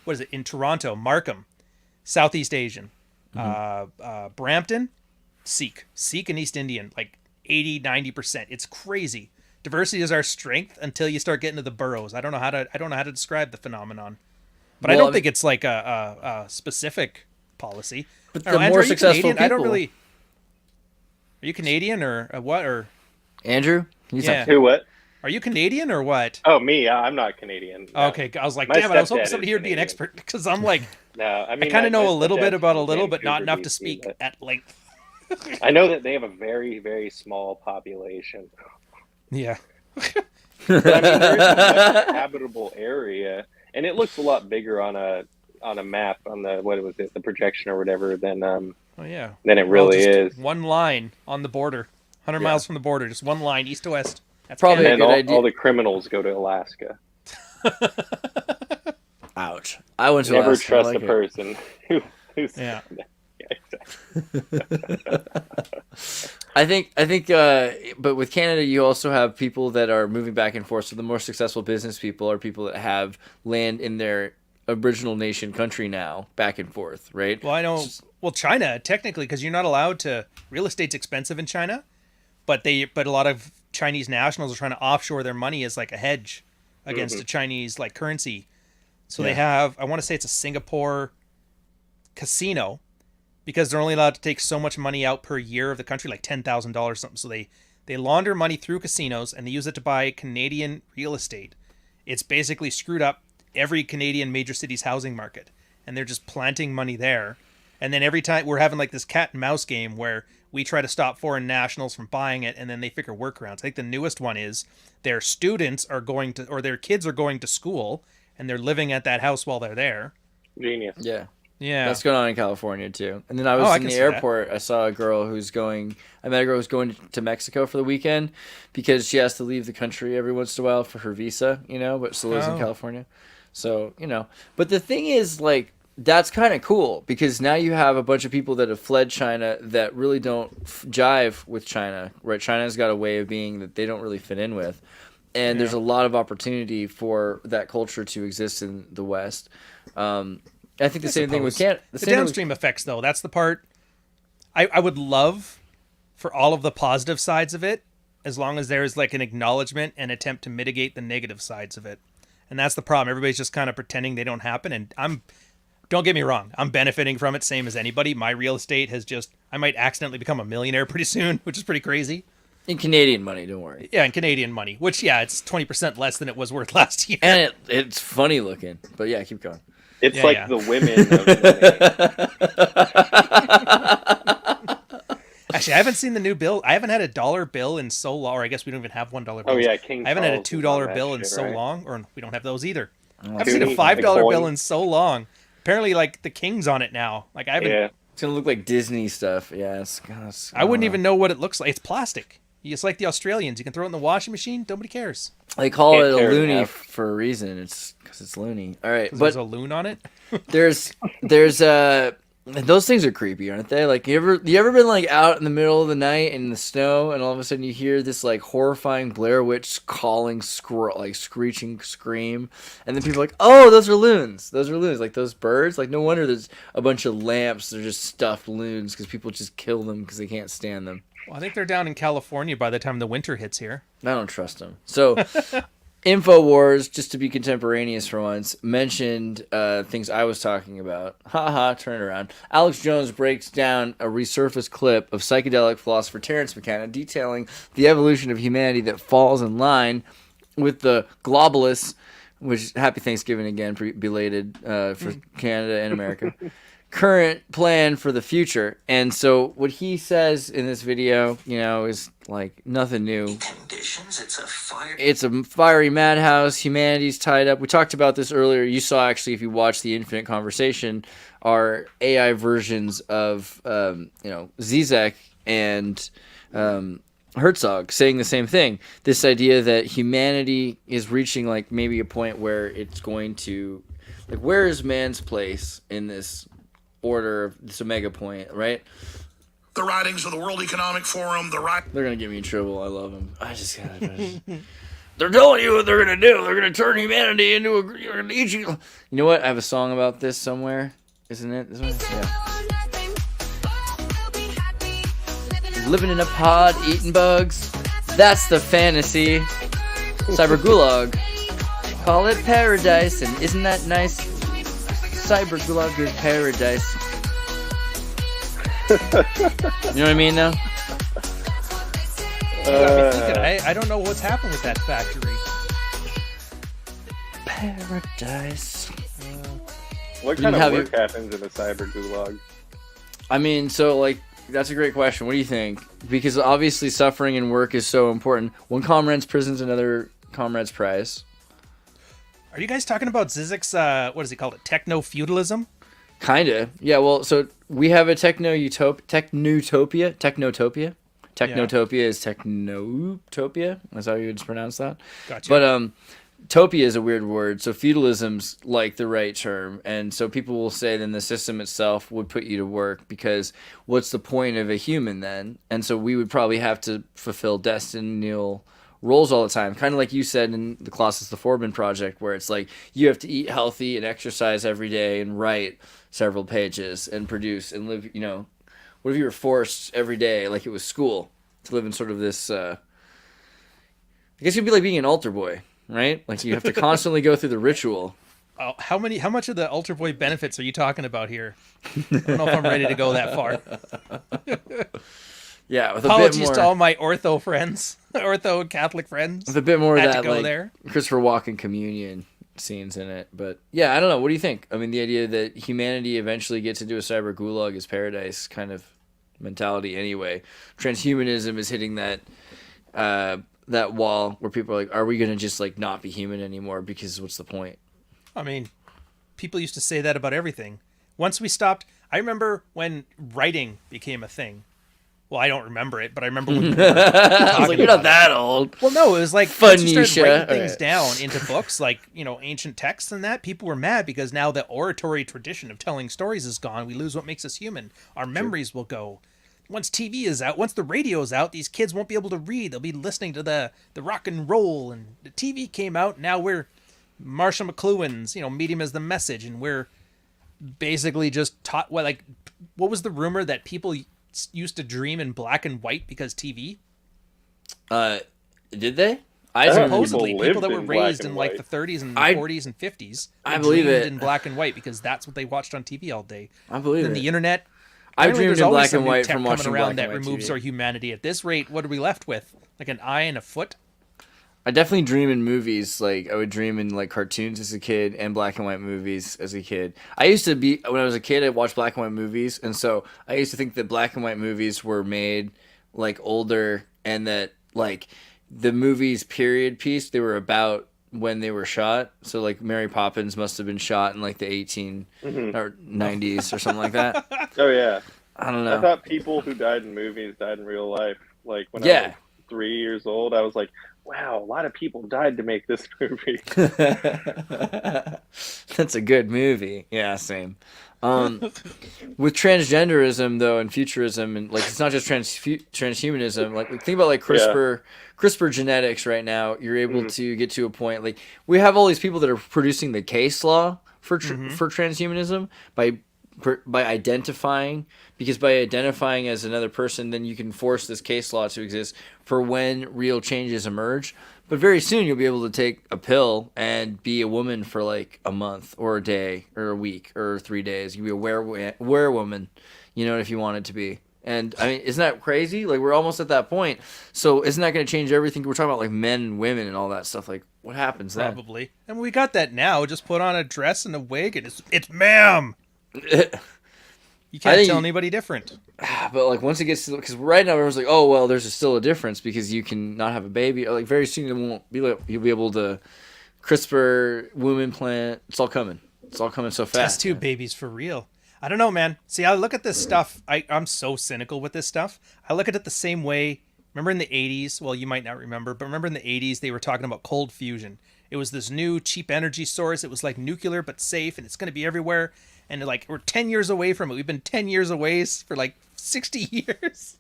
Speaker 4: what is it in Toronto? Markham, Southeast Asian, Brampton, Sikh and East Indian, 80-90%. It's crazy. Diversity is our strength until you start getting to the boroughs. I don't know how to describe the phenomenon, but I don't think it's a specific policy.
Speaker 3: But the more successful people.
Speaker 4: I don't really. Are you Canadian or what? Or
Speaker 3: Andrew?
Speaker 5: Who? What?
Speaker 4: Are you Canadian or what?
Speaker 5: Oh, me? I'm not Canadian. No.
Speaker 4: Okay, I was damn it! I was hoping somebody here would be an expert, because I'm
Speaker 5: no. I mean,
Speaker 4: I kind of know a little bit about a little, but not enough to speak at length.
Speaker 5: I know that they have a very, very small population.
Speaker 4: Yeah.
Speaker 5: But I mean, there isn't much habitable area, and it looks a lot bigger on a map on the what was it, the projection or whatever than
Speaker 4: Oh yeah.
Speaker 5: than it really
Speaker 4: just
Speaker 5: is.
Speaker 4: one line on the border, 100 miles from the border, just one line, east to west. That's
Speaker 3: Probably
Speaker 4: Canada.
Speaker 3: a
Speaker 5: And
Speaker 3: good idea.
Speaker 5: all the criminals go to Alaska.
Speaker 3: Ouch. I went to
Speaker 5: Never
Speaker 3: Alaska. I
Speaker 5: trust
Speaker 3: like
Speaker 5: a
Speaker 3: it.
Speaker 5: person who's
Speaker 4: Yeah.
Speaker 3: I think, but with Canada, you also have people that are moving back and forth. So the more successful business people are people that have land in their original nation country now, back and forth, right?
Speaker 4: Well, I know. Well, China technically, because you're not allowed to. Real estate's expensive in China, but a lot of Chinese nationals are trying to offshore their money as like a hedge against the Chinese like currency. So they have, I want to say it's a Singapore casino, because they're only allowed to take so much money out per year of the country, like $10,000 something. So they launder money through casinos and they use it to buy Canadian real estate. It's basically screwed up every Canadian major city's housing market, and they're just planting money there. And then every time we're having like this cat and mouse game where we try to stop foreign nationals from buying it, and then they figure workarounds. I think the newest one is their students are going to, or their kids are going to school, and they're living at that house while they're there.
Speaker 5: genius.
Speaker 3: Yeah.
Speaker 4: Yeah.
Speaker 3: That's going on in California too. And then I was
Speaker 4: I
Speaker 3: in
Speaker 4: can
Speaker 3: the
Speaker 4: see
Speaker 3: airport. I saw a girl I met a girl who's going to Mexico for the weekend because she has to leave the country every once in a while for her visa, but still lives in California. So, but the thing is, like, that's kind of cool because now you have a bunch of people that have fled China that really don't jive with China, right? China's got a way of being that they don't really fit in with. And there's a lot of opportunity for that culture to exist in the West. I think the same thing with Canada.
Speaker 4: The downstream effects, though, that's the part I would love for all of the positive sides of it, as long as there's like an acknowledgement and attempt to mitigate the negative sides of it. And that's the problem. Everybody's just kind of pretending they don't happen. And don't get me wrong, I'm benefiting from it, same as anybody. My real estate has I might accidentally become a millionaire pretty soon, which is pretty crazy.
Speaker 3: In Canadian money, don't worry.
Speaker 4: Yeah, in Canadian money, which, it's 20% less than it was worth last year.
Speaker 3: And it's funny looking. But yeah, keep going.
Speaker 5: It's the women of money.
Speaker 4: Actually, I haven't seen the new bill. I haven't had a $1 bill in so long, or I guess we don't even have $1 bills.
Speaker 5: Oh yeah, King
Speaker 4: I haven't had a
Speaker 5: Charles
Speaker 4: $2
Speaker 5: was on
Speaker 4: bill
Speaker 5: that
Speaker 4: in
Speaker 5: shit,
Speaker 4: so
Speaker 5: right?
Speaker 4: long, or we don't have those either. I haven't
Speaker 5: Dude,
Speaker 4: seen a $5
Speaker 5: the
Speaker 4: bill
Speaker 5: coin.
Speaker 4: in so long. Apparently, like, the king's on it now. Like, I haven't.
Speaker 5: Yeah.
Speaker 3: It's going to look like Disney stuff. Yeah,
Speaker 4: I wouldn't even know what it looks like. It's plastic. It's like the Australians. You can throw it in the washing machine. Nobody cares.
Speaker 3: They call
Speaker 5: Can't
Speaker 3: it a
Speaker 5: tear it in
Speaker 3: loony
Speaker 5: half.
Speaker 3: for a reason. It's because it's loony. All right,
Speaker 4: There's
Speaker 3: but
Speaker 4: a loon on it.
Speaker 3: there's those things are creepy, aren't they? Like you ever been like out in the middle of the night in the snow, and all of a sudden you hear this like horrifying Blair Witch calling, screeching scream, and then people are like, oh, those are loons. Those are loons. Like those birds. Like no wonder there's a bunch of lamps. They're just stuffed loons because people just kill them because they can't stand them.
Speaker 4: Well, I think they're down in California by the time the winter hits here.
Speaker 3: I don't trust them. So, InfoWars, just to be contemporaneous for once, mentioned things I was talking about. Haha, turn it around. Alex Jones breaks down a resurfaced clip of psychedelic philosopher Terence McKenna detailing the evolution of humanity that falls in line with the globalists, which, happy Thanksgiving again, belated for Canada and America. Current plan for the future. And so what he says in this video, is like nothing new. It's a fiery madhouse. Humanity's tied up. We talked about this earlier. You saw, actually, if you watched the Infinite Conversation, our AI versions of Zizek and Herzog saying the same thing. This idea that humanity is reaching like maybe a point where it's going to, like, where is man's place in this order of this omega point, right?
Speaker 9: The writings of the World Economic Forum,
Speaker 3: They're gonna get me in trouble. I love them. They're telling you what they're gonna do. They're gonna turn humanity into they're gonna eat you. You know what? I have a song about this somewhere, isn't it? This one? Yeah. Living in a pod, eating bugs. That's the fantasy. Cyber Gulag. Call it paradise, and isn't that nice? Cyber Gulag is paradise. You know what I mean, though?
Speaker 4: I don't know what's happened with that factory.
Speaker 3: Paradise.
Speaker 5: What kind of work happens in a cyber gulag?
Speaker 3: I mean, so, like, that's a great question. What do you think? Because obviously suffering and work is so important. One comrade's prison's another Comrade's Prize.
Speaker 4: Are you guys talking about Zizek's, what does he call it, techno-feudalism?
Speaker 3: Kinda. Yeah, well, so we have a technotopia. Technotopia is technotopia. That's how you would pronounce that.
Speaker 4: Gotcha.
Speaker 3: But topia is a weird word. So feudalism's like the right term. And so people will say then the system itself would put you to work because what's the point of a human then? And so we would probably have to fulfill destinial roles all the time. Kind of like you said in the Colossus the Foreman project, where it's like you have to eat healthy and exercise every day and write several pages and produce and live, what if you were forced every day, like it was school, to live in sort of this, I guess it'd be like being an altar boy, right? Like you have to constantly go through the ritual.
Speaker 4: Oh, how much of the altar boy benefits are you talking about here? I don't know if I'm ready to go that far.
Speaker 3: Yeah, with
Speaker 4: apologies
Speaker 3: a bit more,
Speaker 4: to all my ortho friends, ortho Catholic friends.
Speaker 3: with a bit more of that, like
Speaker 4: there.
Speaker 3: Christopher Walken communion scenes in it. But yeah, I don't know. What do you think? I mean, the idea that humanity eventually gets into a cyber gulag is paradise kind of mentality anyway. Transhumanism is hitting that that wall where people are like, are we going to just like not be human anymore? Because what's the point?
Speaker 4: I mean, people used to say that about everything. Once we stopped, I remember when writing became a thing. Well, I don't remember it, but I remember when
Speaker 3: I was like, you're not that old.
Speaker 4: Well, no, it was like once you started writing things
Speaker 3: Right.
Speaker 4: down into books, like, ancient texts and that, people were mad because now the oratory tradition of telling stories is gone. We lose what makes us human. Our memories will go. Once TV is out, once the radio is out, these kids won't be able to read. They'll be listening to the rock and roll, and the TV came out. Now we're Marshall McLuhan's, Medium as the Message, and we're basically just taught what was the rumor that people used to dream in black and white because TV?
Speaker 3: Did they?
Speaker 4: Supposedly, people that were
Speaker 5: in black
Speaker 4: raised
Speaker 5: and
Speaker 4: in like
Speaker 5: white.
Speaker 4: the 30s and 40s and 50s.
Speaker 3: I believe
Speaker 4: dreamed
Speaker 3: it.
Speaker 4: in black and white because that's what they watched on TV all day.
Speaker 3: I believe
Speaker 4: and
Speaker 3: it.
Speaker 4: the internet.
Speaker 3: I
Speaker 4: apparently
Speaker 3: dreamed
Speaker 4: there's
Speaker 3: in
Speaker 4: always
Speaker 3: black
Speaker 4: some
Speaker 3: and
Speaker 4: new
Speaker 3: white
Speaker 4: tech
Speaker 3: from
Speaker 4: coming
Speaker 3: watching
Speaker 4: around
Speaker 3: black
Speaker 4: that
Speaker 3: and white
Speaker 4: removes
Speaker 3: TV.
Speaker 4: our humanity. At this rate, what are we left with? Like an eye and a foot?
Speaker 3: I definitely dream in movies. Like I would dream in like cartoons as a kid and black and white movies as a kid. I used to be when I was a kid. I watched black and white movies, and so I used to think that black and white movies were made like older, and that like the movies period piece they were about when they were shot. So like Mary Poppins must have been shot in like the 18 or 90s or something like that.
Speaker 5: Oh yeah.
Speaker 3: I don't know.
Speaker 5: I thought people who died in movies died in real life. Like when I
Speaker 3: Yeah.
Speaker 5: was 3 years old, I was like, wow, a lot of people died to make this movie.
Speaker 3: That's a good movie. Yeah, same. With transgenderism though and futurism and like it's not just transhumanism. Like think about like CRISPR genetics right now. You're able to get to a point like we have all these people that are producing the case law for transhumanism by identifying, because by identifying as another person, then you can force this case law to exist for when real changes emerge. But very soon you'll be able to take a pill and be a woman for like a month or a day or a week or 3 days. You can be a werewoman, if you wanted to be. And I mean, isn't that crazy? Like we're almost at that point. So isn't that going to change everything? We're talking about like men and women and all that stuff. Like what happens then?
Speaker 4: Probably. And we got that now. Just put on a dress and a wig and it's ma'am. You can't tell anybody different.
Speaker 3: But like once it gets to, because right now everyone's like, oh well, there's still a difference because you can not have a baby. Like very soon it won't be like you'll be able to CRISPR woman plant. It's all coming. It's all coming so fast.
Speaker 4: Test tube babies for real. I don't know, man. See, I look at this stuff. I'm so cynical with this stuff. I look at it the same way. Remember in the 80s? Well, you might not remember, but remember in the 80s they were talking about cold fusion. It was this new cheap energy source. It was like nuclear but safe, and it's going to be everywhere. And like we're 10 years away from it. We've been 10 years away for like 60 years.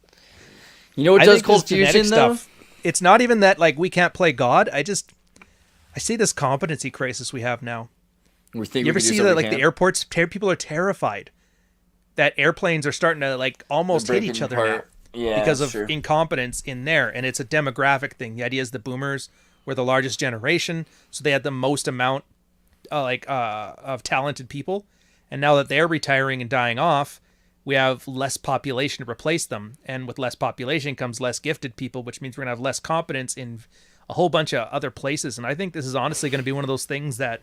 Speaker 3: You know what does cold fusion though?
Speaker 4: It's not even that like we can't play God. I see this competency crisis we have now. You ever see that like the airports? People are terrified that airplanes are starting to like almost hit each other now because of incompetence in there, and it's a demographic thing. The idea is the boomers were the largest generation, so they had the most amount of talented people. And now that they're retiring and dying off, we have less population to replace them. And with less population comes less gifted people, which means we're going to have less competence in a whole bunch of other places. And I think this is honestly going to be one of those things that...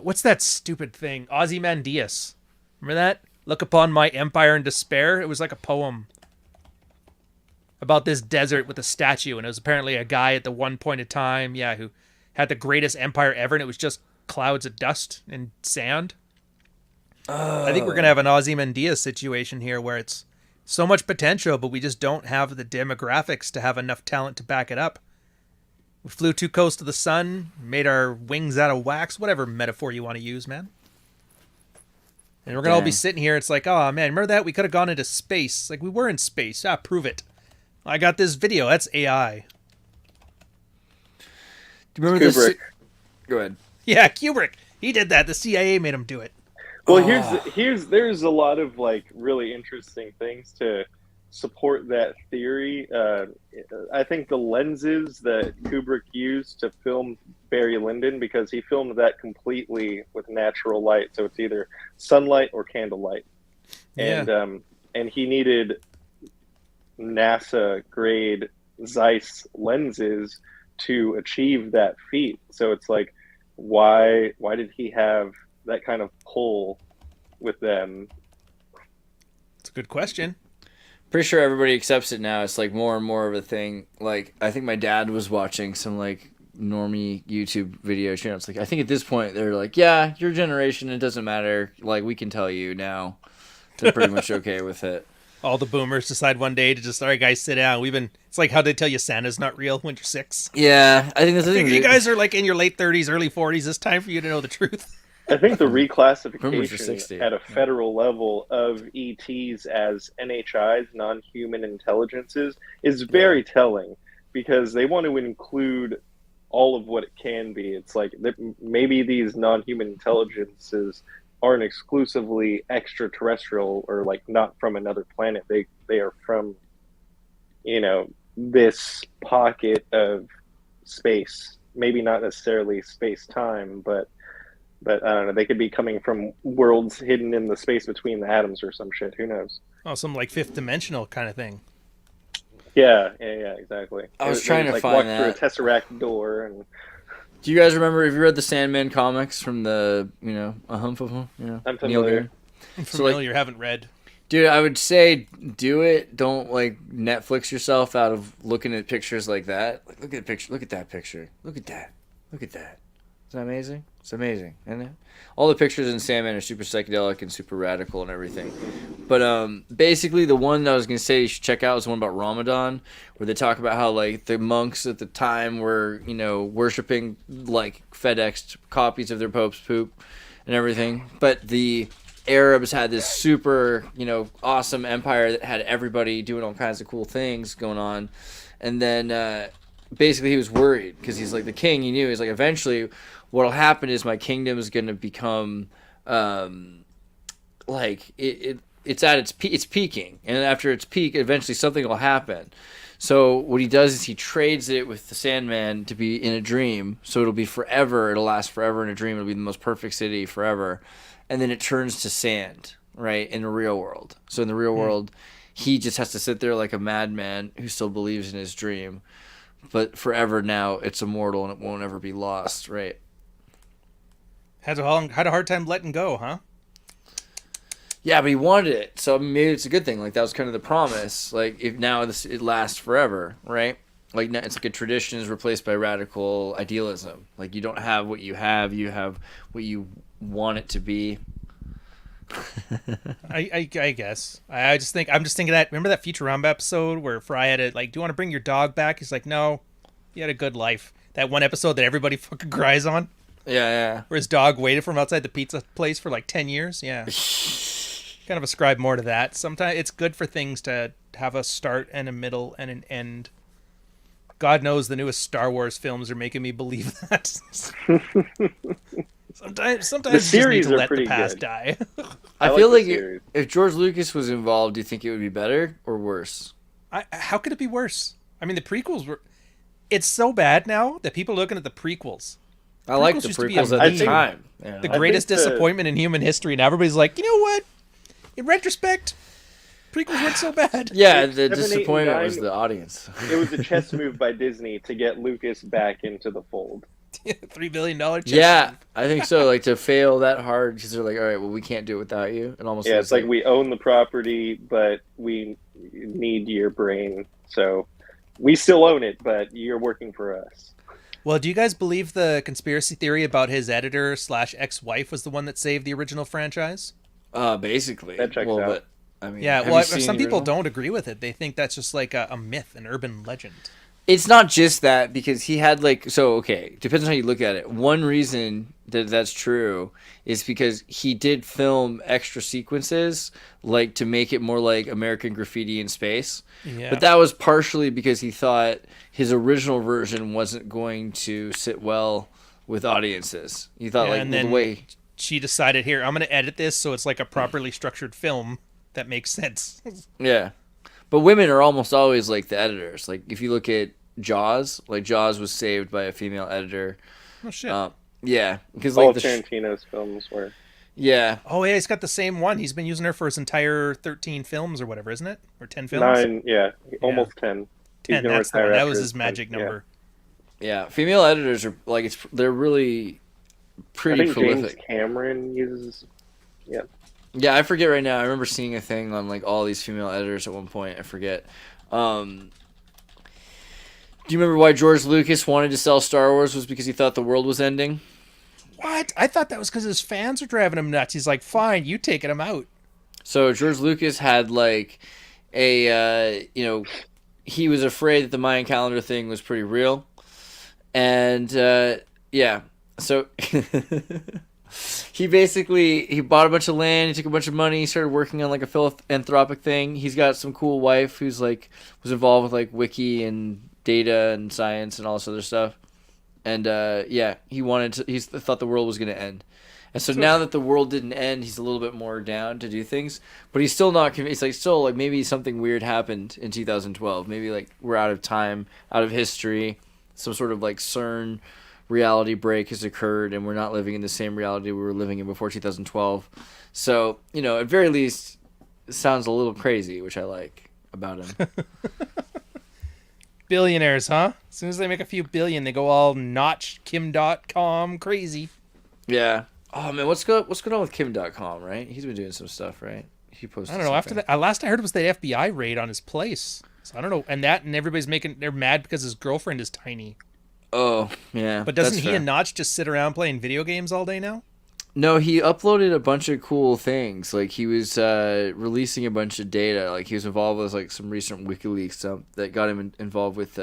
Speaker 4: what's that stupid thing? Ozymandias. Remember that? Look upon my empire in despair. It was like a poem. about this desert with a statue, and it was apparently a guy at the one point in time, who had the greatest empire ever, and it was just clouds of dust and sand. I think we're going to have an Ozymandias situation here where it's so much potential, but we just don't have the demographics to have enough talent to back it up. We flew too close to the sun, made our wings out of wax, whatever metaphor you want to use, man. And we're going to all be sitting here. It's like, oh, man, remember that? We could have gone into space. Like, we were in space. Prove it. I got this video. That's AI.
Speaker 3: Do you remember this? Go ahead.
Speaker 4: Yeah, Kubrick. He did that. The CIA made him do it.
Speaker 5: Well, there's a lot of like really interesting things to support that theory. I think the lenses that Kubrick used to film Barry Lyndon, because he filmed that completely with natural light, so it's either sunlight or candlelight, and he needed NASA grade Zeiss lenses to achieve that feat. So it's like, why did he have that kind of pull with them?
Speaker 4: It's a good question.
Speaker 3: Pretty sure everybody accepts it now. It's like more and more of a thing. Like, I think my dad was watching some like normie YouTube video channel. It's like, I think at this point they're like, yeah, your generation, it doesn't matter. Like, we can tell you now. They're pretty much okay with it.
Speaker 4: All the boomers decide one day to just, all right, guys, sit down. It's like how they tell you Santa's not real when you're 6.
Speaker 3: Yeah, I think that's the thing.
Speaker 4: You guys are like in your late 30s, early 40s. It's time for you to know the truth.
Speaker 5: I think the reclassification at a federal level of ETs as NHIs, non-human intelligences, is very telling, because they want to include all of what it can be. It's like maybe these non-human intelligences aren't exclusively extraterrestrial or like not from another planet. They are from, this pocket of space. Maybe not necessarily space-time, but I don't know. They could be coming from worlds hidden in the space between the atoms or some shit. Who knows?
Speaker 4: Oh, some like fifth dimensional kind of thing.
Speaker 5: Yeah, exactly.
Speaker 3: I was trying to find
Speaker 5: walk
Speaker 3: that.
Speaker 5: through a Tesseract door. And
Speaker 3: do you guys remember? Have you read the Sandman comics from the a hump of them?
Speaker 5: I'm familiar.
Speaker 4: I'm familiar. Haven't read.
Speaker 3: Dude, I would say do it. Don't like Netflix yourself out of looking at pictures like that. Like, look at the picture. Look at that picture. Look at that. Look at that. Isn't that amazing? It's amazing, isn't it? All the pictures in Sandman are super psychedelic and super radical and everything. But basically, the one that I was going to say you should check out is the one about Ramadan, where they talk about how like the monks at the time were, worshiping like FedEx copies of their Pope's poop and everything. But the Arabs had this super, awesome empire that had everybody doing all kinds of cool things going on. And then basically he was worried because he's like the king. He knew he's like, eventually what'll happen is my kingdom is going to become like it's at its it's peaking, and after its peak, eventually something will happen. So what he does is he trades it with the Sandman to be in a dream, so it'll be forever. It'll last forever in a dream. It'll be the most perfect city forever, and then it turns to sand, right, in the real world. So in the real world, he just has to sit there like a madman who still believes in his dream, but forever now it's immortal and it won't ever be lost, right?
Speaker 4: Had a hard time letting go, huh?
Speaker 3: Yeah, but he wanted it, so maybe it's a good thing. Like, that was kind of the promise. Like, if now it lasts forever, right? Like, it's like a tradition is replaced by radical idealism. Like, you don't have what you have what you want it to be.
Speaker 4: I guess. I'm just thinking that. Remember that Futurama episode where Fry had to, like, do you want to bring your dog back? He's like, no, you had a good life. That one episode that everybody fucking cries on.
Speaker 3: Yeah.
Speaker 4: Where his dog waited for him outside the pizza place for like 10 years. Yeah. Kind of ascribe more to that. Sometimes it's good for things to have a start and a middle and an end. God knows the newest Star Wars films are making me believe that. Sometimes
Speaker 5: the
Speaker 4: you just need to let the
Speaker 5: pretty
Speaker 4: past
Speaker 5: good.
Speaker 4: die.
Speaker 3: I feel like if George Lucas was involved, do you think it would be better or worse?
Speaker 4: How could it be worse? I mean, the prequels were... It's so bad now that people are looking at the prequels.
Speaker 3: I like the prequels at the time.
Speaker 4: Yeah. The greatest disappointment in human history, and everybody's like, you know what? In retrospect, prequels weren't so bad.
Speaker 3: Yeah, the disappointment was the audience.
Speaker 5: It was a chess move by Disney to get Lucas back into the fold.
Speaker 4: $3 billion check.
Speaker 3: Yeah, I think so. Like to fail that hard because they're like, all right, well, we can't do it without you. And almost
Speaker 5: Yeah, it's like we own the property, but we need your brain. So we still own it, but you're working for us.
Speaker 4: Well, do you guys believe the conspiracy theory about his editor / ex-wife was the one that saved the original franchise?
Speaker 3: Basically.
Speaker 5: That checks out.
Speaker 3: But I mean,
Speaker 4: Yeah,
Speaker 3: have
Speaker 4: well,
Speaker 3: you seen
Speaker 4: some
Speaker 3: the
Speaker 4: people
Speaker 3: original?
Speaker 4: don't agree with it. They think that's just like a myth, an urban legend.
Speaker 3: It's not just that because he had like okay, depends on how you look at it. One reason that that's true is because he did film extra sequences like to make it more like American Graffiti in space.
Speaker 4: Yeah.
Speaker 3: But that was partially because he thought his original version wasn't going to sit well with audiences. He thought
Speaker 4: Yeah,
Speaker 3: like
Speaker 4: and
Speaker 3: the
Speaker 4: then
Speaker 3: way
Speaker 4: she decided, here, I'm going to edit this so it's like a properly structured film that makes sense.
Speaker 3: Yeah. But women are almost always like the editors. Like if you look at Jaws, like Jaws was saved by a female editor.
Speaker 4: Oh shit.
Speaker 3: Yeah, because
Speaker 5: All
Speaker 3: like
Speaker 5: of Tarantino's films were.
Speaker 3: yeah,
Speaker 4: Oh yeah, he's got the same one. He's been using her for his entire 13 films or whatever, isn't it? Or 10 films?
Speaker 5: 9, yeah, almost 10. He's
Speaker 4: 10.
Speaker 5: gonna
Speaker 4: That's the
Speaker 5: retire
Speaker 4: one. That
Speaker 5: after
Speaker 4: was his
Speaker 5: 10,
Speaker 4: magic
Speaker 5: yeah.
Speaker 4: number.
Speaker 3: yeah. Female editors are like they're really
Speaker 5: I
Speaker 3: pretty
Speaker 5: think
Speaker 3: prolific.
Speaker 5: James Cameron uses. Yeah.
Speaker 3: Yeah, I forget right now. I remember seeing a thing on like all these female editors at one point. I forget. Do you remember why George Lucas wanted to sell Star Wars was because he thought the world was ending?
Speaker 4: What? I thought that was because his fans were driving him nuts. He's like, fine, you taking him out.
Speaker 3: So George Lucas had like a he was afraid that the Mayan calendar thing was pretty real, and yeah, so he bought a bunch of land, he took a bunch of money, he started working on like a philanthropic thing. He's got some cool wife who's like was involved with like wiki and data and science and all this other stuff, and yeah, he thought the world was going to end. And so now that the world didn't end, he's a little bit more down to do things, but he's still not convinced. Like still like maybe something weird happened in 2012. Maybe like we're out of time, out of history. Some sort of like CERN reality break has occurred, and we're not living in the same reality we were living in before 2012. So at very least, it sounds a little crazy, which I like about him.
Speaker 4: Billionaires, huh? As soon as they make a few billion, they go all notch Kim.com crazy.
Speaker 3: Yeah. Oh man, what's going on with Kim.com? Right? He's been doing some stuff, right? He posted.
Speaker 4: I don't know. After
Speaker 3: something.
Speaker 4: that, last I heard was the FBI raid on his place. So I don't know. And everybody's they're mad because his girlfriend is tiny.
Speaker 3: Oh yeah.
Speaker 4: But doesn't
Speaker 3: that's
Speaker 4: he
Speaker 3: fair.
Speaker 4: and Notch just sit around playing video games all day now?
Speaker 3: No, he uploaded a bunch of cool things. Like he was releasing a bunch of data. Like he was involved with like some recent WikiLeaks stuff that got him involved with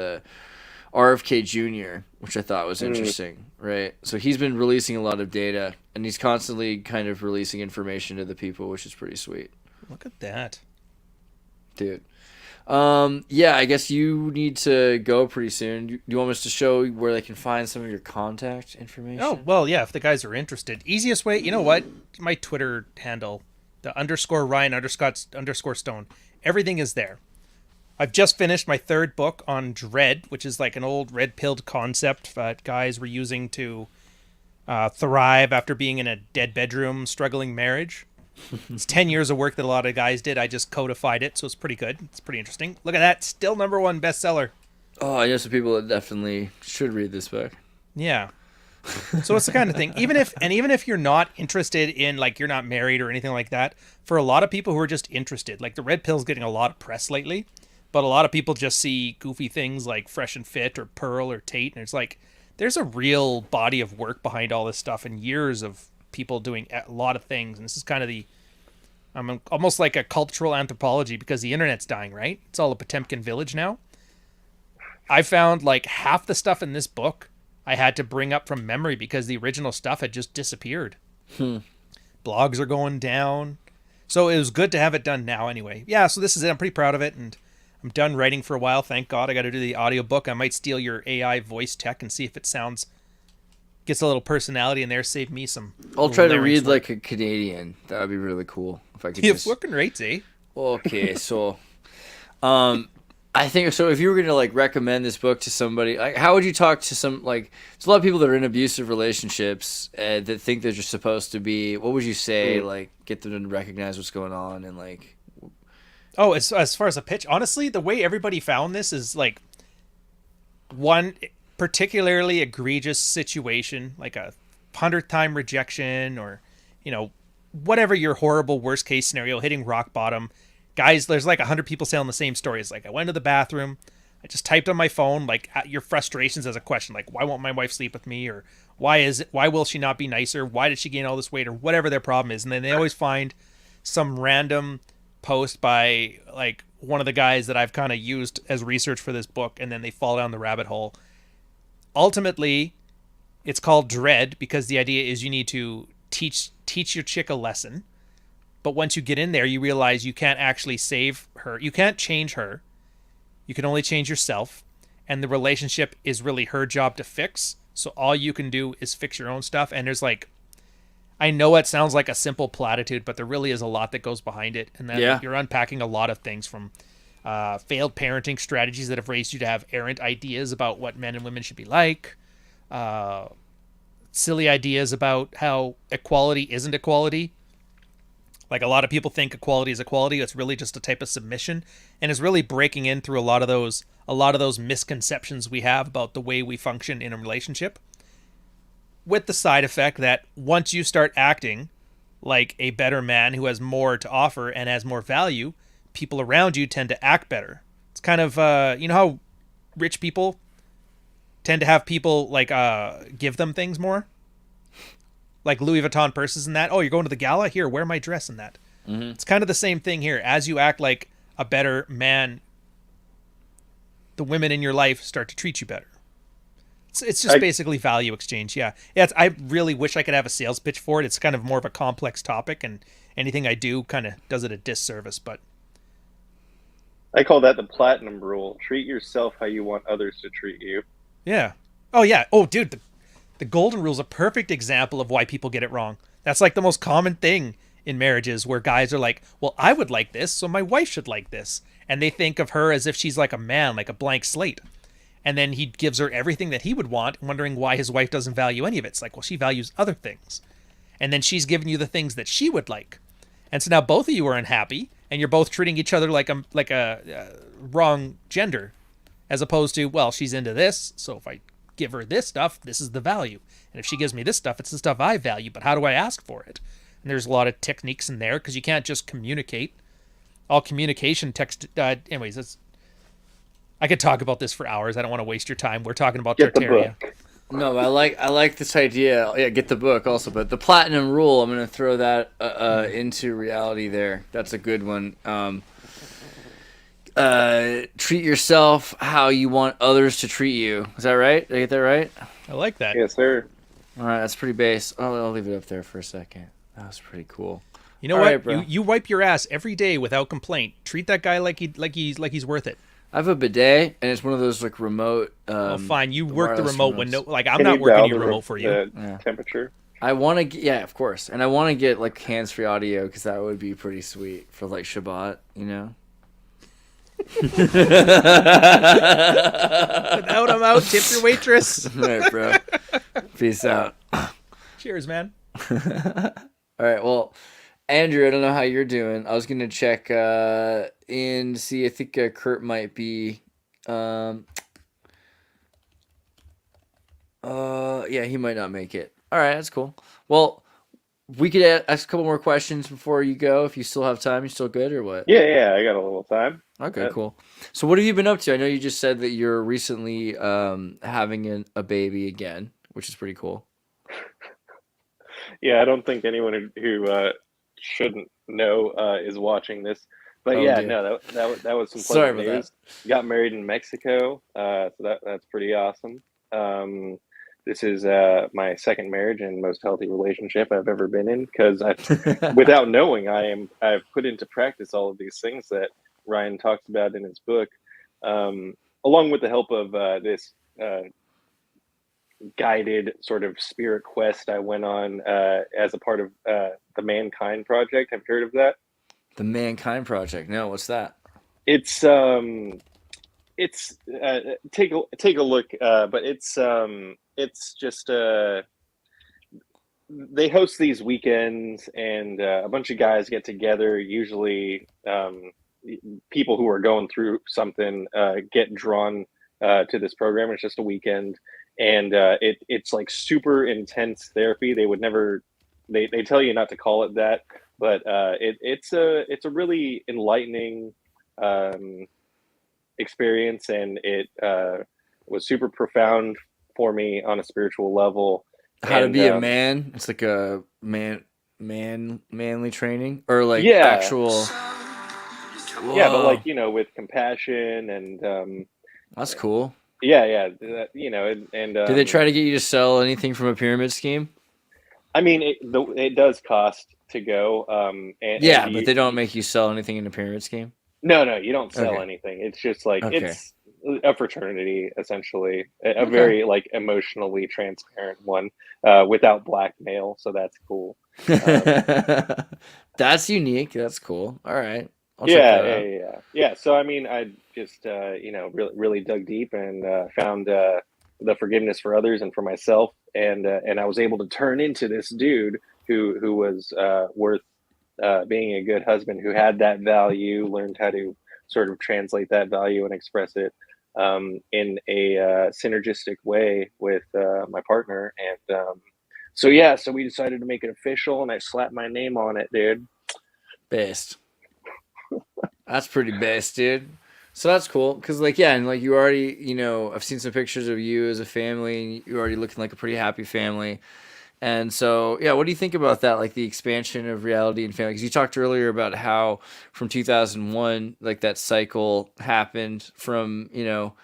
Speaker 3: RFK Jr., which I thought was interesting. Right. So he's been releasing a lot of data, and he's constantly kind of releasing information to the people, which is pretty sweet.
Speaker 4: Look at that,
Speaker 3: dude. Yeah, I guess you need to go pretty soon. Do you want us to show where they can find some of your contact information?
Speaker 4: Oh, well, yeah, if the guys are interested. Easiest way, you know what? My Twitter handle, the _Ryan_Stone. Everything is there. I've just finished my third book on dread, which is like an old red-pilled concept that guys were using to thrive after being in a dead bedroom, struggling marriage. It's 10 years of work that a lot of guys did. I just codified it, so it's pretty good. It's pretty interesting. Look at that. Still #1 bestseller.
Speaker 3: Oh, I know some people that definitely should read this book.
Speaker 4: Yeah. So it's the kind of thing. Even if you're not interested in, like, you're not married or anything like that, for a lot of people who are just interested, like the red pill's getting a lot of press lately, but a lot of people just see goofy things like Fresh and Fit or Pearl or Tate, and it's like, there's a real body of work behind all this stuff and years of people doing a lot of things. And this is kind of almost like a cultural anthropology, because the internet's dying, right? It's all a Potemkin village now. I found like half the stuff in this book I had to bring up from memory because the original stuff had just disappeared. Blogs are going down. So it was good to have it done now anyway. Yeah, so this is it. I'm pretty proud of it, and I'm done writing for a while, thank God. I got to do the audiobook. I might steal your AI voice tech and see if it gets a little personality in there, save me some.
Speaker 3: I'll try to
Speaker 4: lyrics
Speaker 3: read like a Canadian. That would be really cool if I could
Speaker 4: You
Speaker 3: just...
Speaker 4: fucking rates, eh?
Speaker 3: Okay, so I think so. If you were going to like recommend this book to somebody, like how would you talk to some, like, there's a lot of people that are in abusive relationships that think they're just supposed to be, what would you say, like get them to recognize what's going on and like...
Speaker 4: Oh, as far as a pitch, honestly, the way everybody found this is like, one, particularly egregious situation, like a 100th time rejection, or, you know, whatever your horrible worst case scenario, hitting rock bottom. Guys, there's like 100 people telling the same story. It's like, I went to the bathroom, I just typed on my phone, like, your frustrations as a question, like, why won't my wife sleep with me? Or why will she not be nicer? Why did she gain all this weight? Or whatever their problem is. And then they always find some random post by like one of the guys that I've kind of used as research for this book, and then they fall down the rabbit hole. Ultimately, it's called dread because the idea is you need to teach your chick a lesson. But once you get in there, you realize you can't actually save her. You can't change her. You can only change yourself. And the relationship is really her job to fix. So all you can do is fix your own stuff. And there's like, I know it sounds like a simple platitude, but there really is a lot that goes behind it. And then you're unpacking a lot of things, from failed parenting strategies that have raised you to have errant ideas about what men and women should be like, silly ideas about how equality isn't equality. Like, a lot of people think equality is equality. It's really just a type of submission, and it's really breaking in through a lot of those misconceptions we have about the way we function in a relationship. With the side effect that once you start acting like a better man who has more to offer and has more value, people around you tend to act better. It's kind of, you know how rich people tend to have people like give them things more? Like Louis Vuitton purses and that. Oh, you're going to the gala? Here, wear my dress and that. Mm-hmm. It's kind of the same thing here. As you act like a better man, the women in your life start to treat you better. It's just basically value exchange. Yeah. I really wish I could have a sales pitch for it. It's kind of more of a complex topic, and anything I do kind of does it a disservice. But
Speaker 5: I call that the platinum rule. Treat yourself how you want others to treat you.
Speaker 4: Yeah. Oh, yeah. Oh, dude, the golden rule is a perfect example of why people get it wrong. That's like the most common thing in marriages, where guys are like, well, I would like this, so my wife should like this. And they think of her as if she's like a man, like a blank slate. And then he gives her everything that he would want, wondering why his wife doesn't value any of it. It's like, well, she values other things. And then she's giving you the things that she would like. And so now both of you are unhappy, and you're both treating each other like a wrong gender, as opposed to, well, she's into this, so if I give her this stuff, this is the value. And if she gives me this stuff, it's the stuff I value, but how do I ask for it? And there's a lot of techniques in there, because you can't just communicate. All communication text, anyways, I could talk about this for hours. I don't want to waste your time. We're talking about Tartaria.
Speaker 3: No, I like this idea. Yeah, get the book also, but the platinum rule, I'm going to throw that into reality there. That's a good one. Treat yourself how you want others to treat you. Is that right? Did I get that right?
Speaker 4: I like that.
Speaker 5: Yes, sir.
Speaker 3: All right, that's pretty base. I'll leave it up there for a second. That was pretty cool.
Speaker 4: You know what? Right, you wipe your ass every day without complaint. Treat that guy like he's worth it.
Speaker 3: I have a bidet, and it's one of those like remote.
Speaker 4: Oh, fine. You work the remote window. Like, I'm not working your remote for you.
Speaker 5: Temperature.
Speaker 3: I want to, yeah, of course, and I want to get like hands-free audio, because that would be pretty sweet for like Shabbat, you know.
Speaker 4: Without I'm out. Tip your waitress.
Speaker 3: All right, bro. Peace out.
Speaker 4: Cheers, man.
Speaker 3: All right. Well, Andrew, I don't know how you're doing. I was gonna check in to see. I think Kurt might be. Yeah, he might not make it. All right, that's cool. Well, we could ask a couple more questions before you go, if you still have time. You still good or what?
Speaker 5: Yeah, I got a little time.
Speaker 3: Okay, cool. So what have you been up to? I know you just said that you're recently having a baby again, which is pretty cool.
Speaker 5: Yeah, I don't think anyone who shouldn't know is watching this. But no, that was some pleasant news. Got married in Mexico, so that's pretty awesome. This is my second marriage and most healthy relationship I've ever been in, because without knowing, I've put into practice all of these things that Ryan talks about in his book, along with the help of this guided sort of spirit quest I went on as a part of the Mankind Project. Have you heard of that?
Speaker 3: The Mankind Project? No, what's that?
Speaker 5: It's take a look, but it's just they host these weekends, and a bunch of guys get together. Usually, people who are going through something get drawn to this program. It's just a weekend, and it's like super intense therapy. They would never, they tell you not to call it that, but it's a really enlightening experience, and it was super profound for me on a spiritual level.
Speaker 3: How to be a man? It's like a manly training, or like
Speaker 5: Yeah.
Speaker 3: actual.
Speaker 5: Yeah, but
Speaker 3: Whoa.
Speaker 5: like, you know, with compassion and
Speaker 3: That's cool.
Speaker 5: yeah, you know, and
Speaker 3: Did they try to get you to sell anything from a pyramid scheme?
Speaker 5: I mean, it does cost to go. And
Speaker 3: Yeah,
Speaker 5: and
Speaker 3: but they don't make you sell anything in a pyramid scheme.
Speaker 5: No, you don't sell
Speaker 3: Okay.
Speaker 5: anything. It's just like
Speaker 3: Okay.
Speaker 5: it's a fraternity, essentially, a
Speaker 3: Okay.
Speaker 5: very like emotionally transparent one, without blackmail. So that's cool.
Speaker 3: That's unique. That's cool. All right. I'll check that out.
Speaker 5: Yeah. So I mean, I just you know, really dug deep and found the forgiveness for others and for myself, and I was able to turn into this dude who was worth being a good husband, who had that value, learned how to sort of translate that value and express it in a synergistic way with my partner, and so we decided to make it official, and I slapped my name on it, dude.
Speaker 3: Best. That's pretty best, dude. So that's cool, because like, yeah, and like you already, you know, I've seen some pictures of you as a family, and you're already looking like a pretty happy family. And so, yeah, what do you think about that, like the expansion of reality and family? Because you talked earlier about how from 2001, like that cycle happened from, you know,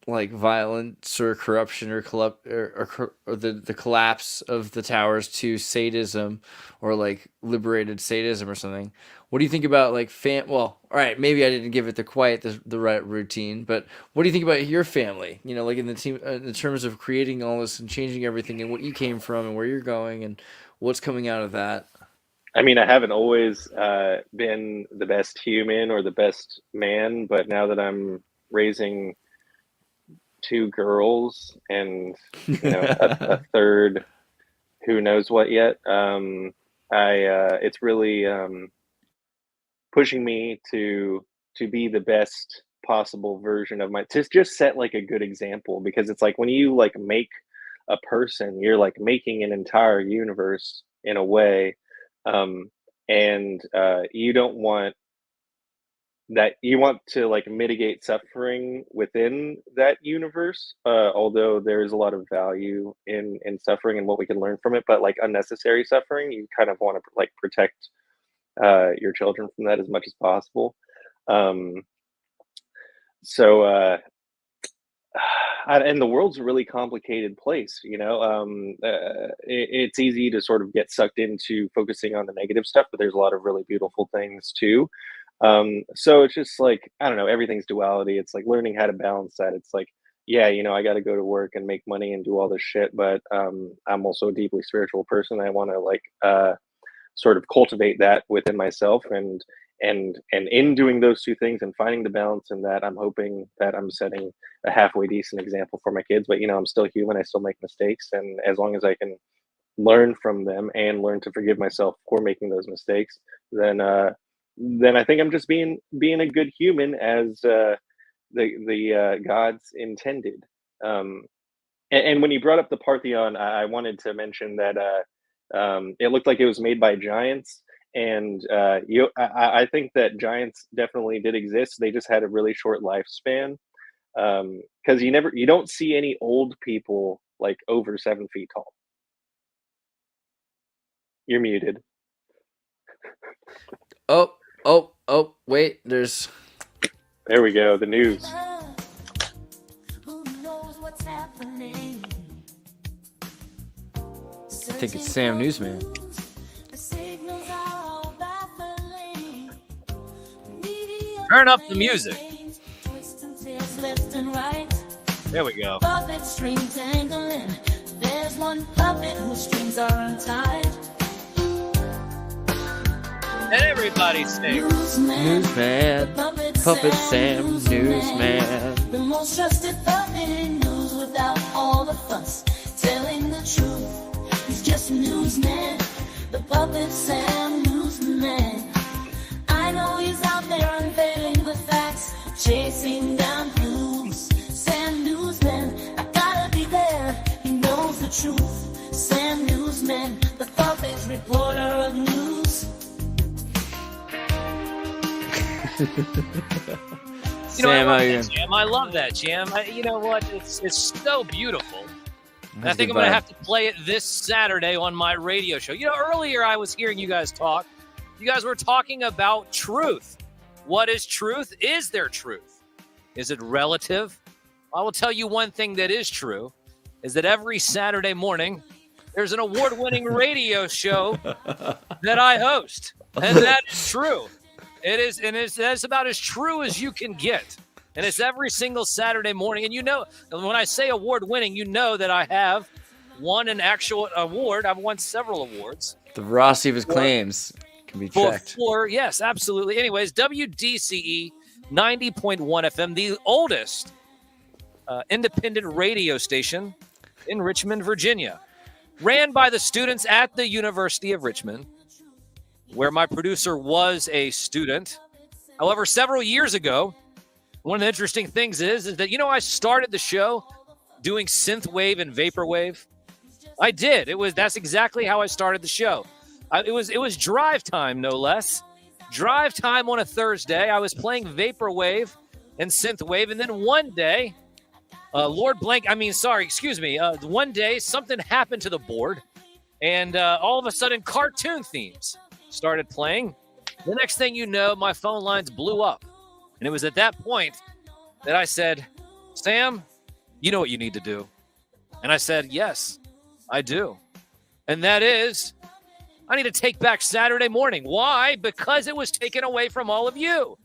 Speaker 3: like violence or corruption or the collapse of the towers to sadism, or like liberated sadism or something. What do you think about like well, all right, maybe I didn't give it the right routine, but what do you think about your family? You know, like in the team, in terms of creating all this and changing everything, and what you came from and where you're going and what's coming out of that.
Speaker 5: I mean, I haven't always been the best human or the best man, but now that I'm raising 2 girls and, you know, a third who knows what yet, it's really pushing me to be the best possible version of to just set like a good example, because it's like when you like make a person, you're like making an entire universe in a way, and you don't want that, you want to like mitigate suffering within that universe, although there's a lot of value in suffering and what we can learn from it, but like unnecessary suffering, you kind of want to like protect your children from that as much as possible. And the world's a really complicated place, you know. It's easy to sort of get sucked into focusing on the negative stuff, but there's a lot of really beautiful things too. So it's just like, I don't know, everything's duality. It's like learning how to balance that. It's like, yeah, you know, I got to go to work and make money and do all this shit, but I'm also a deeply spiritual person. I want to like sort of cultivate that within myself, and in doing those two things and finding the balance in that, I'm hoping that I'm setting a halfway decent example for my kids. But you know, I'm still human, I still make mistakes, and as long as I can learn from them and learn to forgive myself for making those mistakes, then I think I'm just being a good human, as the gods intended. And when you brought up the Parthenon, I wanted to mention that it looked like it was made by giants, and I think that giants definitely did exist. They just had a really short lifespan, because you don't see any old people like over 7 feet tall. You're muted.
Speaker 3: Oh, wait, there
Speaker 5: we go, the news.
Speaker 3: I think it's Sam Newsman.
Speaker 10: Turn up the music. There we go.
Speaker 11: There's one puppet whose strings are untied.
Speaker 10: And everybody sings.
Speaker 3: Newsman, Puppet Sam, Newsman.
Speaker 11: The most trusted puppet in news without all the fuss. Telling the truth, he's just a newsman. The Puppet Sam Newsman. I know he's out there unveiling the facts, chasing down clues.
Speaker 3: Sam, how you?
Speaker 10: Jam. I love that, Jam. You know what? It's so beautiful. And I
Speaker 3: That's
Speaker 10: think
Speaker 3: a
Speaker 10: I'm going
Speaker 3: good
Speaker 10: to
Speaker 3: vibe.
Speaker 10: have to play it this Saturday on my radio show. You know, earlier I was hearing you guys talk. You guys were talking about truth. What is truth? Is there truth? Is it relative? I will tell you one thing that is true, is that every Saturday morning, there's an award-winning radio show that I host. And that is true. It is, and that's about as true as you can get. And it's every single Saturday morning. And you know, when I say award-winning, you know that I have won an actual award. I've won several awards.
Speaker 3: The veracity of his claims can be checked.
Speaker 10: Yes, absolutely. Anyways, WDCE 90.1 FM, the oldest independent radio station in Richmond, Virginia, ran by the students at the University of Richmond, where my producer was a student. However, several years ago, one of the interesting things is that, you know, I started the show doing synthwave and vaporwave. I did. That's exactly how I started the show. It was drive time, no less. Drive time on a Thursday. I was playing vaporwave and synthwave, and then one day, one day something happened to the board, and all of a sudden cartoon themes started playing. The next thing you know, my phone lines blew up. And it was at that point that I said, Sam, you know what you need to do. And I said, yes, I do. And that is, I need to take back Saturday morning. Why? Because it was taken away from all of you.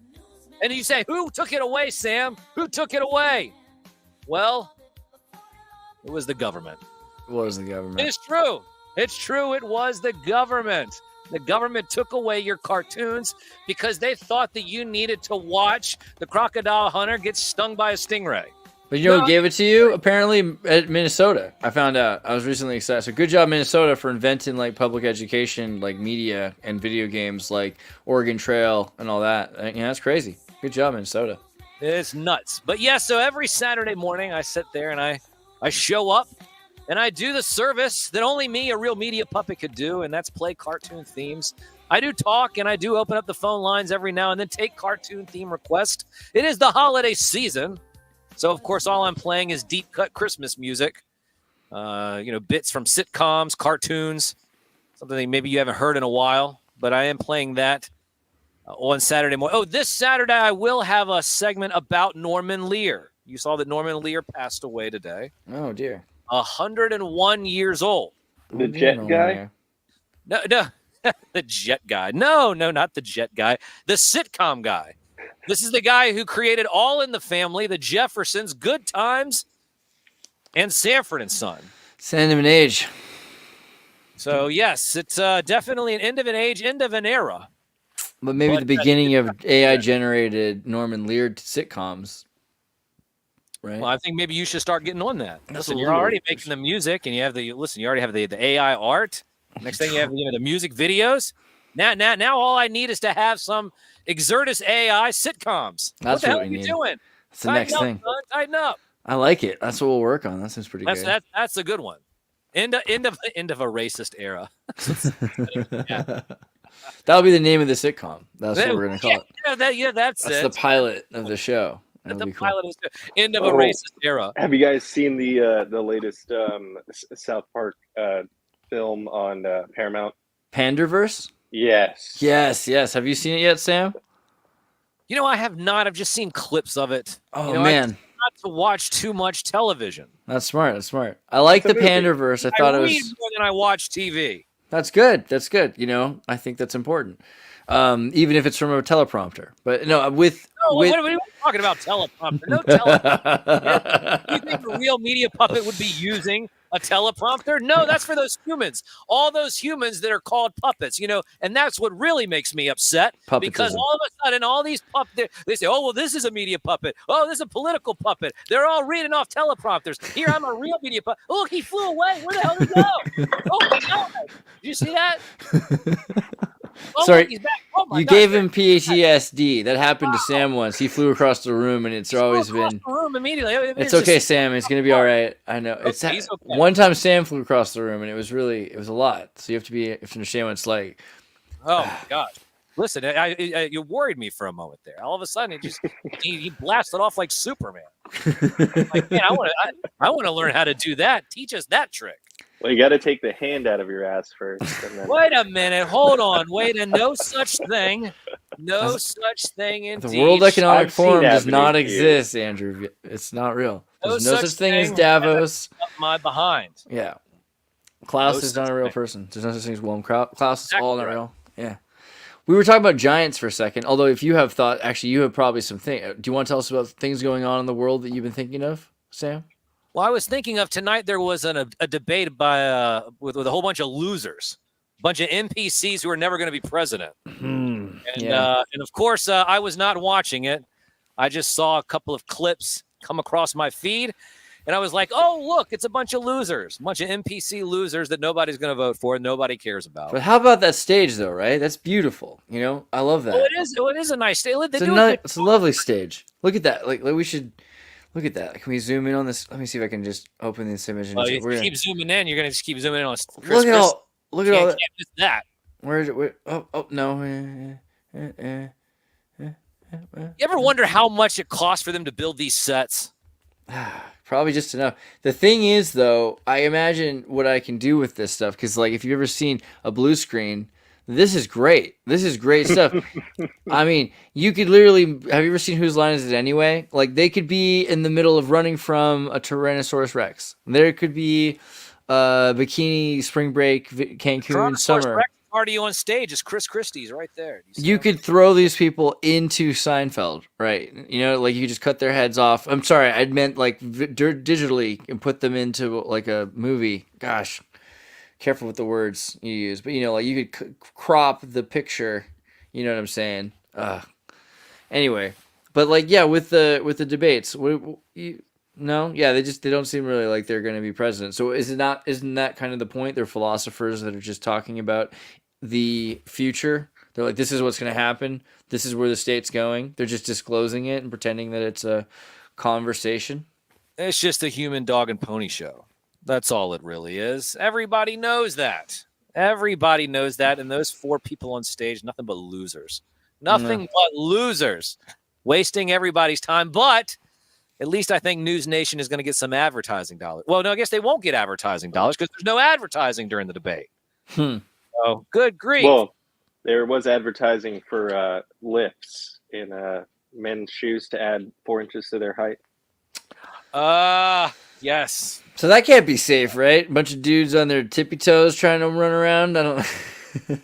Speaker 10: And you say, who took it away, Sam? Who took it away? Well, it was the government.
Speaker 3: It was the government.
Speaker 10: It's true. It's true. It was the government. The government took away your cartoons because they thought that you needed to watch the crocodile hunter get stung by a stingray.
Speaker 3: But you know who gave it to you? Apparently at Minnesota. I found out. I was recently excited. So good job, Minnesota, for inventing like public education, like media and video games, like Oregon Trail and all that. Yeah, that's crazy. Good job, Minnesota.
Speaker 10: It's nuts. But yeah, so every Saturday morning I sit there and I show up and I do the service that only me, a real media puppet, could do, and that's play cartoon themes. I do talk and I do open up the phone lines every now and then, take cartoon theme requests. It is the holiday season. So, of course, all I'm playing is deep-cut Christmas music, bits from sitcoms, cartoons, something maybe you haven't heard in a while. But I am playing that on Saturday morning. Oh, this Saturday I will have a segment about Norman Lear. You saw that Norman Lear passed away today.
Speaker 3: Oh, dear.
Speaker 10: 101 years old.
Speaker 5: The jet guy?
Speaker 10: No, the jet guy. No, not the jet guy. The sitcom guy. This is the guy who created All in the Family, The Jeffersons, Good Times, and Sanford and Son.
Speaker 3: It's the end of an age.
Speaker 10: So, yes, it's definitely an end of an age, end of an era.
Speaker 3: But maybe the beginning of AI-generated Norman Lear sitcoms, right?
Speaker 10: Well, I think maybe you should start getting on that.
Speaker 3: That's
Speaker 10: Listen, you're already making the music, and you already have the AI art. Next thing you have the music videos. Now all I need is to have some Xirtus AI sitcoms.
Speaker 3: That's
Speaker 10: what the hell
Speaker 3: what
Speaker 10: are
Speaker 3: we
Speaker 10: you
Speaker 3: need.
Speaker 10: doing?
Speaker 3: That's the next thing.
Speaker 10: Son. Tighten up.
Speaker 3: I like it. That's what we'll work on. That seems pretty good.
Speaker 10: That's a good one. End of a racist era. Yeah.
Speaker 3: That'll be the name of the sitcom. That's what we're gonna call it.
Speaker 10: That's
Speaker 3: That's the pilot of the show. That'll be cool.
Speaker 10: Pilot is end of a racist era.
Speaker 5: Have you guys seen the latest South Park film on Paramount?
Speaker 3: Panderverse?
Speaker 5: Yes.
Speaker 3: Yes. Have you seen it yet, Sam?
Speaker 10: You know, I have not. I've just seen clips of it.
Speaker 3: Oh,
Speaker 10: man.
Speaker 3: man.
Speaker 10: Not to watch too much television.
Speaker 3: That's smart. I like the Panderverse. I thought it was...
Speaker 10: read more than I watch TV.
Speaker 3: That's good. You know, I think that's important. Even if it's from a teleprompter. But no,
Speaker 10: what are you talking about, teleprompter? No teleprompter. You think a real media puppet would be using a teleprompter? No, that's for those humans. All those humans that are called puppets, and that's what really makes me upset. Because all of a sudden, all these puppets, they say, oh, well, this is a media puppet. Oh, this is a political puppet. They're all reading off teleprompters. Here, I'm a real media puppet. Oh, look, he flew away. Where the hell did he go? Oh, my God. Did you see that? Oh,
Speaker 3: sorry,
Speaker 10: look, he's back. Oh, my
Speaker 3: you
Speaker 10: God.
Speaker 3: gave him PTSD. That happened to Sam once. He flew across the room, and it's always been...
Speaker 10: the room immediately.
Speaker 3: It's okay, Sam. It's going to be all right. I know.
Speaker 10: He's okay.
Speaker 3: One time Sam flew across the room, and it was a lot. So you have to understand what it's like.
Speaker 10: Oh, my gosh. Listen, you worried me for a moment there. All of a sudden, he blasted off like Superman. Like, man, I want to learn how to do that. Teach us that trick.
Speaker 5: Well, you got to take the hand out of your ass first. And then...
Speaker 10: Wait a minute. Hold on. No such thing. No such thing indeed.
Speaker 3: The World Economic Forum does not exist, Andrew. It's not real. There's no such thing as Davos.
Speaker 10: Up my behind.
Speaker 3: Yeah. Klaus is not a real person. There's no such thing as Wilhelm Klaus. It's all not real. Yeah. We were talking about giants for a second, although if you have thought, actually, you have probably some things. Do you want to tell us about things going on in the world that you've been thinking of, Sam?
Speaker 10: Well, I was thinking of tonight. There was a debate by with a whole bunch of losers, a bunch of NPCs who are never going to be president. And of course, I was not watching it. I just saw a couple of clips come across my feed, and I was like, "Oh, look, it's a bunch of losers, a bunch of NPC losers that nobody's going to vote for, and nobody cares about."
Speaker 3: But how about that stage, though? Right? That's beautiful. You know, I love that.
Speaker 10: Oh, it is. It is a nice stage.
Speaker 3: It's a lovely stage. Look at that. Like we should. Look at that. Can we zoom in on this? Let me see if I can just open this image.
Speaker 10: Well, if you keep zooming in, you're going to just keep zooming in on Chris.
Speaker 3: Look at all
Speaker 10: can't miss that.
Speaker 3: Where is it? Oh, no.
Speaker 10: You ever wonder how much it costs for them to build these sets?
Speaker 3: Probably just enough. The thing is, though, I imagine what I can do with this stuff. Because, like, if you've ever seen a blue screen, this is great. This is great stuff. I mean, you could literally... Have you ever seen Whose Line Is It Anyway? Like, they could be in the middle of running from a Tyrannosaurus Rex. There could be Bikini Spring Break, Cancun Summer.
Speaker 10: Rex party on stage is Chris Christie's right there.
Speaker 3: You could throw these people into Seinfeld, right? You know, like you could just cut their heads off. I'm sorry, I meant like digitally and put them into like a movie. Gosh. Careful with the words you use, but you know, like you could crop the picture. You know what I'm saying? Anyway, but like, yeah, with the debates, they don't seem really like they're going to be president. So isn't that kind of the point? They're philosophers that are just talking about the future. They're like, this is what's going to happen. This is where the state's going. They're just disclosing it and pretending that it's a conversation.
Speaker 10: It's just a human dog and pony show. That's all it really is. Everybody knows that. Everybody knows that. And those four people on stage, nothing but losers. Nothing but losers. Wasting everybody's time. But at least I think News Nation is going to get some advertising dollars. Well, no, I guess they won't get advertising dollars because there's no advertising during the debate. Oh, good grief.
Speaker 5: Well, there was advertising for lifts in men's shoes to add 4 inches to their height.
Speaker 10: Yes.
Speaker 3: So that can't be safe, right? A bunch of dudes on their tippy toes trying to run around. I don't.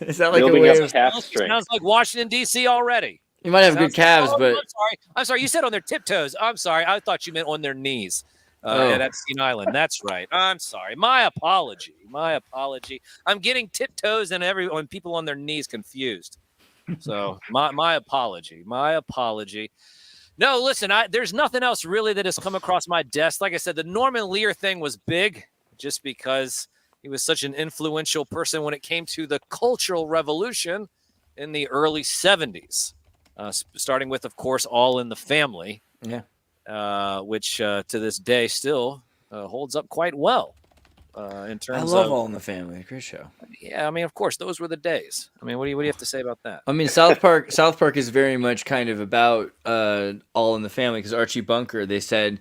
Speaker 3: Is that like
Speaker 5: building
Speaker 3: a way
Speaker 5: up
Speaker 3: of
Speaker 5: calf strength?
Speaker 10: Sounds like Washington D.C. already.
Speaker 3: You might have good calves, but
Speaker 10: I'm sorry. You said on their tiptoes. I'm sorry. I thought you meant on their knees. Yeah, that's Scene Island. That's right. I'm sorry. My apology. I'm getting tiptoes and people on their knees confused. So my apology. No, listen, there's nothing else really that has come across my desk. Like I said, the Norman Lear thing was big just because he was such an influential person when it came to the Cultural Revolution in the early 70s, starting with, of course, All in the Family, which to this day still holds up quite well. In terms
Speaker 3: I love All in the Family, great show.
Speaker 10: Yeah, I mean, of course, those were the days. I mean, what do you have to say about that?
Speaker 3: I mean, South Park is very much kind of about All in the Family because Archie Bunker. They said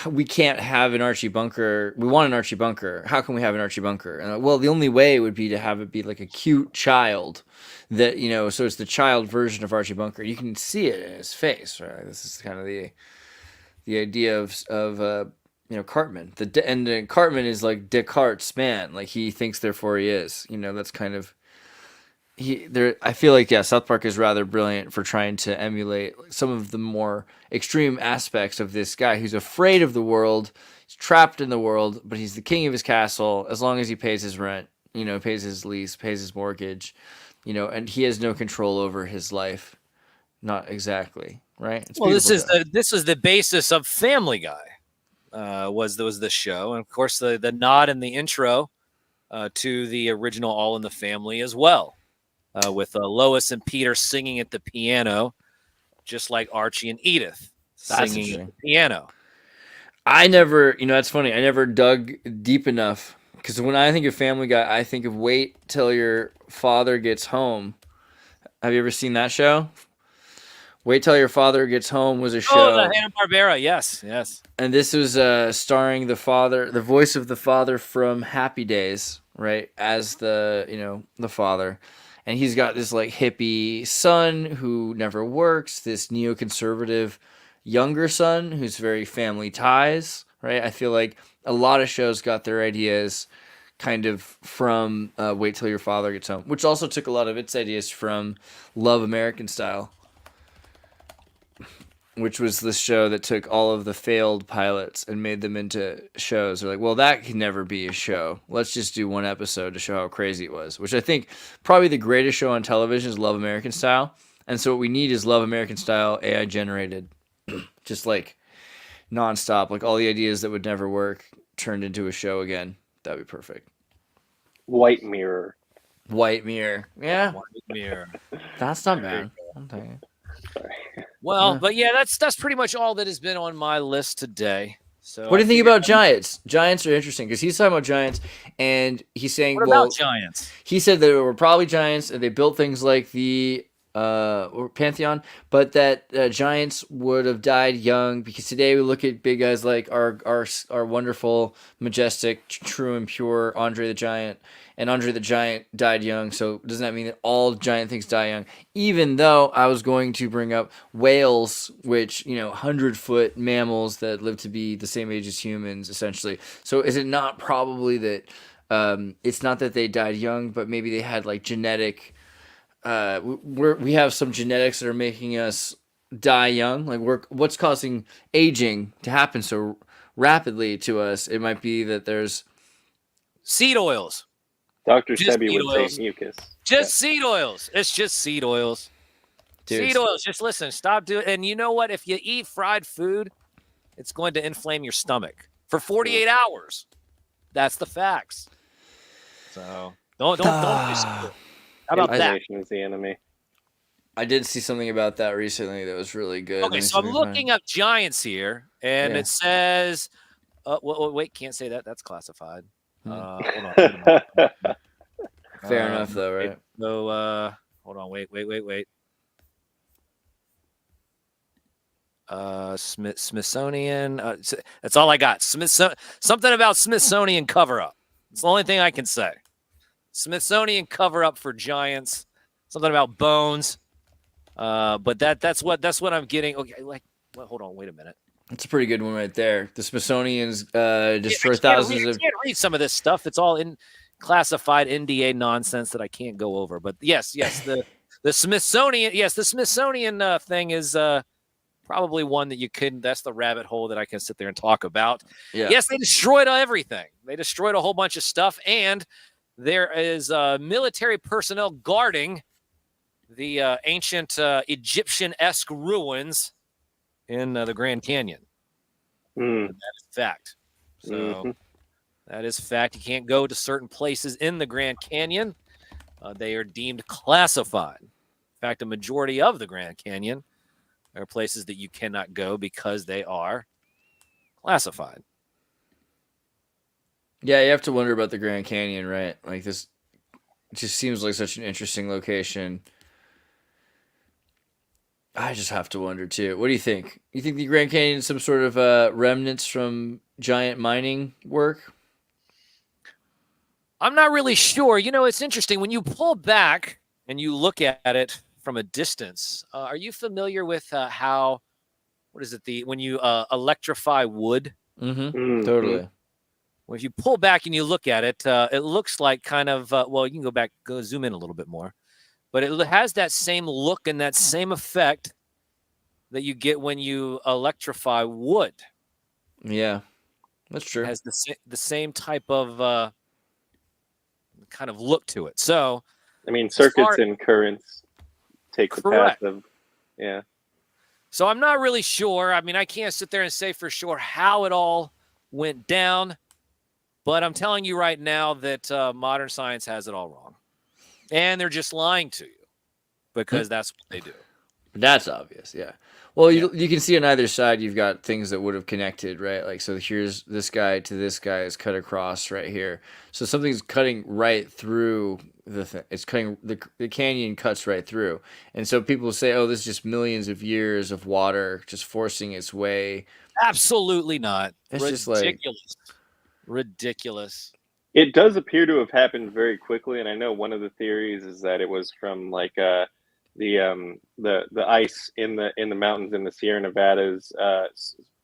Speaker 3: we can't have an Archie Bunker. We want an Archie Bunker. How can we have an Archie Bunker? And well, the only way would be to have it be like a cute child that so it's the child version of Archie Bunker. You can see it in his face, right? This is kind of the idea of Cartman. Cartman is like Descartes' man. Like he thinks, therefore he is. That's kind of I feel like South Park is rather brilliant for trying to emulate some of the more extreme aspects of this guy who's afraid of the world. He's trapped in the world, but he's the king of his castle as long as he pays his rent. Pays his lease, pays his mortgage. And he has no control over his life. Not exactly, right?
Speaker 10: Well, this is the basis of Family Guy. Was the show, and of course the nod in the intro to the original All in the Family as well, with Lois and Peter singing at the piano, just like Archie and Edith singing at the piano.
Speaker 3: I never, that's funny. I never dug deep enough because when I think of Family Guy, I think of wait till your father gets home. Have you ever seen that show? Wait Till Your Father Gets Home was a show.
Speaker 10: Oh, the Hanna-Barbera. Yes.
Speaker 3: And this was starring the voice of the father from Happy Days, right? As the father. And he's got this like hippie son who never works, this neoconservative younger son who's very family ties, right? I feel like a lot of shows got their ideas kind of from Wait Till Your Father Gets Home, which also took a lot of its ideas from Love American Style, which was the show that took all of the failed pilots and made them into shows. They're like, well, that can never be a show. Let's just do one episode to show how crazy it was, which I think probably the greatest show on television is Love American Style. And so what we need is Love American Style AI generated, just like nonstop, like all the ideas that would never work turned into a show again. That'd be perfect.
Speaker 5: White Mirror.
Speaker 3: Yeah.
Speaker 10: White Mirror.
Speaker 3: That's not bad. I'm telling you.
Speaker 10: Well, but yeah, that's pretty much all that has been on my list today. So
Speaker 3: what do you think about Giants? Giants are interesting because he's talking about Giants, and he's saying,
Speaker 10: what about Giants?
Speaker 3: He said that there were probably Giants, and they built things like the Pantheon, but that Giants would have died young because today we look at big guys like our wonderful, majestic, true and pure Andre the Giant, and Andre the Giant died young. So doesn't that mean that all giant things die young? Even though I was going to bring up whales, which 100-foot mammals that live to be the same age as humans, essentially. So is it not probably that it's not that they died young, but maybe they had like genetic. We have some genetics that are making us die young. Like what's causing aging to happen so rapidly to us? It might be that there's
Speaker 10: seed oils.
Speaker 5: Dr. Sebi would say mucus.
Speaker 10: Just seed oils. It's just seed oils. Dude, seed oils. Just listen. Stop doing. And you know what? If you eat fried food, it's going to inflame your stomach for 48 hours. That's the facts. So don't do How about that?
Speaker 5: Inflammation is the enemy.
Speaker 3: I did see something about that recently that was really good.
Speaker 10: Okay, so I'm looking up Giants here, and it says, wait, can't say that. That's classified. Hold on.
Speaker 3: Fair enough, though, right?
Speaker 10: So, hold on. Wait. Smithsonian. That's all I got. Something about Smithsonian cover-up. It's the only thing I can say. Smithsonian cover-up for Giants. Something about bones. But that's what I'm getting. Okay, hold on. Wait a minute.
Speaker 3: That's a pretty good one right there. The Smithsonian's destroy thousands of.
Speaker 10: I can't read some of this stuff. It's all in classified NDA nonsense that I can't go over. But yes, the Smithsonian. Yes, the Smithsonian thing is probably one that you couldn't. That's the rabbit hole that I can sit there and talk about.
Speaker 3: Yeah.
Speaker 10: Yes, they destroyed everything. They destroyed a whole bunch of stuff, and there is military personnel guarding the ancient Egyptian-esque ruins in the Grand Canyon. That is fact. So that is fact. You can't go to certain places in the Grand Canyon. They are deemed classified. In fact, a majority of the Grand Canyon are places that you cannot go because they are classified.
Speaker 3: Yeah, you have to wonder about the Grand Canyon, right? Like this just seems like such an interesting location. I just have to wonder too. What do you think? You think the Grand Canyon is some sort of remnants from giant mining work?
Speaker 10: I'm not really sure. It's interesting when you pull back and you look at it from a distance. Are you familiar with how? What is it? When you electrify wood?
Speaker 3: Totally.
Speaker 10: Well, if you pull back and you look at it, it looks like kind of. You can go zoom in a little bit more. But it has that same look and that same effect that you get when you electrify wood.
Speaker 3: Yeah, that's true.
Speaker 10: It has the same type of kind of look to it. So,
Speaker 5: I mean, circuits and currents take the path of,
Speaker 10: So I'm not really sure. I mean, I can't sit there and say for sure how it all went down, but I'm telling you right now that modern science has it all wrong. And they're just lying to you because that's what they do.
Speaker 3: That's obvious, yeah. Well, you can see on either side you've got things that would have connected, right? Like, so here's this guy to this guy is cut across right here. So something's cutting right through the thing. It's cutting the canyon cuts right through. And so people say, oh, this is just millions of years of water just forcing its way.
Speaker 10: Absolutely not.
Speaker 3: It's
Speaker 10: ridiculous.
Speaker 3: just like
Speaker 10: ridiculous.
Speaker 5: It does appear to have happened very quickly, and I know one of the theories is that it was from like the ice in the mountains in the Sierra Nevadas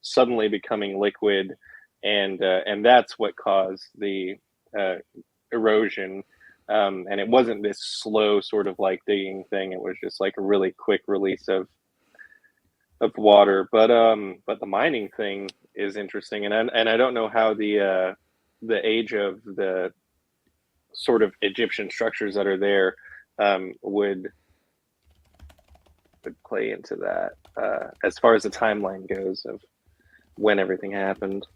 Speaker 5: suddenly becoming liquid, and that's what caused the erosion. And it wasn't this slow sort of like digging thing. It was just like a really quick release of water. But the mining thing is interesting, and I don't know how the age of the sort of Egyptian structures that are there would play into that as far as the timeline goes of when everything happened.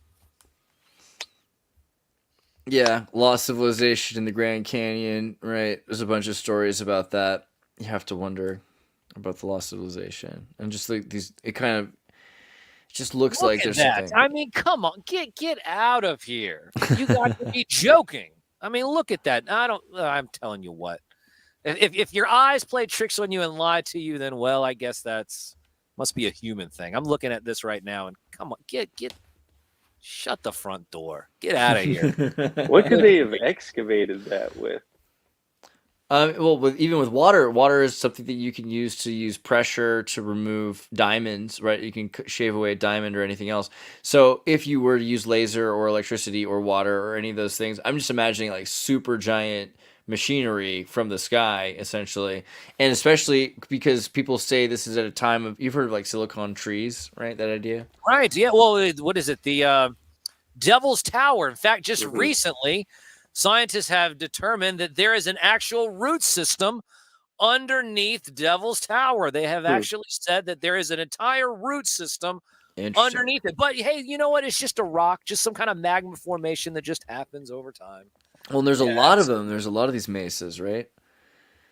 Speaker 3: Yeah, lost civilization in the Grand Canyon, right? There's a bunch of stories about that. You have to wonder about the lost civilization, and just like these, it just looks
Speaker 10: Look
Speaker 3: like
Speaker 10: at
Speaker 3: there's
Speaker 10: that.
Speaker 3: something.
Speaker 10: I mean, come on, get out of here. You got to be joking. I mean, look at that. I'm telling you what. If your eyes play tricks on you and lie to you, then well, I guess must be a human thing. I'm looking at this right now, and come on, shut the front door. Get out of here.
Speaker 5: What could they have excavated that with?
Speaker 3: Well, even with water is something that you can use pressure to remove diamonds, right? You can shave away a diamond or anything else. So if you were to use laser or electricity or water or any of those things, I'm just imagining like super giant machinery from the sky, essentially. And especially because people say this is at a time of, you've heard of like silicon trees, right? That idea?
Speaker 10: Right. Yeah. Well, what is it? The Devil's Tower. In fact, just recently, scientists have determined that there is an actual root system underneath Devil's Tower. They have actually said that there is an entire root system underneath it. But hey, you know what? It's just a rock, just some kind of magma formation that just happens over time.
Speaker 3: Well, there's a lot of them. There's a lot of these mesas, right?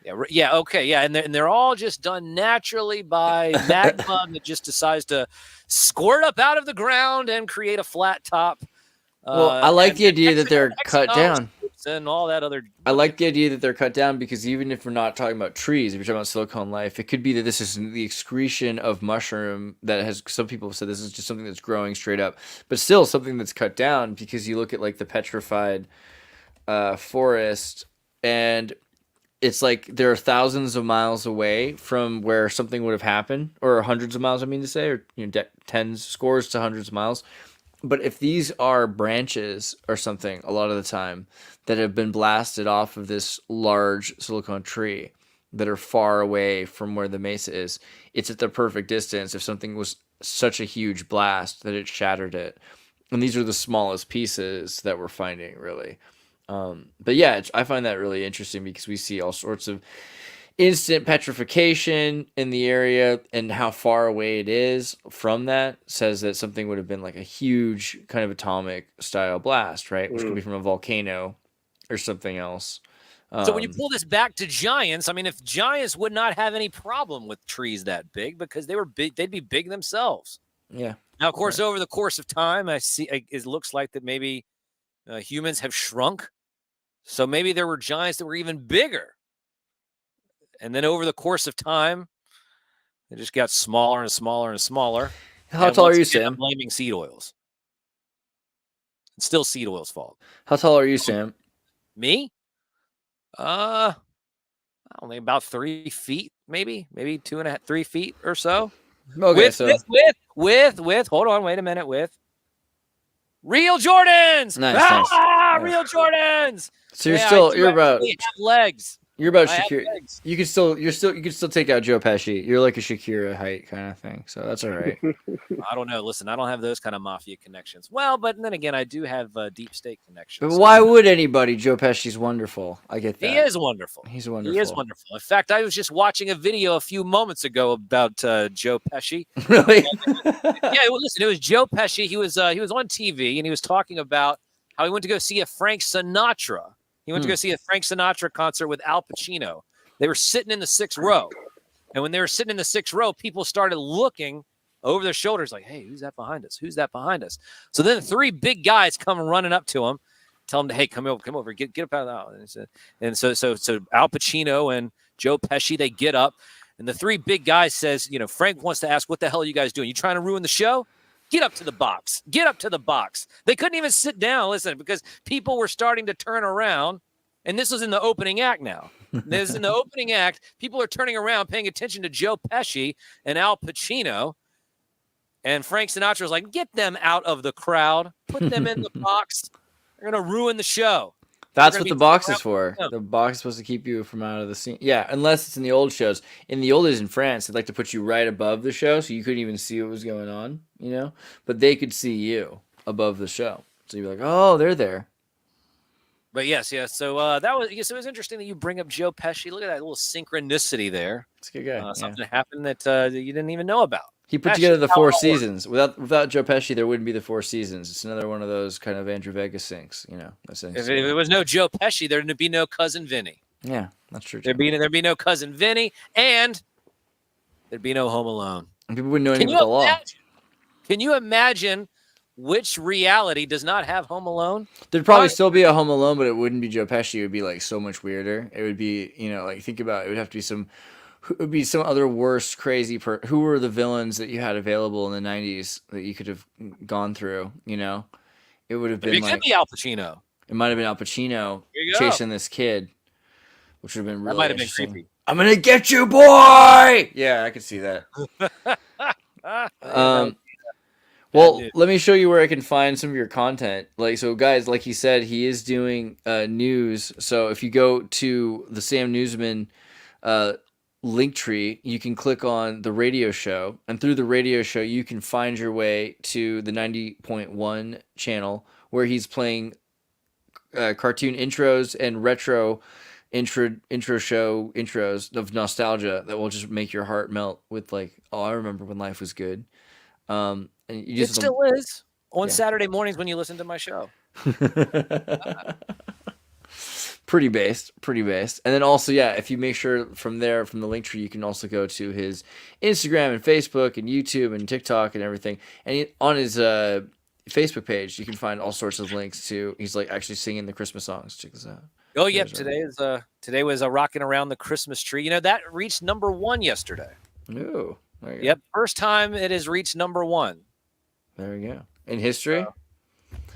Speaker 10: Yeah. Yeah. Okay. Yeah. And they're all just done naturally by magma that just decides to squirt up out of the ground and create a flat top.
Speaker 3: Well, I like the idea that they're cut down.
Speaker 10: And all that other.
Speaker 3: I like the idea that they're cut down because even if we're not talking about trees, if you're talking about silicon life, it could be that this is the excretion of mushroom that has, some people have said this is just something that's growing straight up, but still something that's cut down because you look at like the petrified forest, and it's like there are thousands of miles away from where something would have happened, or hundreds of miles, I mean to say, or tens, scores to hundreds of miles. But if these are branches or something, a lot of the time, that have been blasted off of this large silicon tree that are far away from where the mesa is, it's at the perfect distance if something was such a huge blast that it shattered it. And these are the smallest pieces that we're finding, really. But yeah, I find that really interesting because we see all sorts of instant petrification in the area, and how far away it is from that says that something would have been like a huge kind of atomic style blast, right? Which could be from a volcano or something else.
Speaker 10: So when you pull this back to giants, I mean, if giants would not have any problem with trees that big because they were big, they'd be big themselves.
Speaker 3: Yeah.
Speaker 10: Now, of course, over the course of time, it looks like that maybe humans have shrunk. So maybe there were giants that were even bigger. And then over the course of time, they just got smaller and smaller and smaller.
Speaker 3: How tall are you, Sam?
Speaker 10: I'm blaming seed oils. It's still seed oil's fault.
Speaker 3: How tall are you, Sam?
Speaker 10: Me? I don't think about 3 feet, maybe 2.5, 3 feet or so.
Speaker 3: Okay,
Speaker 10: with hold on, wait a minute, with real Jordans.
Speaker 3: Nice.
Speaker 10: Real Jordans.
Speaker 3: So you're about
Speaker 10: legs.
Speaker 3: You're about Shakira. You can still take out Joe Pesci. You're like a Shakira height kind of thing, so that's all right.
Speaker 10: I don't know. Listen, I don't have those kind of mafia connections. Well, but then again, I do have deep state connections.
Speaker 3: But why would anybody? Joe Pesci's wonderful. I get that.
Speaker 10: He is wonderful.
Speaker 3: He's wonderful.
Speaker 10: He is wonderful. In fact, I was just watching a video a few moments ago about Joe Pesci.
Speaker 3: Really?
Speaker 10: Yeah. Well, listen, it was Joe Pesci. He was on TV and he was talking about how he went to go see a Frank Sinatra. He went to go see a Frank Sinatra concert with Al Pacino. They were sitting in the 6th row. And when they were sitting in the 6th row, people started looking over their shoulders, like, hey, who's that behind us? Who's that behind us? So then the three big guys come running up to him, tell him, hey, come over, get up out of the aisle. And so Al Pacino and Joe Pesci, they get up, and the three big guys says, Frank wants to ask, what the hell are you guys doing? You trying to ruin the show? Get up to the box. Get up to the box. They couldn't even sit down, listen, because people were starting to turn around, and this was in the opening act now. This is in the opening act. People are turning around, paying attention to Joe Pesci and Al Pacino. And Frank Sinatra was like, get them out of the crowd. Put them in the box. They're going to ruin the show.
Speaker 3: That's what the box is for. The box is supposed to keep you from out of the scene. Yeah, unless it's in the old shows. In the old days in France, they'd like to put you right above the show so you couldn't even see what was going on, But they could see you above the show. So you'd be like, oh, they're there.
Speaker 10: But yes. So it was interesting that you bring up Joe Pesci. Look at that little synchronicity there.
Speaker 3: It's a good guy.
Speaker 10: Something happened that you didn't even know about.
Speaker 3: He put together the Four Seasons. Without Joe Pesci, there wouldn't be the Four Seasons. It's another one of those kind of Andrew Vegas things,
Speaker 10: If it was no Joe Pesci, there'd be no Cousin Vinny.
Speaker 3: Yeah, that's true.
Speaker 10: There'd be no Cousin Vinny, and there'd be no Home Alone.
Speaker 3: And people wouldn't know anything about the law.
Speaker 10: Can you imagine which reality does not have Home Alone?
Speaker 3: There'd probably still be a Home Alone, but it wouldn't be Joe Pesci. It would be like so much weirder. It would be, think about it. It would have to be it would be some other worse, crazy who were the villains that you had available in the 90s that you could have gone through, It would have been
Speaker 10: it could be Al Pacino.
Speaker 3: It might have been Al Pacino chasing this kid, which would have been really
Speaker 10: might have been creepy.
Speaker 3: I'm going to get you, boy! Yeah, I could see that. Well, let me show you where I can find some of your content. So guys, like he said, he is doing news. So if you go to the Sam Newsman Linktree, you can click on the radio show, and through the radio show, you can find your way to the 90.1 channel where he's playing cartoon intros and retro intro show intros of nostalgia that will just make your heart melt with I remember when life was good. And
Speaker 10: it still is on Saturday mornings when you listen to my show.
Speaker 3: Pretty based. And then also, if you make sure from the Linktree, you can also go to his Instagram and Facebook and YouTube and TikTok and everything. And on his Facebook page, you can find all sorts of links to, he's actually singing the Christmas songs. Check this out.
Speaker 10: Oh, yep. Today was Rocking Around the Christmas Tree. That reached #1 yesterday.
Speaker 3: Ooh.
Speaker 10: Yep. First time it has reached #1.
Speaker 3: There we go. In history?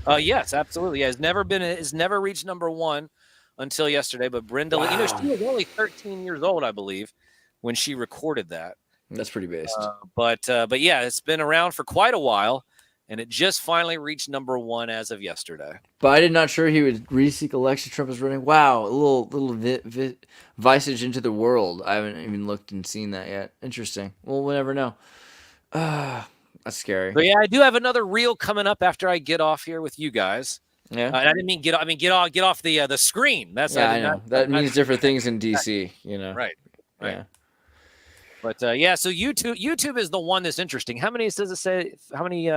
Speaker 10: Yes, absolutely. Yeah, it's never reached #1 until yesterday. But Brenda, she was only 13 years old, I believe, when she recorded that.
Speaker 3: That's pretty based.
Speaker 10: But yeah, it's been around for quite a while, and it just finally reached #1 as of yesterday.
Speaker 3: But I did not sure he would re-seek election. Trump is running. Wow, a little visage into the world. I haven't even looked and seen that yet. Interesting. Well, we'll never know. That's scary.
Speaker 10: But yeah, I do have another reel coming up after I get off here with you guys.
Speaker 3: Yeah,
Speaker 10: and I didn't mean get off the screen. That's
Speaker 3: I know that means different things in DC.
Speaker 10: Right.
Speaker 3: Yeah.
Speaker 10: But so YouTube is the one that's interesting. How many does it say? How many?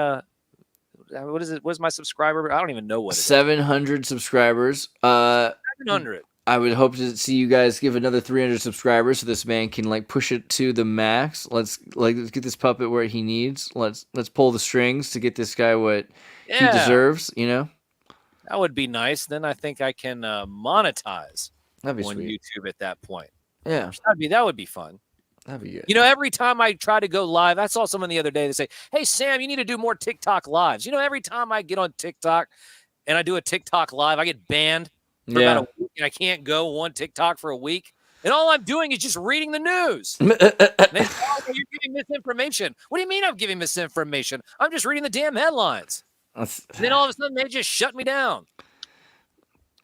Speaker 10: What is it? What's my subscriber? I don't even know what it is.
Speaker 3: 700 subscribers.
Speaker 10: 700.
Speaker 3: I would hope to see you guys give another 300 subscribers so this man can push it to the max. Let's get this puppet where he needs. Let's pull the strings to get this guy what he deserves.
Speaker 10: That would be nice. Then I think I can monetize
Speaker 3: on
Speaker 10: sweet. YouTube at that point.
Speaker 3: Yeah,
Speaker 10: that would be fun.
Speaker 3: That'd be good.
Speaker 10: Every time I try to go live, I saw someone the other day that say, "Hey Sam, you need to do more TikTok lives." Every time I get on TikTok and I do a TikTok live, I get banned for about a week, and I can't go on TikTok for a week. And all I'm doing is just reading the news. They say, "Oh, you're giving misinformation." What do you mean I'm giving misinformation? I'm just reading the damn headlines. And then all of a sudden they just shut me down.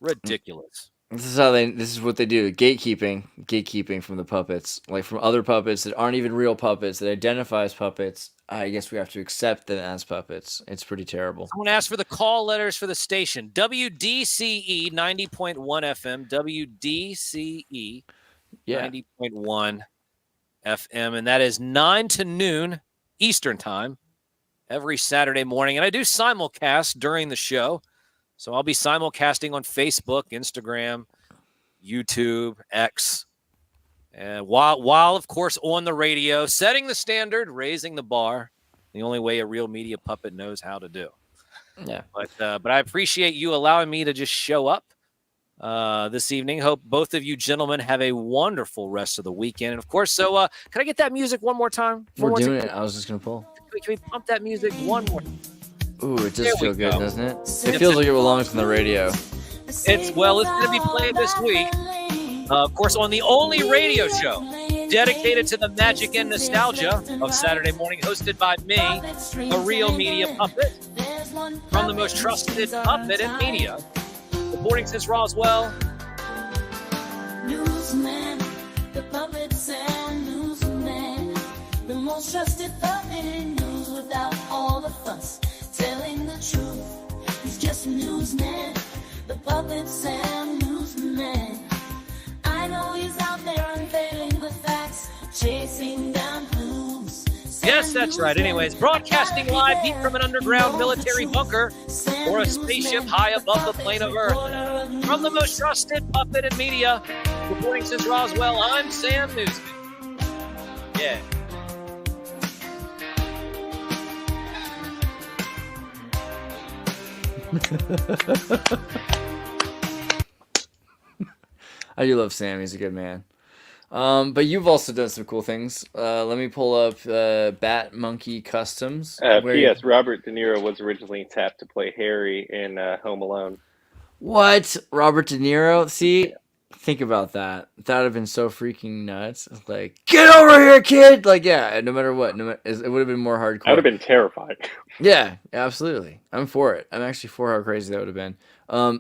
Speaker 10: Ridiculous.
Speaker 3: This is what they do. Gatekeeping from the puppets, from other puppets that aren't even real puppets, that identify as puppets. I guess we have to accept them as puppets. It's pretty terrible.
Speaker 10: Someone asked for the call letters for the station. WDCE 90.1 FM. WDCE 90.1 FM. And that is 9 to noon Eastern time every Saturday morning. And I do simulcast during the show. So I'll be simulcasting on Facebook, Instagram, YouTube, X. And while of course, on the radio, setting the standard, raising the bar. The only way a real media puppet knows how to do.
Speaker 3: Yeah.
Speaker 10: But I appreciate you allowing me to just show up this evening. Hope both of you gentlemen have a wonderful rest of the weekend. And of course, so can I get that music one more time?
Speaker 3: We're doing it. I was just gonna pull.
Speaker 10: Can we pump that music one more?
Speaker 3: Ooh, it
Speaker 10: There
Speaker 3: does
Speaker 10: we
Speaker 3: feel good,
Speaker 10: go.
Speaker 3: doesn't it? It feels like it belongs on the radio.
Speaker 10: It's going to be played this week. Of course, on the only radio show dedicated to the magic and nostalgia of Saturday morning, hosted by me, a real media puppet from the most trusted puppet in media, reporting since Roswell.
Speaker 11: Newsman, the puppets and newsman, the most trusted puppet in news without all the fuss, telling the truth. He's just a newsman, the puppets and newsman. I know he's out there unveiling the facts, chasing down clues.
Speaker 10: Yes, that's right. Anyways, broadcasting live deep from an underground military bunker or a spaceship high above the plane of Earth. From the most trusted puppet in media, reporting since Roswell, I'm Sam Newsman. Yeah.
Speaker 3: I do love Sam. He's a good man. But you've also done some cool things. Let me pull up Bat Monkey Customs.
Speaker 5: P.S. Robert De Niro was originally tapped to play Harry in Home Alone.
Speaker 3: What? Robert De Niro? See? Think about that. That would have been so freaking nuts. Like, get over here, kid! Like, yeah, no matter what. It would have been more hardcore.
Speaker 5: I would have been terrified.
Speaker 3: Yeah, absolutely. I'm for it. I'm actually for how crazy that would have been.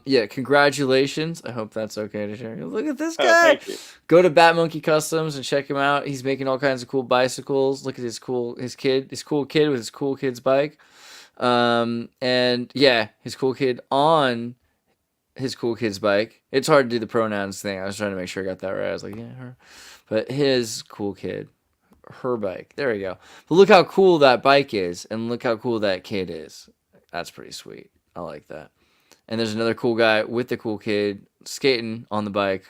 Speaker 3: Yeah, congratulations. I hope that's okay to share. Look at this guy.
Speaker 5: Thank you.
Speaker 3: Go to Bat Monkey Customs and check him out. He's making all kinds of cool bicycles. Look at his cool kid with his cool kid's bike. And yeah, his cool kid on his cool kid's bike. It's hard to do the pronouns thing. I was trying to make sure I got that right. I was like, yeah, her. But his cool kid, her bike. There we go. But look how cool that bike is, and look how cool that kid is. That's pretty sweet. I like that. And there's another cool guy with the cool kid skating on the bike.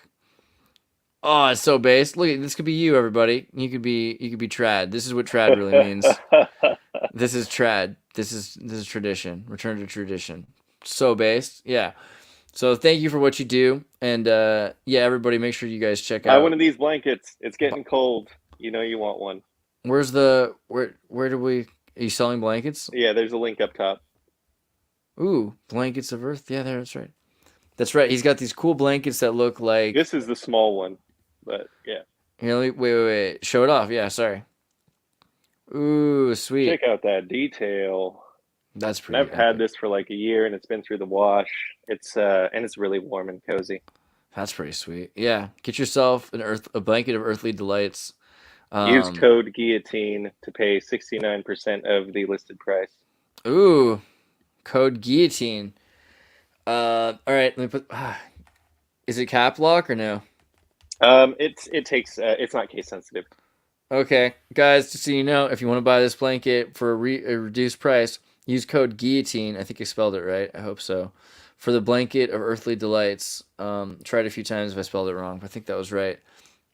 Speaker 3: Oh, it's so based. Look, this could be you, everybody. You could be trad. This is what trad really means. This is trad. This is tradition. Return to tradition. So based. Yeah. So thank you for what you do. And yeah, everybody make sure you guys check out.
Speaker 5: Buy one of these blankets. It's getting cold. You know you want one.
Speaker 3: Where's the where do we are you selling blankets?
Speaker 5: Yeah, there's a link up top.
Speaker 3: Ooh, blankets of Earth. Yeah, that's right. That's right. He's got these cool blankets that look like.
Speaker 5: This is the small one, but yeah.
Speaker 3: Here, wait. Show it off. Yeah, sorry. Ooh, sweet.
Speaker 5: Check out that detail.
Speaker 3: That's pretty.
Speaker 5: I've had this for like a year, and it's been through the wash. It's really warm and cozy.
Speaker 3: That's pretty sweet. Yeah, get yourself a blanket of earthly delights.
Speaker 5: Use code guillotine to pay 69% of the listed price.
Speaker 3: Ooh. Code guillotine. All right. Let me put. Is it cap lock or no?
Speaker 5: It's not case sensitive.
Speaker 3: Okay, guys. Just so you know, if you want to buy this blanket for a reduced price, use code guillotine. I think I spelled it right. I hope so. For the blanket of earthly delights. Tried a few times if I spelled it wrong, but I think that was right.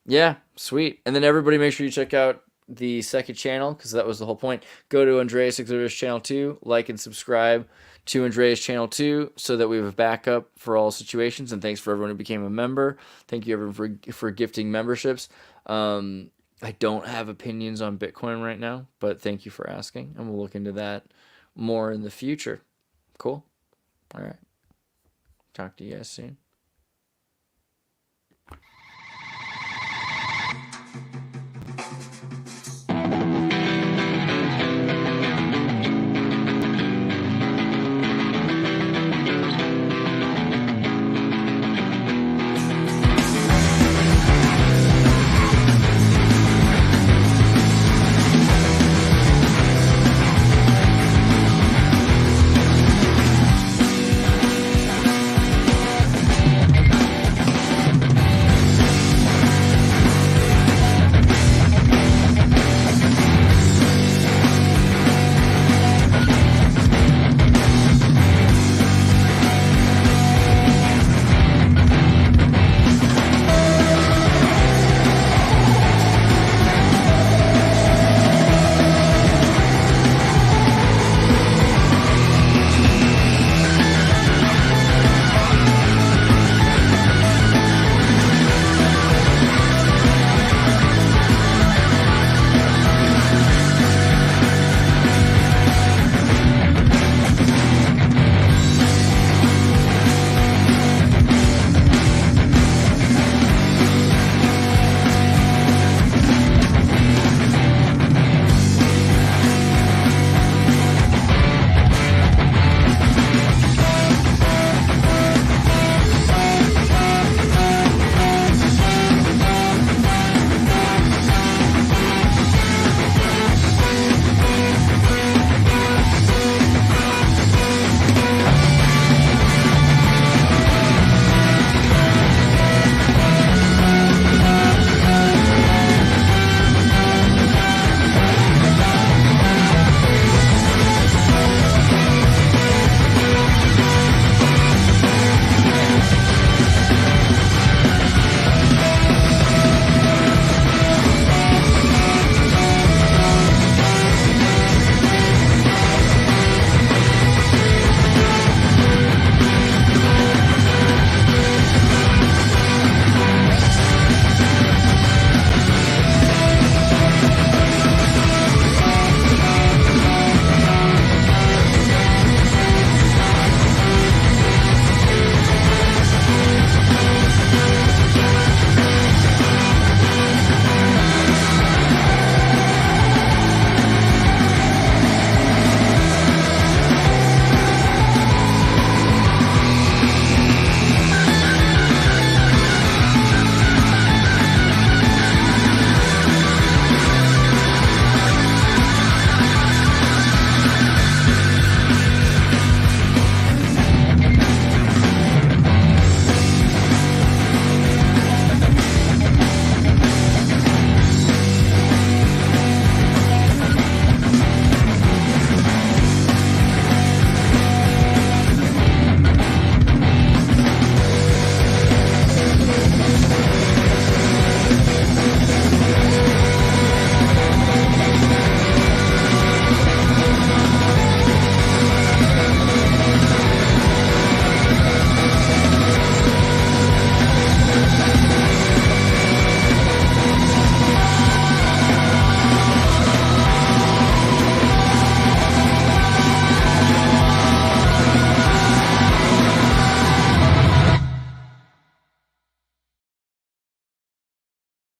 Speaker 3: Yeah, sweet. And then everybody, make sure you check out the second channel, because that was the whole point. Go to Andreas Xirtus channel 2, like and subscribe to Andreas channel 2 so that we have a backup for all situations. And thanks for everyone who became a member. Thank you everyone for gifting memberships. I don't have opinions on Bitcoin right now, but thank you for asking, and we'll look into that more in the future. Cool. All right. Talk to you guys soon.